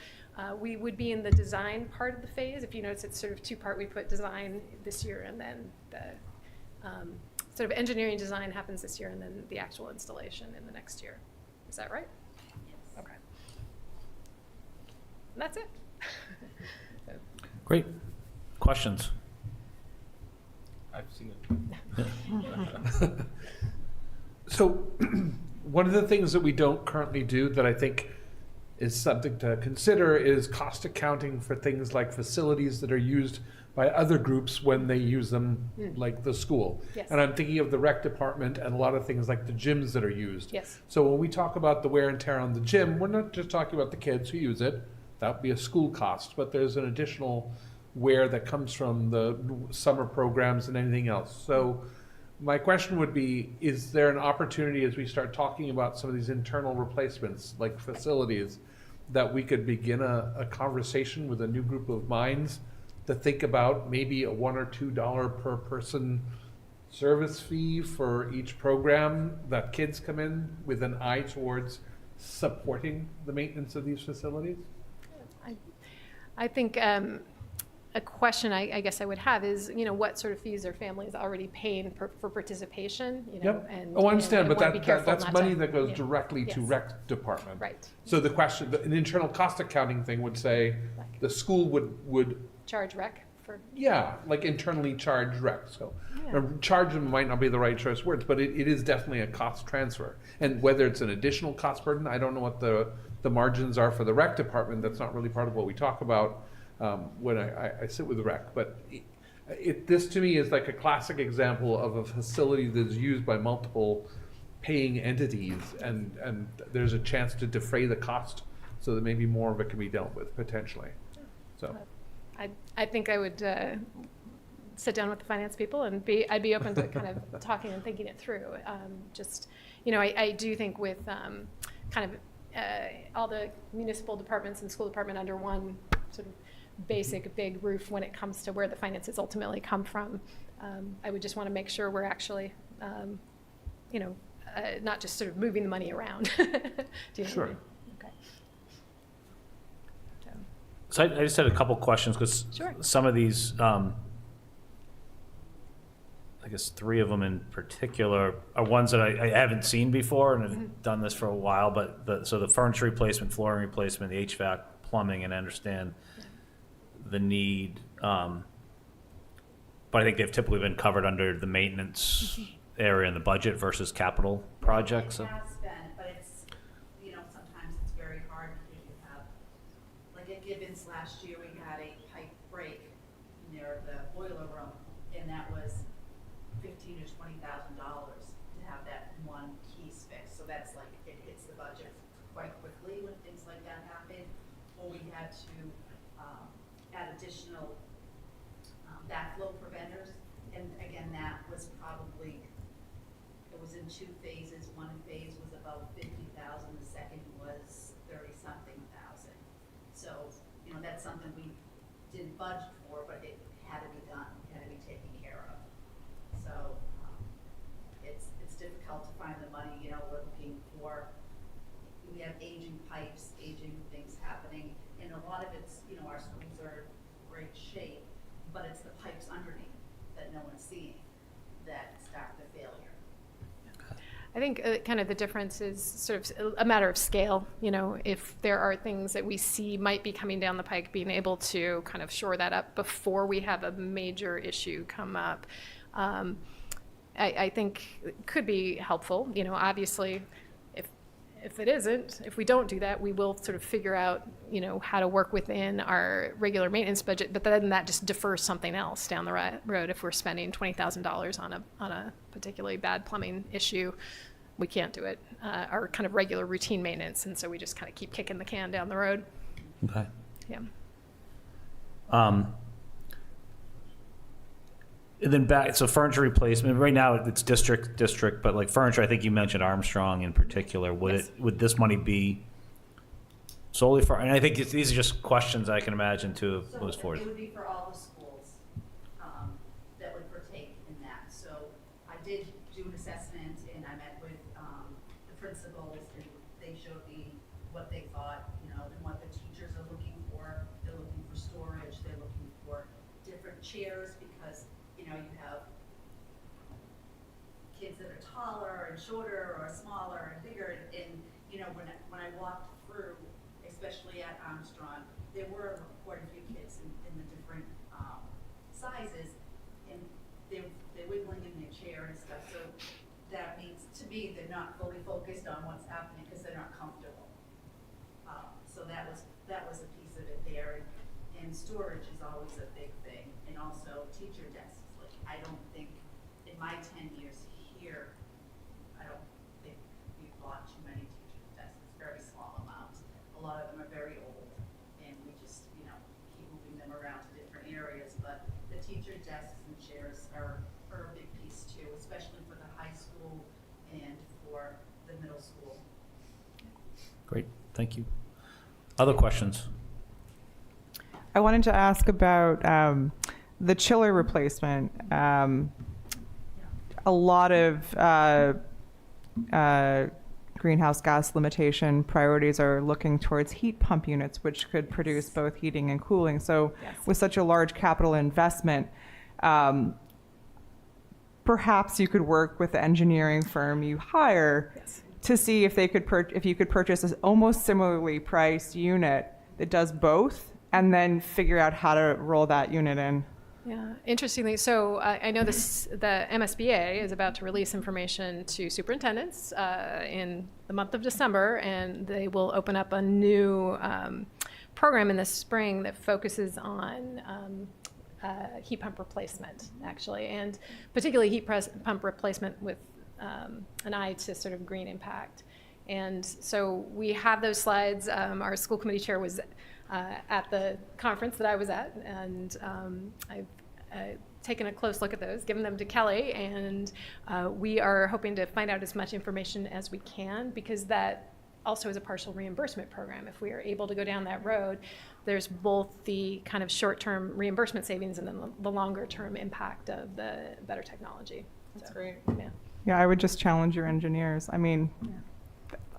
We would be in the design part of the phase. If you notice, it's sort of two-part. We put design this year, and then the sort of engineering design happens this year, and then the actual installation in the next year. Is that right? Yes. Okay. And that's it. So.
Great. Questions?
I've seen it.
So one of the things that we don't currently do that I think is something to consider is cost accounting for things like facilities that are used by other groups when they use them, like the school.
Yes.
And I'm thinking of the rec department and a lot of things like the gyms that are used.
Yes.
So when we talk about the wear and tear on the gym, we're not just talking about the kids who use it. That would be a school cost, but there's an additional wear that comes from the summer programs and anything else. So my question would be, is there an opportunity as we start talking about some of these internal replacements, like facilities, that we could begin a conversation with a new group of minds to think about maybe a $1 or $2 per person service fee for each program that kids come in with an eye towards supporting the maintenance of these facilities?
I think a question I guess I would have is, what sort of fees are families already paying for participation?
Yep.
And,
I understand, but
wanna be careful
that's
not
money
to-
that goes
yeah.
directly to
Yes.
rec department.
Right.
So the question, an internal cost accounting thing would say, the school would
Charge rec for.
yeah, like internally charge rec. So
Yeah.
charge them might not be the right choice words, but it is definitely a cost transfer. And whether it's an additional cost burden, I don't know what the margins are for the rec department. That's not really part of what we talk about when I sit with the rec. But this to me is like a classic example of a facility that is used by multiple paying entities, and there's a chance to defray the cost so that maybe more of it can be dealt with potentially. So.
I think I would sit down with the finance people and I'd be open to kind of talking and thinking it through. I do think with kind of all the municipal departments and school department under one sort of basic big roof when it comes to where the finances ultimately come from, I would just want to make sure we're actually, not just sort of moving the money around. Do you know what I
Sure.
mean? Okay.
So I just had a couple questions because
Sure.
some of these, I guess 3 of them in particular are ones that I haven't seen before and have done this for a while. But so the furniture replacement, flooring replacement, the HVAC, plumbing, and I understand the need. But I think they've typically been covered under the maintenance area in the budget versus capital projects.
It has been, but it's, sometimes it's very hard because you have, like at Gibbons last year, we had a pipe break near the boiler room, and that was $15,000 to $20,000 to have that one piece fixed. So that's like, it hits the budget quite quickly when things like that happen. Or we had to add additional backflow preventers. And again, that was probably, it was in 2 phases. One phase was about 50,000, the second was 30-something thousand. So, that's something we didn't budget for, but it had to be done, had to be taken care of. So, it's difficult to find the money, we're looking for, we have aging pipes, aging things happening, and a lot of it's, our schools are in great shape, but it's the pipes underneath that no one's seeing that start the failure.
I think kind of the difference is sort of a matter of scale. If there are things that we see might be coming down the pike, being able to kind of shore that up before we have a major issue come up, I think could be helpful. Obviously, if it isn't, if we don't do that, we will sort of figure out, how to work within our regular maintenance budget. But then that just defers something else down the road. If we're spending $20,000 on a particularly bad plumbing issue, we can't do it. Our kind of regular routine maintenance, and so we just kind of keep kicking the can down the road.
Okay.
Yeah.
And then back, so furniture replacement, right now it's district, but like furniture, I think you mentioned Armstrong in particular. Would this money be solely for, and I think these are just questions I can imagine to have moved forward.
It would be for all the schools that would partake in that. So I did do an assessment and I met with the principals and they showed me what they thought, and what the teachers are looking for. They're looking for storage, they're looking for different chairs because you have kids that are taller and shorter or smaller and bigger. And when I walked through, especially at Armstrong, there were quite a few kids in the different sizes, and they're wiggling in their chair and stuff. So that means to me they're not fully focused on what's happening because they're not comfortable. storage is always a big thing, and also teacher desks. Like, I don't think, in my 10 years here, I don't think we've bought too many teacher desks. It's very small amounts. A lot of them are very old, and we just, keep moving them around to different areas. But the teacher desks and chairs are a big piece too, especially for the high school and for the middle school.
Great, thank you. Other questions?
I wanted to ask about the chiller replacement. A lot of greenhouse gas limitation priorities are looking towards heat pump units, which could produce both heating and cooling. So with such a large capital investment, perhaps you could work with the engineering firm you hire to see if they could if you could purchase an almost similarly priced unit that does both, and then figure out how to roll that unit in.
Yeah, interestingly, so I know the MSBA is about to release information to superintendents in the month of December, and they will open up a new program in the spring that focuses on heat pump replacement, actually, and particularly heat pump replacement with an eye to sort of green impact. And so we have those slides. Our school committee chair was at the conference that I was at, and I've taken a close look at those, given them to Kelly, and we are hoping to find out as much information as we can, because that also is a partial reimbursement program. If we are able to go down that road, there's both the kind of short-term reimbursement savings and then the longer-term impact of the better technology.
That's great.
Yeah.
Yeah, I would just challenge your engineers. I mean,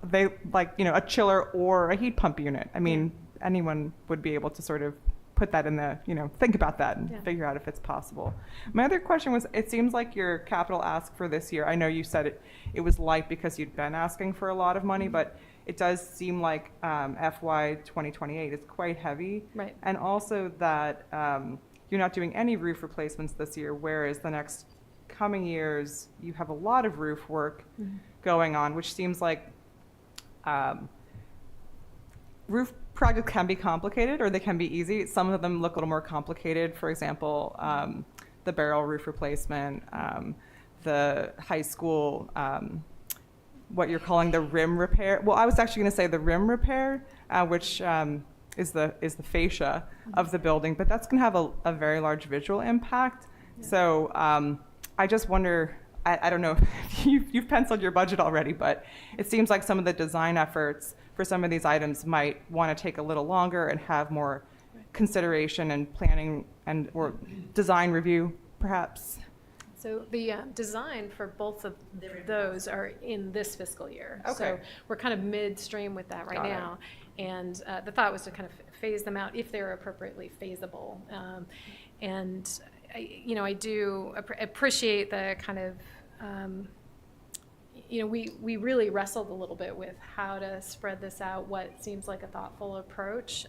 they like, a chiller or a heat pump unit. I mean, anyone would be able to sort of put that in the, think about that and figure out if it's possible. My other question was, it seems like your capital ask for this year, I know you said it was light because you'd been asking for a lot of money, but it does seem like FY 2028 is quite heavy.
Right.
And also that you're not doing any roof replacements this year, whereas the next coming years you have a lot of roof work going on, which seems like roof projects can be complicated or they can be easy. Some of them look a little more complicated. For example, the barrel roof replacement, the high school, what you're calling the rim repair. Well, I was actually going to say the rim repair, which is the fascia of the building, but that's going to have a very large visual impact. So I just wonder, I don't know if you've penciled your budget already, but it seems like some of the design efforts for some of these items might want to take a little longer and have more consideration and planning or design review, perhaps.
So the design for both of those are in this fiscal year.
Okay.
So we're kind of midstream with that right now. And the thought was to kind of phase them out if they're appropriately phasable. And I do appreciate the kind of, we really wrestled a little bit with how to spread this out, what seems like a thoughtful approach.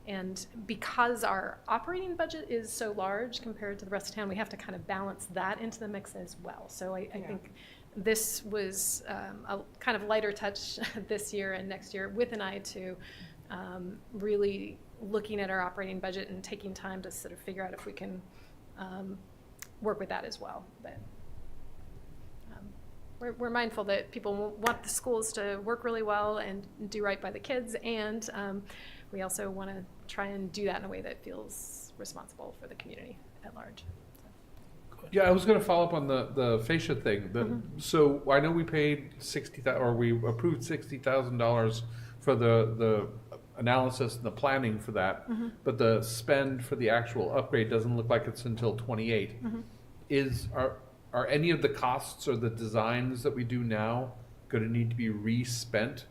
And because our operating budget is so large compared to the rest of town, we have to kind of balance that into the mix as well. So I think this was a kind of lighter touch this year and next year with an eye to really looking at our operating budget and taking time to sort of figure out if we can work with that as well. But we're mindful that people want the schools to work really well and do right by the kids, and we also want to try and do that in a way that feels responsible for the community at large.
Yeah, I was going to follow up on the fascia thing. So I know we paid we approved $60,000 for the analysis and the planning for that, but the spend for the actual upgrade doesn't look like it's until 28. Are any of the costs or the designs that we do now going to need to be re-spent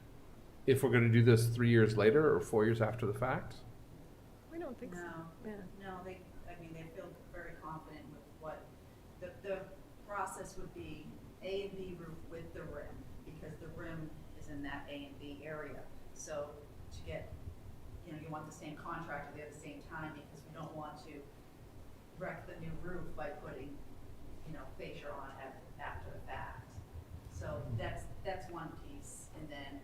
if we're going to do this 3 years later or 4 years after the fact?
We don't think so.
No, they feel very confident with what the process would be. A and B roof with the rim, because the rim is in that A and B area. So to get, you want the same contractor there at the same time, because we don't want to wreck the new roof by putting fascia on after the fact. So that's one piece, and then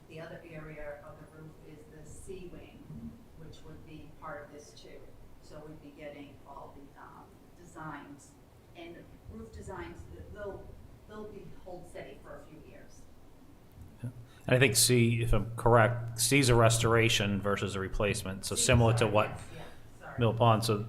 the other area of the roof is the C wing, which would be part of this too. So we'd be getting all the designs and roof designs. They'll be hold steady for a few years.
And I think C, if I'm correct, C is a restoration versus a replacement, so similar to what Mill Pond, so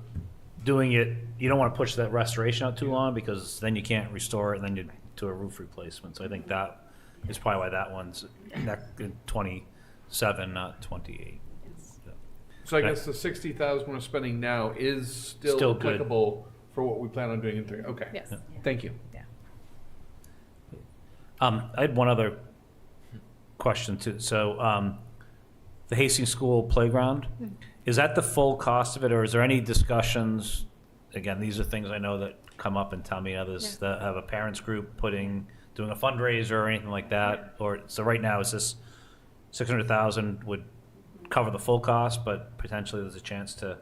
doing it, you don't want to push that restoration out too long because then you can't restore it and then you do a roof replacement. So I think that is probably why that one's in 27, not 28.
So I guess the 60,000 we're spending now is still
good.
applicable for what we plan on doing in 3. Okay.
Yes.
Thank you.
I had one other question too. So the Hastings School playground, is that the full cost of it, or is there any discussions? Again, these are things I know that come up in town meeting, others that have a parents group doing a fundraiser or anything like that. Or so right now is this 600,000 would cover the full cost, but potentially there's a chance to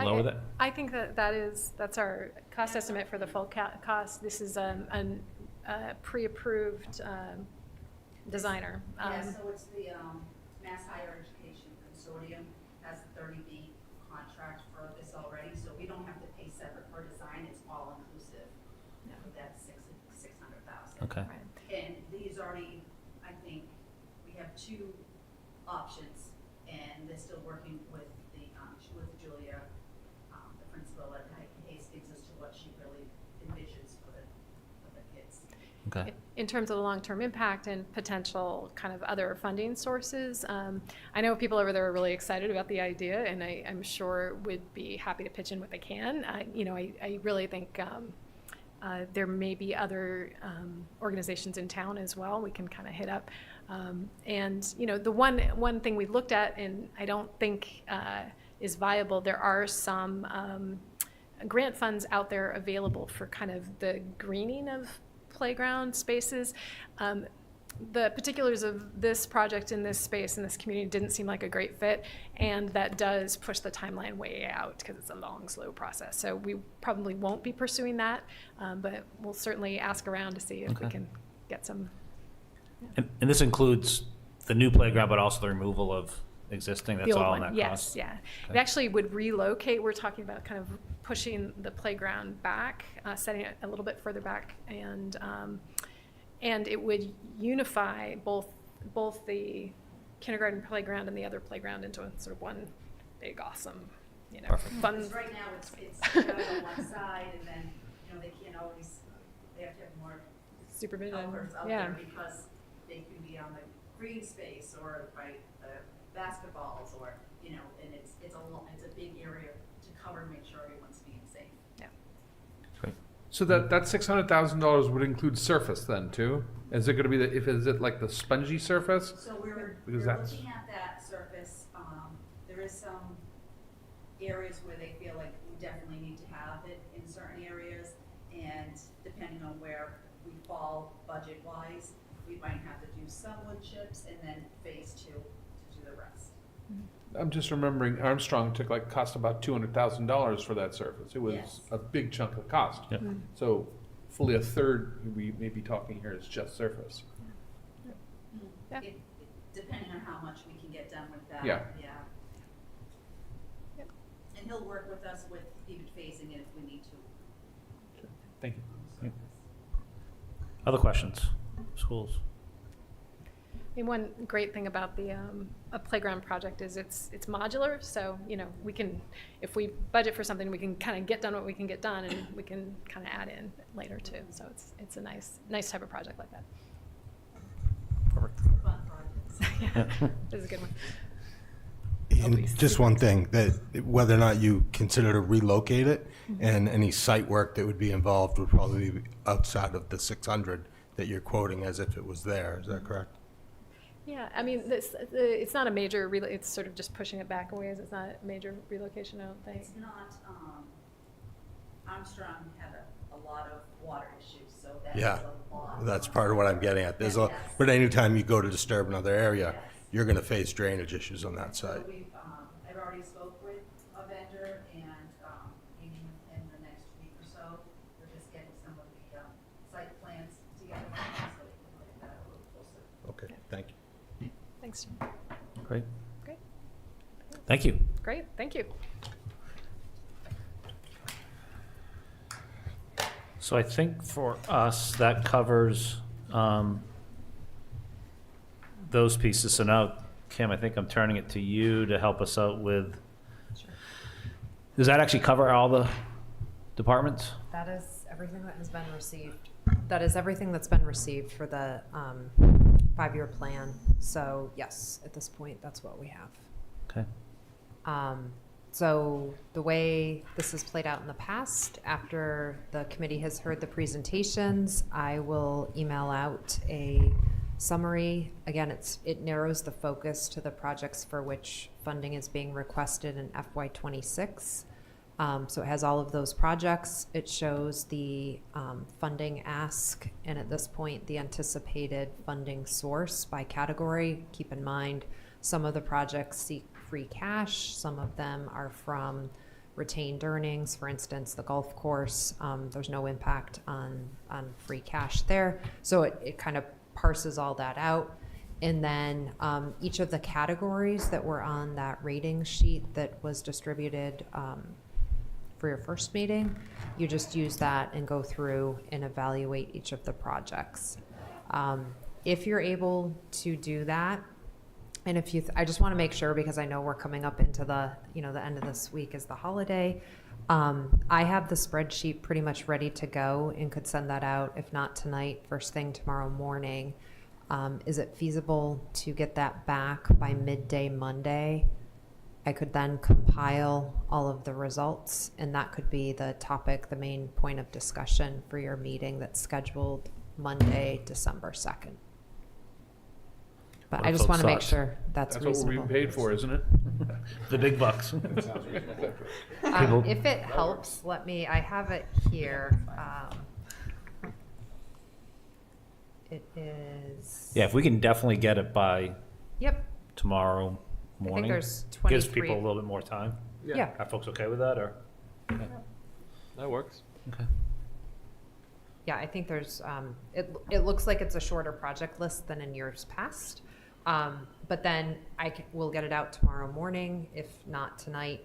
lower that.
I think that's our cost estimate for the full cost. This is a pre-approved designer.
Yeah, so it's the Mass Higher Education Consortium has a 30B contract for this already, so we don't have to pay separate per design. It's all inclusive. That's 600,000.
Okay.
And these already, I think, we have 2 options, and they're still working with Julia, the principal at Hastings, as to what she really envisions for the kids.
Okay.
In terms of the long-term impact and potential kind of other funding sources, I know people over there are really excited about the idea, and I'm sure would be happy to pitch in what they can. I really think there may be other organizations in town as well we can kind of hit up. And the one thing we looked at, and I don't think is viable, there are some grant funds out there available for kind of the greening of playground spaces. The particulars of this project in this space, in this community, didn't seem like a great fit, and that does push the timeline way out because it's a long, slow process. So we probably won't be pursuing that, but we'll certainly ask around to see if we can get some.
And this includes the new playground, but also the removal of existing. That's
The old
all
one.
in that
Yes,
cost.
yeah.
Okay.
It actually would relocate. We're talking about kind of pushing the playground back, setting it a little bit further back, and it would unify both the kindergarten playground and the other playground into sort of one big, awesome, fun.
Because right now it's on one side, and then they can't always. They have to have more
supervision
helpers out there because they can be on the green space or by the basketballs, or and it's a big area to cover and make sure everyone's being safe.
Yeah.
Great.
So that $600,000 would include surface then too? Is it going to be is it like the spongy surface?
So we're
Because
looking at that surface. There is some areas where they feel like we definitely need to have it in certain areas, and depending on where we fall budget-wise, we might have to do some wood chips and then phase 2 to do the rest.
I'm just remembering Armstrong cost about $200,000 for that surface. It was
Yes.
a big chunk of the cost.
Yep.
So fully a third we may be talking here is just surface.
Yeah.
Depending on how much we can get done with that.
Yeah.
Yep.
And he'll work with us with even phasing it if we need to.
Thank you.
Other questions? Schools?
I mean, one great thing about the a playground project is it's modular. So we can, if we budget for something, we can kind of get done what we can get done, and we can kind of add in later too. So it's a nice type of project like that.
Perfect.
Fun projects.
Yeah, this is a good one.
And just one thing, that whether or not you consider to relocate it, and any site work that would be involved would probably be outside of the 600 that you're quoting as if it was there. Is that correct?
Yeah, I mean, it's not a major, it's sort of just pushing it back a ways. It's not a major relocation, I don't think.
It's not, Armstrong had a lot of water issues, so that's
Yeah,
a lot.
that's part of what I'm getting at. There's but anytime you go to disturb another area, you're going to face drainage issues on that site.
So I've already spoke with a vendor, and meeting with him the next week or so. We're just getting some of the site plans together, so we can look at that a little closer.
Okay, thank you.
Thanks.
Great.
Great.
Thank you.
Great, thank you.
So I think for us, that covers those pieces. So now, Kim, I think I'm turning it to you to help us out with, does that actually cover all the departments?
That is everything that has been received. That is everything that's been received for the 5-year plan. So yes, at this point, that's what we have.
Okay.
So the way this has played out in the past, after the committee has heard the presentations, I will email out a summary. Again, it narrows the focus to the projects for which funding is being requested in FY26. So it has all of those projects. It shows the funding ask, and at this point, the anticipated funding source by category. Keep in mind, some of the projects seek free cash. Some of them are from retained earnings. For instance, the golf course, there's no impact on free cash there. So it kind of parses all that out. And then each of the categories that were on that rating sheet that was distributed for your first meeting, you just use that and go through and evaluate each of the projects. If you're able to do that, and if you, I just want to make sure, because I know we're coming up into the, the end of this week is the holiday. I have the spreadsheet pretty much ready to go and could send that out, if not tonight, first thing tomorrow morning. Is it feasible to get that back by midday Monday? I could then compile all of the results, and that could be the topic, the main point of discussion for your meeting that's scheduled Monday, December 2nd. But I just want to make sure that's
what we're
reasonable.
being paid for, isn't it?
The big bucks.
If it helps, I have it here. It is.
Yeah, if we can definitely get it by
Yep.
tomorrow morning.
there's
Gives
23
people a little bit more time.
Yeah.
Are folks okay with that, or? Okay.
That works.
Okay.
Yeah, I think there's, it looks like it's a shorter project list than in years past. But then we'll get it out tomorrow morning, if not tonight.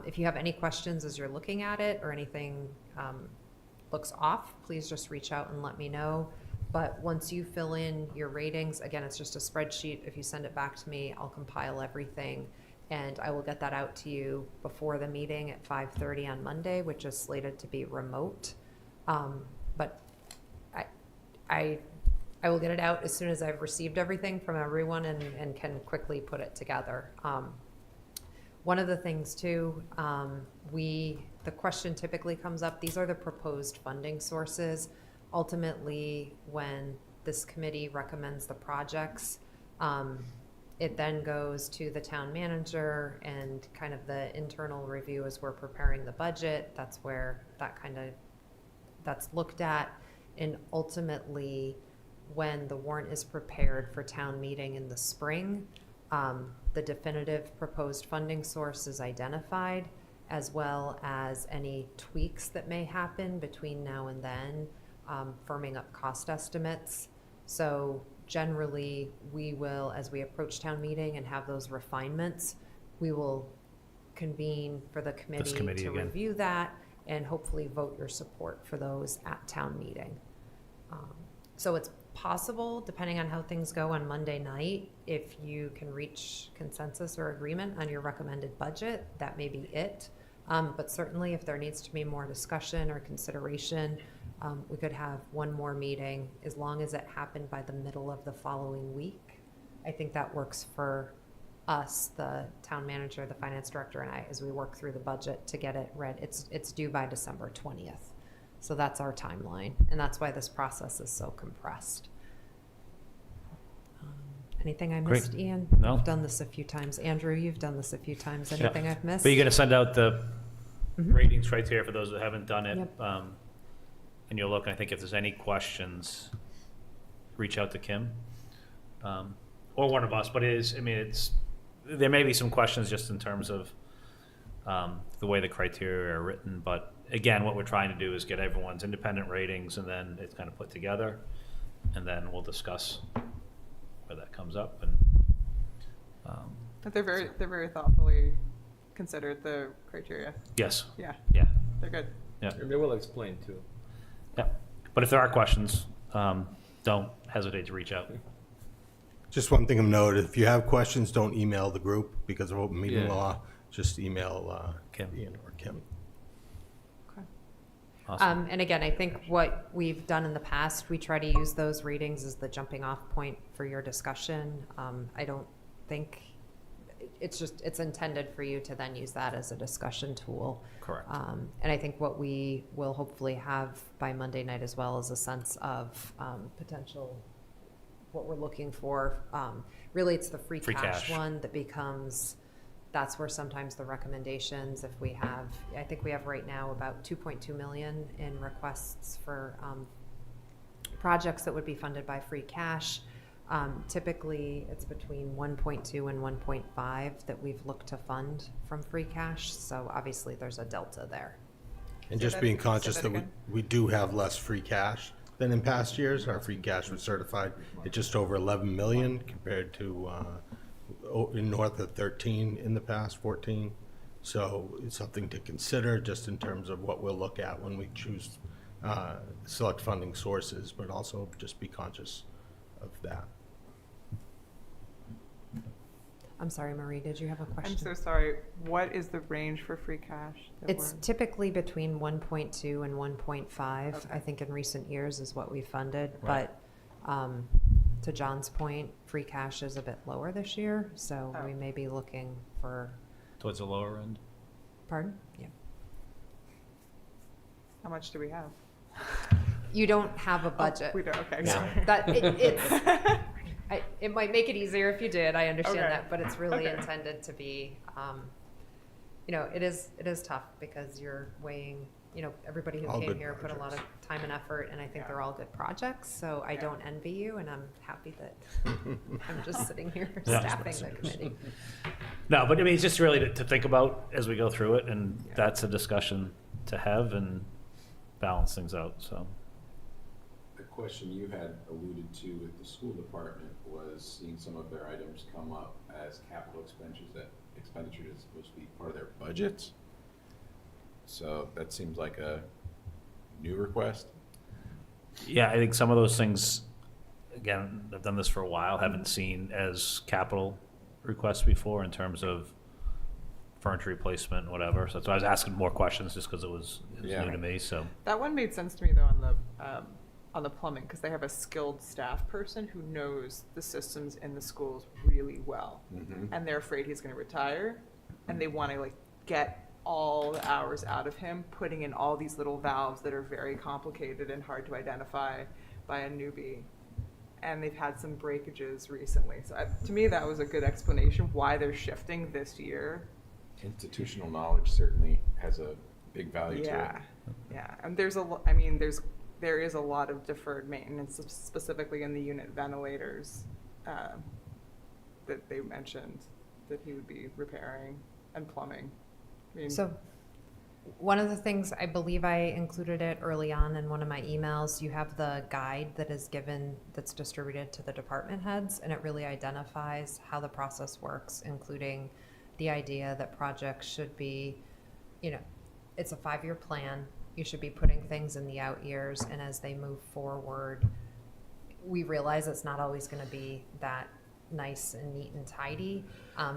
If you have any questions as you're looking at it or anything looks off, please just reach out and let me know. But once you fill in your ratings, again, it's just a spreadsheet. If you send it back to me, I'll compile everything, and I will get that out to you before the meeting at 5:30 on Monday, which is slated to be remote. But I will get it out as soon as I've received everything from everyone and can quickly put it together. One of the things too, the question typically comes up, these are the proposed funding sources. Ultimately, when this committee recommends the projects, it then goes to the town manager and kind of the internal review as we're preparing the budget. That's where that's looked at. And ultimately, when the warrant is prepared for town meeting in the spring, the definitive proposed funding source is identified, as well as any tweaks that may happen between now and then, firming up cost estimates. So generally, we will, as we approach town meeting and have those refinements, we will convene for the committee to
again.
review that and hopefully vote your support for those at town meeting. So it's possible, depending on how things go on Monday night, if you can reach consensus or agreement on your recommended budget, that may be it. But certainly if there needs to be more discussion or consideration, we could have one more meeting as long as it happened by the middle of the following week. I think that works for us, the town manager, the finance director, and I, as we work through the budget to get it read. It's due by December 20th. So that's our timeline, and that's why this process is so compressed. Anything I missed,
Great.
Ian?
No.
I've done this a few times. Andrew, you've done this a few times. Anything I've missed?
But you're gonna send out the
Mhm.
ratings criteria for those that haven't done it.
Yep.
And you'll look, and I think if there's any questions, reach out to Kim. Or one of us, but there may be some questions just in terms of the way the criteria are written, but again, what we're trying to do is get everyone's independent ratings, and then it's kind of put together, and then we'll discuss where that comes up. And
But they're very thoughtfully considered the criteria?
Yes.
Yeah.
Yeah.
They're good.
Yeah.
And they will explain too.
Yeah. But if there are questions, don't hesitate to reach out.
Just one thing of note, if you have questions, don't email the group because of open meeting
Yeah.
law. Just email
Kim.
Ian or Kim.
Awesome.
And again, I think what we've done in the past, we try to use those readings as the jumping off point for your discussion. I don't think, it's intended for you to then use that as a discussion tool.
Correct.
And I think what we will hopefully have by Monday night as well is a sense of potential, what we're looking for. Really, it's the free cash one that becomes, that's where sometimes the recommendations, if we have, I think we have right now about 2.2 million in requests for projects that would be funded by free cash. Typically, it's between 1.2 and 1.5 that we've looked to fund from free cash. So obviously, there's a delta there.
And just being conscious that we do have less free cash than in past years. Our free cash was certified at just over 11 million compared to north of 13 in the past, 14. So it's something to consider just in terms of what we'll look at when we choose select funding sources, but also just be conscious of that.
I'm sorry, Marie, did you have a question?
I'm so sorry. What is the range for free cash?
It's typically between 1.2 and 1.5, I think in recent years is what we funded.
Right.
But to John's point, free cash is a bit lower this year, so we may be looking for.
Towards the lower end?
Pardon? Yeah.
How much do we have?
You don't have a budget.
Oh, we don't, okay.
No.
Sorry.
It might make it easier if you did, I understand
Okay.
that, but it's really
Okay.
intended to be, it is tough because you're weighing, everybody who
All
came
good
here put a lot of time and effort, and I think they're all good projects, so I don't envy you, and I'm happy that I'm just sitting here
Yeah.
staffing the committee.
No, but I mean, it's just really to think about as we go through it, and that's a discussion to have and balance things out, so.
The question you had alluded to with the school department was seeing some of their items come up as capital expenditures is supposed to be part of their budgets. So that seems like a new request.
Yeah, I think some of those things, again, I've done this for a while, haven't seen as capital requests before in terms of furniture replacement and whatever. So that's why I was asking more questions, just because it was new to me, so.
That one made sense to me though on the plumbing, because they have a skilled staff person who knows the systems in the schools really well. And they're afraid he's going to retire, and they want to get all the hours out of him, putting in all these little valves that are very complicated and hard to identify by a newbie. And they've had some breakages recently. So to me, that was a good explanation why they're shifting this year.
Institutional knowledge certainly has a big value to it.
Yeah, and there is a lot of deferred maintenance, specifically in the unit ventilators that they mentioned that he would be repairing, and plumbing.
So one of the things, I believe I included it early on in one of my emails, you have the guide that is given, that's distributed to the department heads, and it really identifies how the process works, including the idea that projects should be, it's a 5-year plan. You should be putting things in the out years, and as they move forward, we realize it's not always going to be that nice and neat and tidy,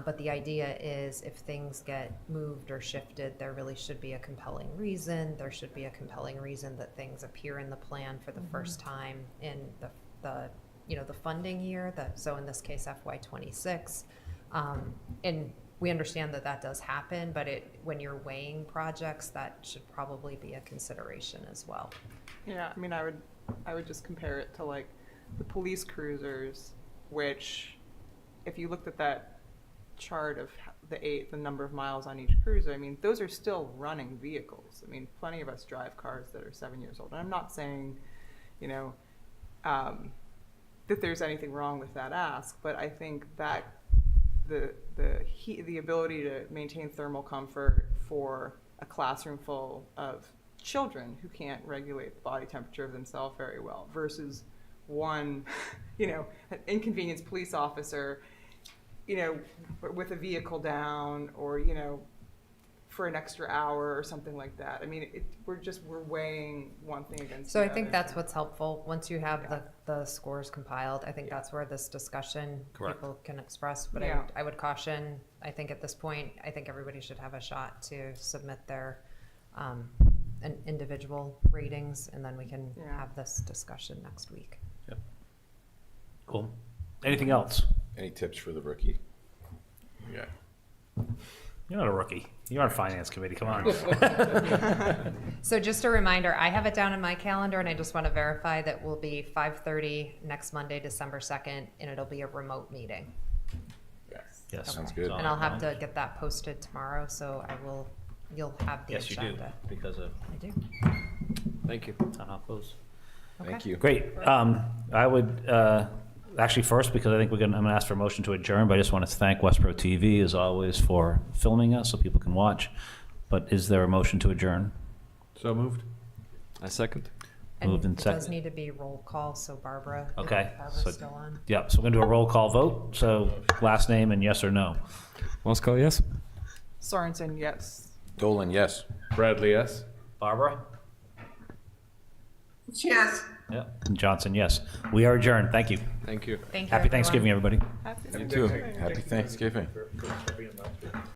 but the idea is if things get moved or shifted, there really should be a compelling reason. There should be a compelling reason that things appear in the plan for the first time in the funding year. So in this case, FY26, and we understand that does happen, but when you're weighing projects, that should probably be a consideration as well.
Yeah, I would just compare it to the police cruisers, which if you looked at that chart of the number of miles on each cruiser, those are still running vehicles. Plenty of us drive cars that are 7 years old. And I'm not saying, that there's anything wrong with that ask, but I think that the ability to maintain thermal comfort for a classroom full of children who can't regulate the body temperature of themselves very well versus one, an inconvenienced police officer, with a vehicle down, or, for an extra hour or something like that. I mean, we're weighing one thing against
So
the
I think
other.
that's what's helpful. Once you have the scores compiled, I think that's where this discussion
Correct.
people can express. But
Yeah.
I would caution, I think at this point, I think everybody should have a shot to submit their an individual ratings, and then we can
Yeah.
have this discussion next week.
Cool. Anything else?
Any tips for the rookie? Yeah.
You're not a rookie. You're on finance committee. Come on.
So just a reminder, I have it down in my calendar, and I just want to verify that will be 5:30 next Monday, December 2nd, and it'll be a remote meeting.
Yes.
Sounds good.
And I'll have to get that posted tomorrow, so you'll have the
Yes, you do,
agenda.
because of
I do.
Thank you.
town hall close.
Thank you.
Great. I would, actually first, because I think I'm gonna ask for a motion to adjourn, but I just want to thank Westborough TV as always for filming us so people can watch. But is there a motion to adjourn?
So moved.
I second.
And
Moved and
it does
seconded.
need to be roll call, so Barbara. if
Okay.
Barbara's
So-
still on.
Yep, so we're gonna do a roll call vote, so last name and yes or no.
Moscow, yes?
Sorensen, yes.
Dolan, yes.
Bradley, yes.
Barbara?
Yes.
Yep. And Johnson, yes. We are adjourned. Thank you.
Thank you.
Thank you,
Happy
everyone.
Thanksgiving, everybody.
Happy
You too.
Happy Thanksgiving.